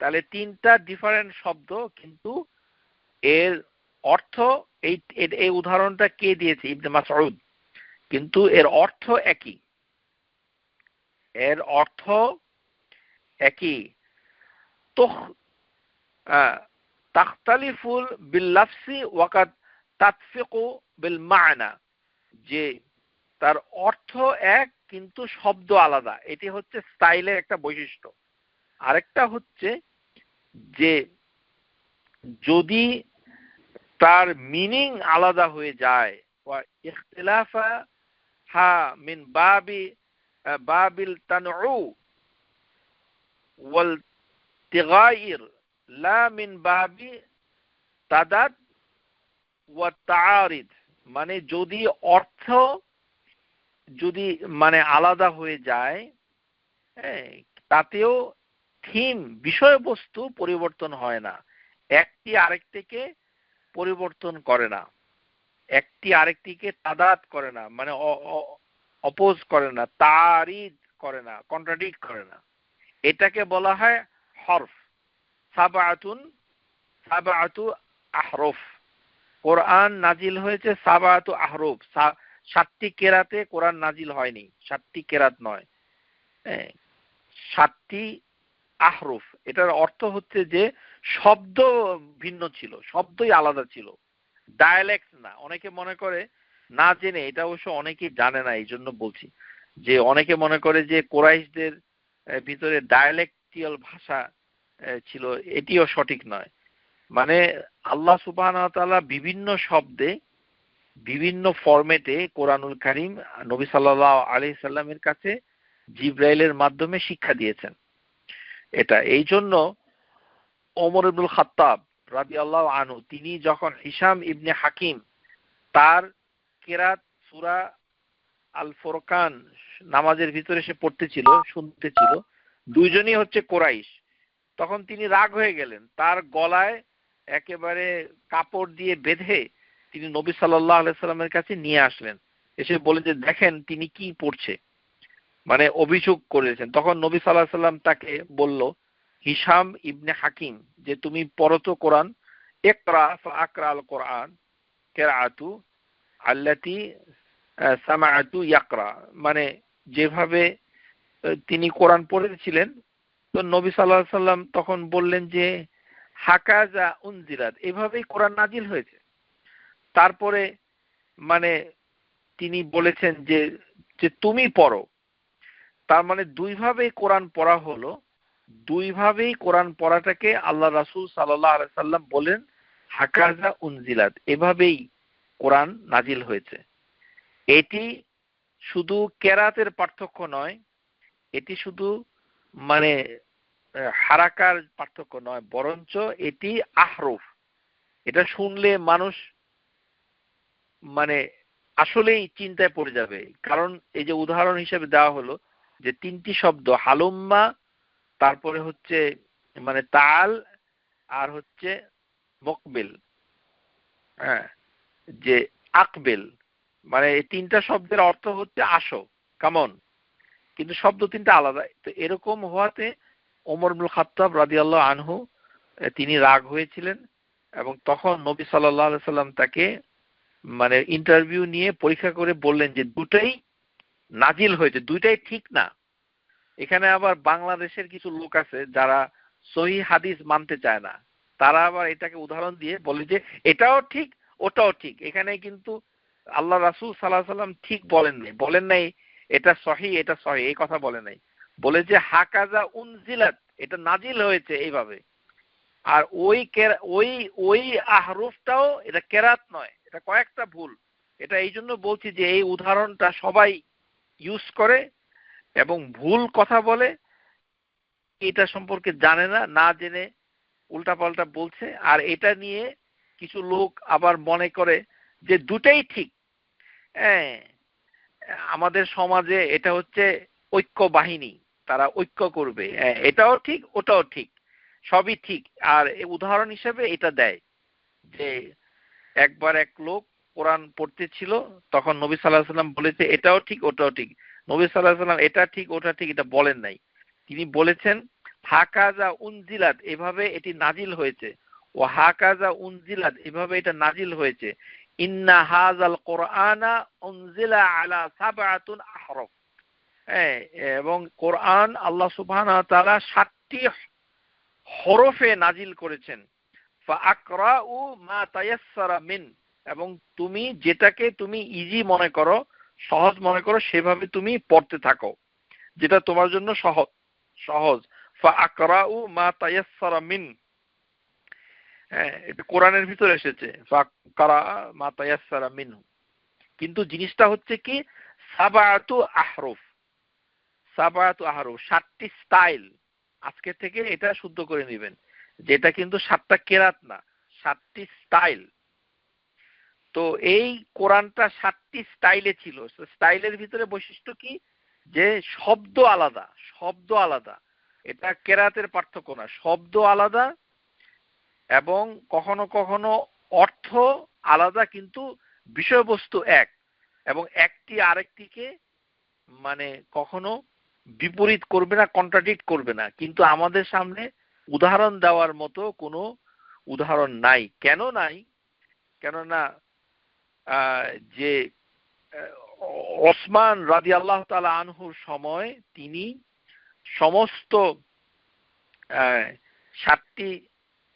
তাহলে 3টা ডিফারেন্ট শব্দ, কিন্তু এর অর্থ, এই উদাহরণটা কে দিয়েছে? ইবনে মাসউদ। কিন্তু এর অর্থ একই, এর অর্থ একই। তাখতালিফুল বিল লাফসি ওয়াকাদ তাতফিকু বিল মা'না, যে তার অর্থ এক কিন্তু শব্দ আলাদা। এটি হচ্ছে স্টাইলের একটা বৈশিষ্ট্য। আরেকটা হচ্ছে যে যদি তার মিনিং আলাদা হয়ে যায়, ওয়া ইখতিলাফা হা মিন বাবিল তানউ ওয়াল তিগাইর লা মিন বাবি তাদাদ ওয়া তাআরিদ। মানে যদি অর্থ যদি মানে আলাদা হয়ে যায়, তাতেও থিম, বিষয়বস্তু পরিবর্তন হয় না। একটি আরেকটিকে পরিবর্তন করে না, একটি আরেকটিকে তাদাদ করে না, মানে অপোজ করে না, তারিদ করে না, কন্ট্রাডিক্ট করে না। এটাকে বলা হয় হরফ। সাবআতু আহরুফ। কোরআন নাজিল হয়েছে সাবআতু আহরুফ। 7টি কেরাতে কোরআন নাজিল হয়নি, 7টি কেরাত নয়, 7টি আহরুফ। এটার অর্থ হচ্ছে যে শব্দ ভিন্ন ছিল, শব্দই আলাদা ছিল, ডায়ালেক্ট না। অনেকে মনে করে, না জেনে, এটা অবশ্য অনেকেই জানে না, এই জন্য বলছি, যে অনেকে মনে করে যে কোরাইশদের ভিতরে ডায়ালেক্টিয়াল ভাষা ছিল, এটিও সঠিক নয়। মানে আল্লাহ সুবহানাহু ওয়া তাআলা বিভিন্ন শব্দে বিভিন্ন ফরম্যাটে কোরআনুল কারীম নবী সাল্লাল্লাহু আলাইহি সাল্লামের কাছে জিবরাইলের মাধ্যমে শিক্ষা দিয়েছেন। এটা এই জন্য ওমর ইবনুল খাত্তাব রাদিয়াল্লাহু আনহু তিনি যখন হিশাম ইবনে হাকিম তার কেরাত সূরা আল ফুরকান নামাজের ভিতরে সে পড়তেছিল, শুনতেছিল, দুইজনই হচ্ছে কোরাইশ, তখন তিনি রাগ হয়ে গেলেন, তার গলায় একেবারে কাপড় দিয়ে বেঁধে তিনি নবী সাল্লাল্লাহু আলাইহি সাল্লামের কাছে নিয়ে আসলেন, এসে বলেন যে দেখেন তিনি কি পড়ছে, মানে অভিযোগ করেছেন। তখন নবী সাল্লাল্লাহু আলাইহি সাল্লাম তাকে বলল, হিশাম ইবনে হাকিম, যে তুমি পড়ো তো কোরআন, ইকরা ফাকরা আল কোরআন কিরাআতু আল্লাতি সামাআতু ইয়াকরা, মানে যেভাবে তিনি কোরআন পড়েছিলেন। তো নবী সাল্লাল্লাহু আলাইহি সাল্লাম তখন বললেন যে হাকাজা উনজিলাত, এভাবেই কোরআন নাজিল হয়েছে। তারপরে মানে তিনি বলেছেন যে যে তুমি পড়ো, তার মানে দুইভাবেই কোরআন পড়া হলো, দুইভাবেই কোরআন পড়াটাকে আল্লাহ রাসূল সাল্লাল্লাহু আলাইহি সাল্লাম বলেন হাকাজা উনজিলাত, এভাবেই কোরআন নাজিল হয়েছে। এটি শুধু কেরাতের পার্থক্য নয়, এটি শুধু মানে হারাকার পার্থক্য নয়, বরঞ্চ এটি আহরুফ। এটা শুনলে মানুষ মানে আসলেই চিন্তায় পড়ে যাবে, কারণ এই যে উদাহরণ হিসেবে দেওয়া হলো যে তিনটি শব্দ হালুম্মা, তারপরে হচ্ছে মানে তাল, আর হচ্ছে মুকবিল, হ্যাঁ, যে আকবেল, মানে এই তিনটা শব্দের অর্থ হচ্ছে আসো, কামন, কিন্তু শব্দ তিনটা আলাদা। তো এরকম হওয়াতে ওমর ইবনুল খাত্তাব রাদিয়াল্লাহু আনহু তিনি রাগ হয়েছিলেন, এবং তখন নবী সাল্লাল্লাহু আলাইহি সাল্লাম তাকে মানে ইন্টারভিউ নিয়ে পরীক্ষা করে বললেন যে দুটাই নাজিল হয়েছে, দুইটাই ঠিক না। এখানে আবার বাংলাদেশের কিছু লোক আছে যারা সহিহ হাদিস মানতে চায় না, তারা আবার এটাকে উদাহরণ দিয়ে বলে যে এটাও ঠিক ওটাও ঠিক। এখানে কিন্তু আল্লাহ রাসূল সাল্লাল্লাহু আলাইহি সাল্লাম ঠিক বলেন নাই এটা সহিহ এটা সহিহ, এই কথা বলে নাই, বলে যে হাকাজা উনজিলাত, এটা নাজিল হয়েছে এইভাবে। আর ওই ওই আহরুফটাও এটা কেরাত নয়, এটা কয়েকটা ভুল। এটা এই জন্য বলছি যে এই উদাহরণটা সবাই ইউজ করে এবং ভুল কথা বলে, এটা সম্পর্কে জানে না, না জেনে উল্টাপাল্টা বলছে। আর এটা নিয়ে কিছু লোক আবার মনে করে যে দুটাই ঠিক। হ্যাঁ, আমাদের সমাজে এটা হচ্ছে ঐক্য বাহিনী, তারা ঐক্য করবে, এটাও ঠিক ওটাও ঠিক, সবই ঠিক। আর উদাহরণ হিসেবে এটা দেয় যে একবার এক লোক কোরআন পড়তেছিল, তখন নবী সাল্লাল্লাহু আলাইহি সাল্লাম বলেছে এটাও ঠিক ওটাও ঠিক। নবী সাল্লাল্লাহু আলাইহি সাল্লাম এটা ঠিক ওটা ঠিক এটা বলেন নাই, তিনি বলেছেন হাকাজা উনজিলাত, এভাবে এটি নাজিল হয়েছে, ও হাকাজা উনজিলাত, এভাবে এটা নাজিল হয়েছে, ইন্না হাযাল কুরআনা উনজিলা আলা সাবআতুন আহরুফ। হ্যাঁ, এবং কোরআন আল্লাহ সুবহানাহু ওয়া তাআলা ৭টি হরফে নাজিল করেছেন। ফাআকরাউ মা তায়াসসারা মিন, এবং তুমি যেটাকে তুমি ইজি মনে করো, সহজ মনে করো, সেভাবে তুমি পড়তে থাকো, যেটা তোমার জন্য সহজ। ফাআকরাউ মা তায়াসসারা মিন, হ্যাঁ, এটা কোরআনের ভিতরে এসেছে ফাআকরা মা তায়াসসারা মিনহু। কিন্তু জিনিসটা হচ্ছে কি সাবআতু আহরুফ, সাবআতু আহরুফ, ৭টি স্টাইল। আজকে থেকে এটা শুদ্ধ করে নেবেন, যেটা কিন্তু ৭টা কেরাত না, ৭টি স্টাইল। তো এই কোরআনটা ৭টি স্টাইলে ছিল। স্টাইলের ভিতরে বৈশিষ্ট্য কি, যে শব্দ আলাদা, শব্দ আলাদা, এটা কেরাতের পার্থক্য না, শব্দ আলাদা, এবং কখনো কখনো অর্থ আলাদা, কিন্তু বিষয়বস্তু এক, এবং একটি আরেকটিকে মানে কখনো বিপরীত করবে না, কন্ট্রাডিক্ট করবে না। কিন্তু আমাদের সামনে উদাহরণ দেওয়ার মতো কোনো উদাহরণ নাই। কেন নাই? কেননা যে ওসমান রাদিয়াল্লাহু তাআলা আনহুর সময় তিনি সমস্ত ৭টি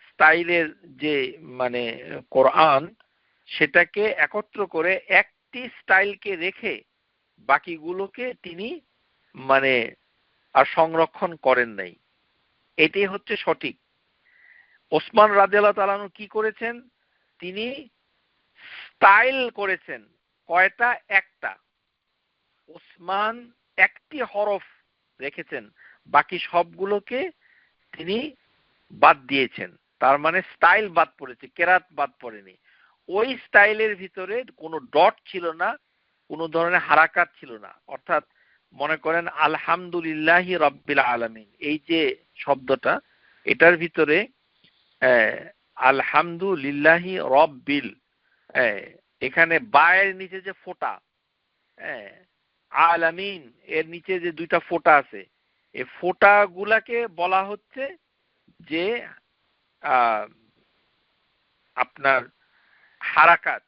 স্টাইলের যে মানে কোরআন, সেটাকে একত্র করে একটি স্টাইলকে রেখে বাকিগুলোকে তিনি মানে আর সংরক্ষণ করেন নাই। এটাই হচ্ছে সঠিক। ওসমান রাদিয়াল্লাহু তাআলা আনহু কি করেছেন, তিনি স্টাইল করেছেন কয়টা? একটা। ওসমান একটি হরফ রেখেছেন, বাকি সবগুলোকে তিনি বাদ দিয়েছেন। তার মানে স্টাইল বাদ পড়েছে, কেরাত বাদ পড়েনি। ওই স্টাইলের ভিতরে কোনো ডট ছিল না, কোনো ধরনের হারাকাত ছিল না। অর্থাৎ মনে করেন আলহামদুলিল্লাহি রাব্বিল আলামিন, এই যে শব্দটা, এটার ভিতরে আলহামদুলিল্লাহি রব্বিল, এখানে বায়ের নিচে যে ফোঁটা, আলামিন এর নিচে যে দুইটা ফোঁটা আছে, এই ফোঁটা গুলাকে বলা হচ্ছে যে আপনার হারাকাত।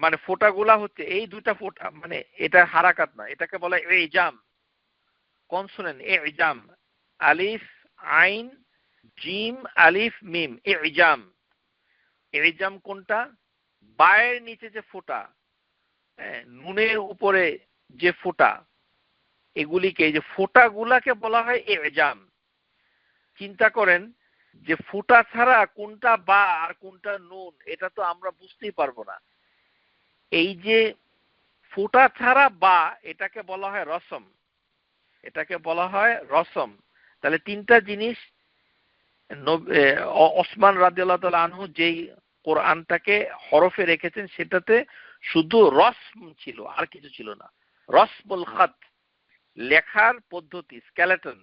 মানে ফোঁটাগুলা হচ্ছে এই দুইটা ফোঁটা, মানে এটা হারাকাত না, এটাকে বলা ইজাম, কনসোনেন্ট ইজাম। আলিফ আইন জিম আলিফ মিম, ইজাম। ইজাম কোনটা? বায়ের নিচে যে ফোঁটা, নুনের উপরে যে ফোঁটা, এগুলিকে, এই যে ফোঁটাগুলাকে বলা হয় ইজাম। চিন্তা করেন যে ফোঁটা ছাড়া কোনটা বা আর কোনটা নুন, এটা তো আমরা বুঝতেই পারবো না। এই যে ফোঁটা ছাড়া বা, এটাকে বলা হয় রসম, এটাকে বলা হয় রসম। তাহলে তিনটা জিনিস ওসমান রাদিয়াল্লাহু তাআলা আনহু যেই কোরআনটাকে হরফে রেখেছেন, সেটাতে শুধু রসম ছিল, আর কিছু ছিল না। রসমুল খাত, লেখার পদ্ধতি, স্কেলেটন,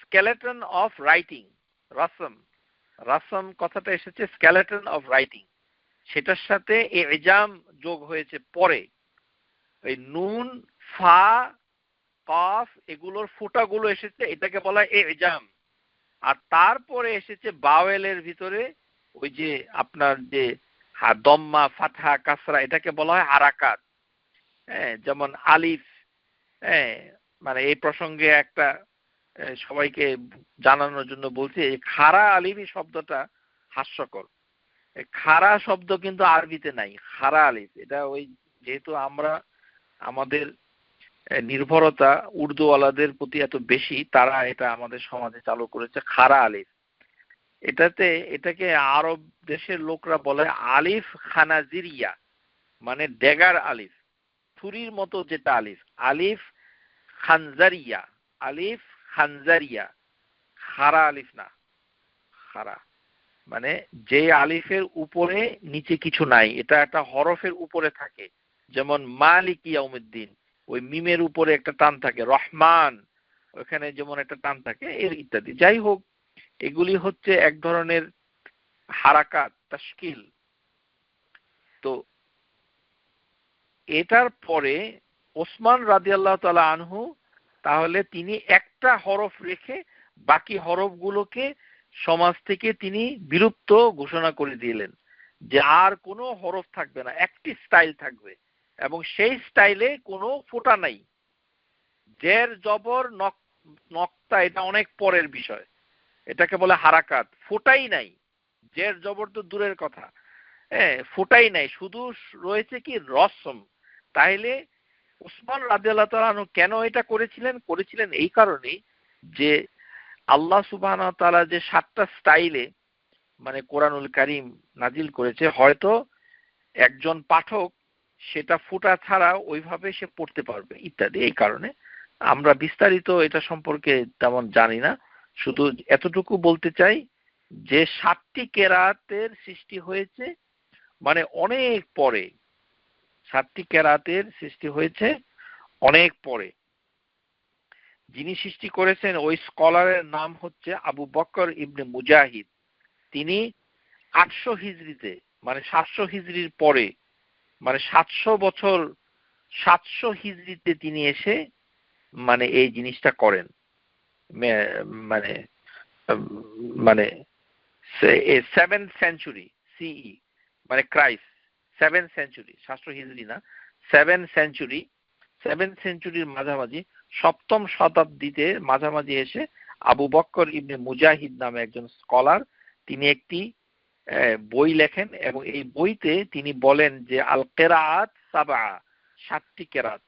স্কেলেটন অফ রাইটিং। রসম, রসম কথাটা এসেছে স্কেলেটন অফ রাইটিং, সেটার সাথে ইজাম যোগ হয়েছে পরে। ওই নুন, ফা, কফ, এগুলোর ফোঁটাগুলো এসেছে, এটাকে বলা হয় ইজাম। আর তারপরে এসেছে বাওয়েলের ভিতরে ওই যে আপনার যে দম্মা, ফাতহা, কাসরা, এটাকে বলা হয় হারাকাত। যেমন আলিফ, মানে এই প্রসঙ্গে একটা সবাইকে জানানোর জন্য বলছি, এই খারা আলিফি শব্দটা হাস্যকর। খারা শব্দ কিন্তু আরবিতে নাই, খারা আলিফ। এটা ওই যেহেতু আমরা আমাদের নির্ভরতা উর্দুওয়ালাদের প্রতি এত বেশি, তারা এটা আমাদের সমাজে চালু করেছে খারা আলিফ। এটাকে আরব দেশের লোকরা বলে আলিফ খানাজিরিয়া, মানে ডেগার আলিফ, ছুরির মতো যেটা আলিফ, আলিফ খানজারিয়া, আলিফ খানজারিয়া, খারা আলিফ না। খারা মানে যে আলিফের উপরে নিচে কিছু নাই, এটা একটা হরফের উপরে থাকে। যেমন মালিক ইয়াউমিদ্দিন, ওই মিমের উপরে একটা টান থাকে। রহমান, ওখানে যেমন একটা টান থাকে, এর ইত্যাদি। যাই হোক, এগুলি হচ্ছে এক ধরনের হারাকাত, তাশকিল। তো এটার পরে ওসমান রাদিয়াল্লাহু তাআলা আনহু, তাহলে তিনি একটা হরফ রেখে বাকি হরফগুলোকে সমাজ থেকে তিনি বিলুপ্ত ঘোষণা করে দিলেন, যে আর কোনো হরফ থাকবে না, একটি স্টাইল থাকবে, এবং সেই স্টাইলে কোনো ফোঁটা নাই। জের জবর নক্তা, এটা অনেক পরের বিষয়, এটাকে বলে হারাকাত। ফোঁটাই নাই, জের জবর তো দূরের কথা, ফোঁটাই নাই, শুধু রয়েছে কি রসম। তাইলে উসমান রাদিয়াল্লাহু তাআলা আনহু কেন এটা করেছিলেন এই কারণেই যে আল্লাহ সুবহানাহু ওয়া তাআলা যে 7টা স্টাইলে মানে কোরআনুল কারীম নাজিল করেছে, হয়তো একজন পাঠক সেটা ফোঁটা ছাড়া ওইভাবে সে পড়তে পারবে ইত্যাদি। এই কারণে আমরা বিস্তারিত এটা সম্পর্কে তেমন জানি না, শুধু এতটুকু বলতে চাই যে 7টি কেরাতের সৃষ্টি হয়েছে মানে অনেক পরে। 7টি কেরাতের সৃষ্টি হয়েছে অনেক পরে। যিনি সৃষ্টি করেছেন ওই স্কলারের নাম হচ্ছে আবু বকর ইবনে মুজাহিদ। তিনি 800 হিজরিতে, মানে 700 হিজরির পরে, মানে 700 বছর, 700 হিজরিতে তিনি এসে মানে এই জিনিসটা করেন। মানে মানে 7th সেঞ্চুরি সিই, মানে ক্রাইস্ট 7th সেঞ্চুরি, 700 হিজরি না, 7th সেঞ্চুরি, 7th সেঞ্চুরির মাঝামাঝি, 7ম শতাব্দীতে মাঝামাঝি এসে আবু বকর ইবনে মুজাহিদ নামে একজন স্কলার, তিনি একটি বই লেখেন, এবং এই বইতে তিনি বলেন যে আল কেরাত সাবআ, 7টি কেরাত,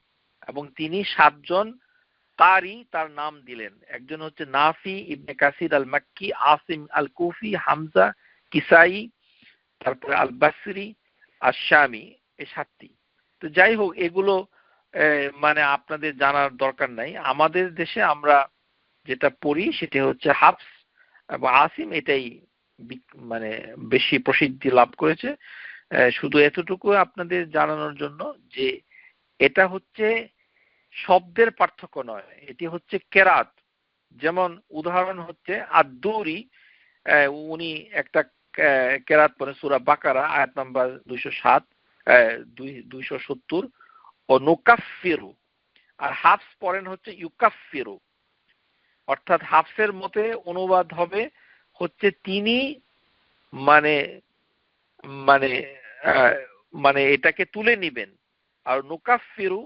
এবং তিনি 7 জন কারি তার নাম দিলেন। একজন হচ্ছে নাফি ইবনে কাসির আল মাক্কি, আসিম আল কুফি, হামজা কিসাই, তারপরে আল বাসরি, আর শামি, এই 7টি। তো যাই হোক, এগুলো মানে আপনাদের জানার দরকার নাই। আমাদের দেশে আমরা যেটা পড়ি সেটা হচ্ছে হাফস এবং আসিম, এটাই মানে বেশি প্রসিদ্ধি লাভ করেছে। শুধু এতটুকু আপনাদের জানানোর জন্য যে এটা হচ্ছে শব্দের পার্থক্য নয়, এটি হচ্ছে কেরাত। যেমন উদাহরণ হচ্ছে আদ-দুরি, উনি একটা কেরাত পড়েন সূরা বাকারা আয়াত নাম্বার 207, 270, ও নুকাফিরু। আর হাফস পড়েন হচ্ছে ইউকাফিরু, অর্থাৎ হাফসের মতে অনুবাদ হবে হচ্ছে তিনি মানে মানে মানে এটাকে তুলে নিবেন। আর নুকাফিরু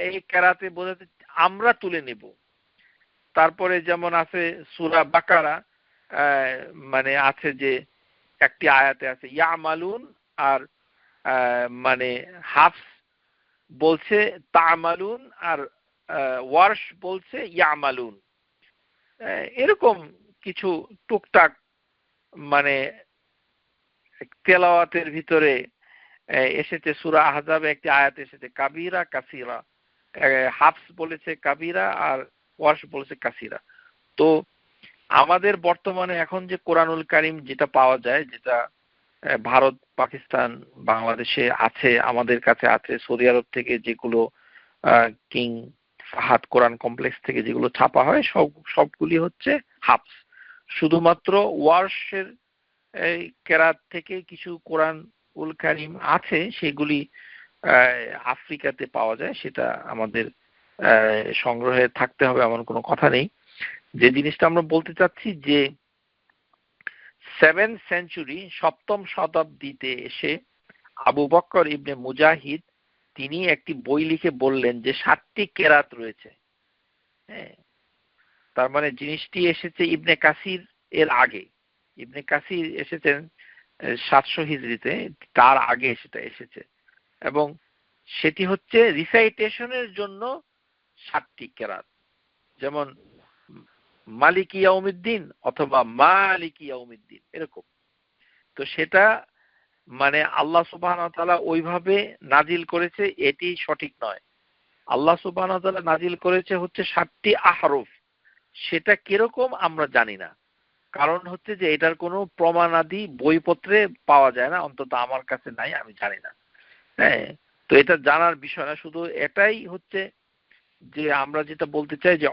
এই কেরাতে বোঝাতে আমরা তুলে নিব। তারপরে যেমন আছে সূরা বাকারা, মানে আছে যে একটি আয়াতে আছে ইয়ামালুন, আর মানে হাফস বলছে তামালুন, আর ওয়ার্শ বলছে ইয়ামালুন। এরকম কিছু টুকটাক মানে তেলাওয়াতের ভিতরে এসেছে। সূরা আহজাবে একটি আয়াত এসেছে কাবিরা কাসিরা, হাফস বলেছে কাবিরা আর ওয়ার্শ বলেছে কাসিরা। তো আমাদের বর্তমানে এখন যে কোরআনুল কারীম যেটা পাওয়া যায়, যেটা ভারত, পাকিস্তান, বাংলাদেশে আছে, আমাদের কাছে আছে, সৌদি আরব থেকে যেগুলো কিং ফাহাদ কোরআন কমপ্লেক্স থেকে যেগুলো ছাপা হয় সবগুলি হচ্ছে হাফস। শুধুমাত্র ওয়ার্শের এই কেরাত থেকে কিছু কোরআন উল কারীম আছে, সেগুলি আফ্রিকাতে পাওয়া যায়, সেটা আমাদের সংগ্রহে থাকতে হবে এমন কোনো কথা নেই। যে জিনিসটা আমরা বলতে চাচ্ছি যে 7th সেঞ্চুরি, 7ম শতাব্দীতে এসে আবু বকর ইবনে মুজাহিদ তিনি একটি বই লিখে বললেন যে 7টি কেরাত রয়েছে। হ্যাঁ, তার মানে জিনিসটি এসেছে ইবনে কাসির এর আগে। ইবনে কাসির এসেছেন 700 হিজরিতে, তার আগে সেটা এসেছে, এবং সেটি হচ্ছে রিসাইটেশনের জন্য 7টি কেরাত, যেমন মালিক ইয়াউমিদ্দিন অথবা মালিক ইয়াউমিদ্দিন, এরকম। তো সেটা মানে আল্লাহ সুবহানাহু ওয়া তাআলা ওইভাবে নাজিল করেছে, এটি সঠিক নয়। আল্লাহ সুবহানাহু ওয়া তাআলা নাজিল করেছে হচ্ছে 7টি আহরুফ। সেটা কিরকম আমরা জানি না, কারণ হচ্ছে যে এটার কোনো প্রমাণাদি বইপত্রে পাওয়া যায় না, অন্তত আমার কাছে নাই, আমি জানি না। হ্যাঁ, তো এটা জানার বিষয় না, শুধু এটাই হচ্ছে যে আমরা যেটা বলতে চাই যে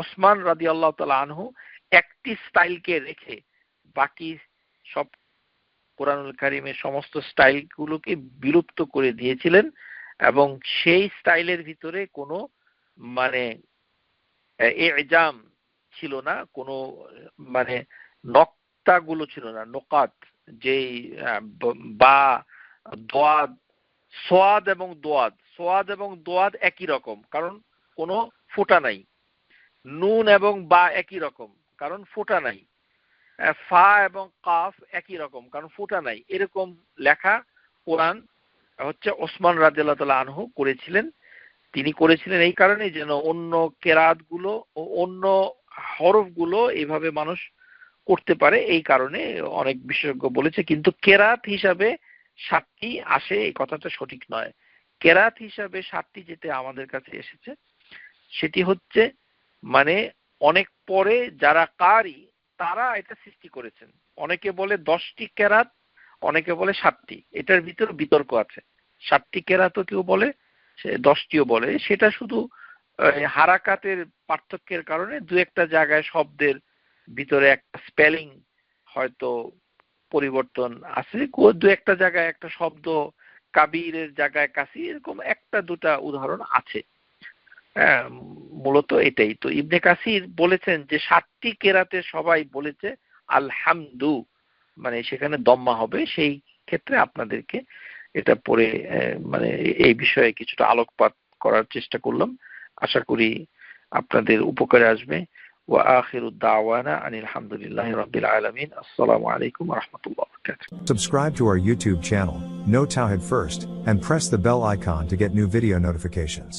ওসমান রাদিয়াল্লাহু তাআলা আনহু একটি স্টাইলকে রেখে বাকি সব কোরআনুল কারীমের সমস্ত স্টাইলগুলোকে বিলুপ্ত করে দিয়েছিলেন, এবং সেই স্টাইলের ভিতরে কোনো মানে ইজাম ছিল না, কোনো মানে নক্তাগুলো ছিল না, নোকাত, যেই বা দোয়াদ, সোয়াদ এবং দোয়াদ একই রকম, কারণ কোনো ফোঁটা নাই। নুন এবং বা একই রকম, কারণ ফোঁটা নাই। ফা এবং কাফ একই রকম, কারণ ফোঁটা নাই। এরকম লেখা কোরআন হচ্ছে ওসমান রাদিয়াল্লাহু তাআলা আনহু করেছিলেন। তিনি করেছিলেন এই কারণে যেন অন্য কেরাতগুলো ও অন্য হরফগুলো এইভাবে মানুষ করতে পারে, এই কারণে অনেক বিশেষজ্ঞ বলেছে। কিন্তু কেরাত হিসাবে 7টি আসে, এই কথাটা সঠিক নয়। কেরাত হিসাবে 7টি যেটা আমাদের কাছে এসেছে সেটি হচ্ছে মানে অনেক পরে যারা কারি তারা এটা সৃষ্টি করেছেন। অনেকে বলে 10টি কেরাত, অনেকে বলে 7টি। এটার ভিতরে বিতর্ক আছে। 7টি কেরাতও কেউ বলে, 10টিও বলে। সেটা শুধু হারাকাতের পার্থক্যের কারণে দু একটা জায়গায় শব্দের ভিতরে একটা স্পেলিং হয়তো পরিবর্তন আছে, দু একটা জায়গায় একটা শব্দ কাবিরের জায়গায় কাসি, এরকম একটা দুটা উদাহরণ আছে। হ্যাঁ, মূলত এটাই। তো ইবনে কাসির বলেছেন যে 7টি কেরাতে সবাই বলেছে আলহামদু, মানে সেখানে দম্মা হবে। সেই ক্ষেত্রে আপনাদেরকে এটা পড়ে মানে এই বিষয়ে কিছুটা আলোকপাত করার চেষ্টা করলাম। আশা করি আপনাদের উপকারে আসবে। ওয়া আখিরু দাওয়ানা আনিল হামদুলিল্লাহি রাব্বিল আলামিন। আসসালামু আলাইকুম ওয়া রাহমাতুল্লাহি ওয়া বারাকাতুহু। Subscribe to our YouTube channel, Know Tawhid First, and press the bell icon to get new video notifications.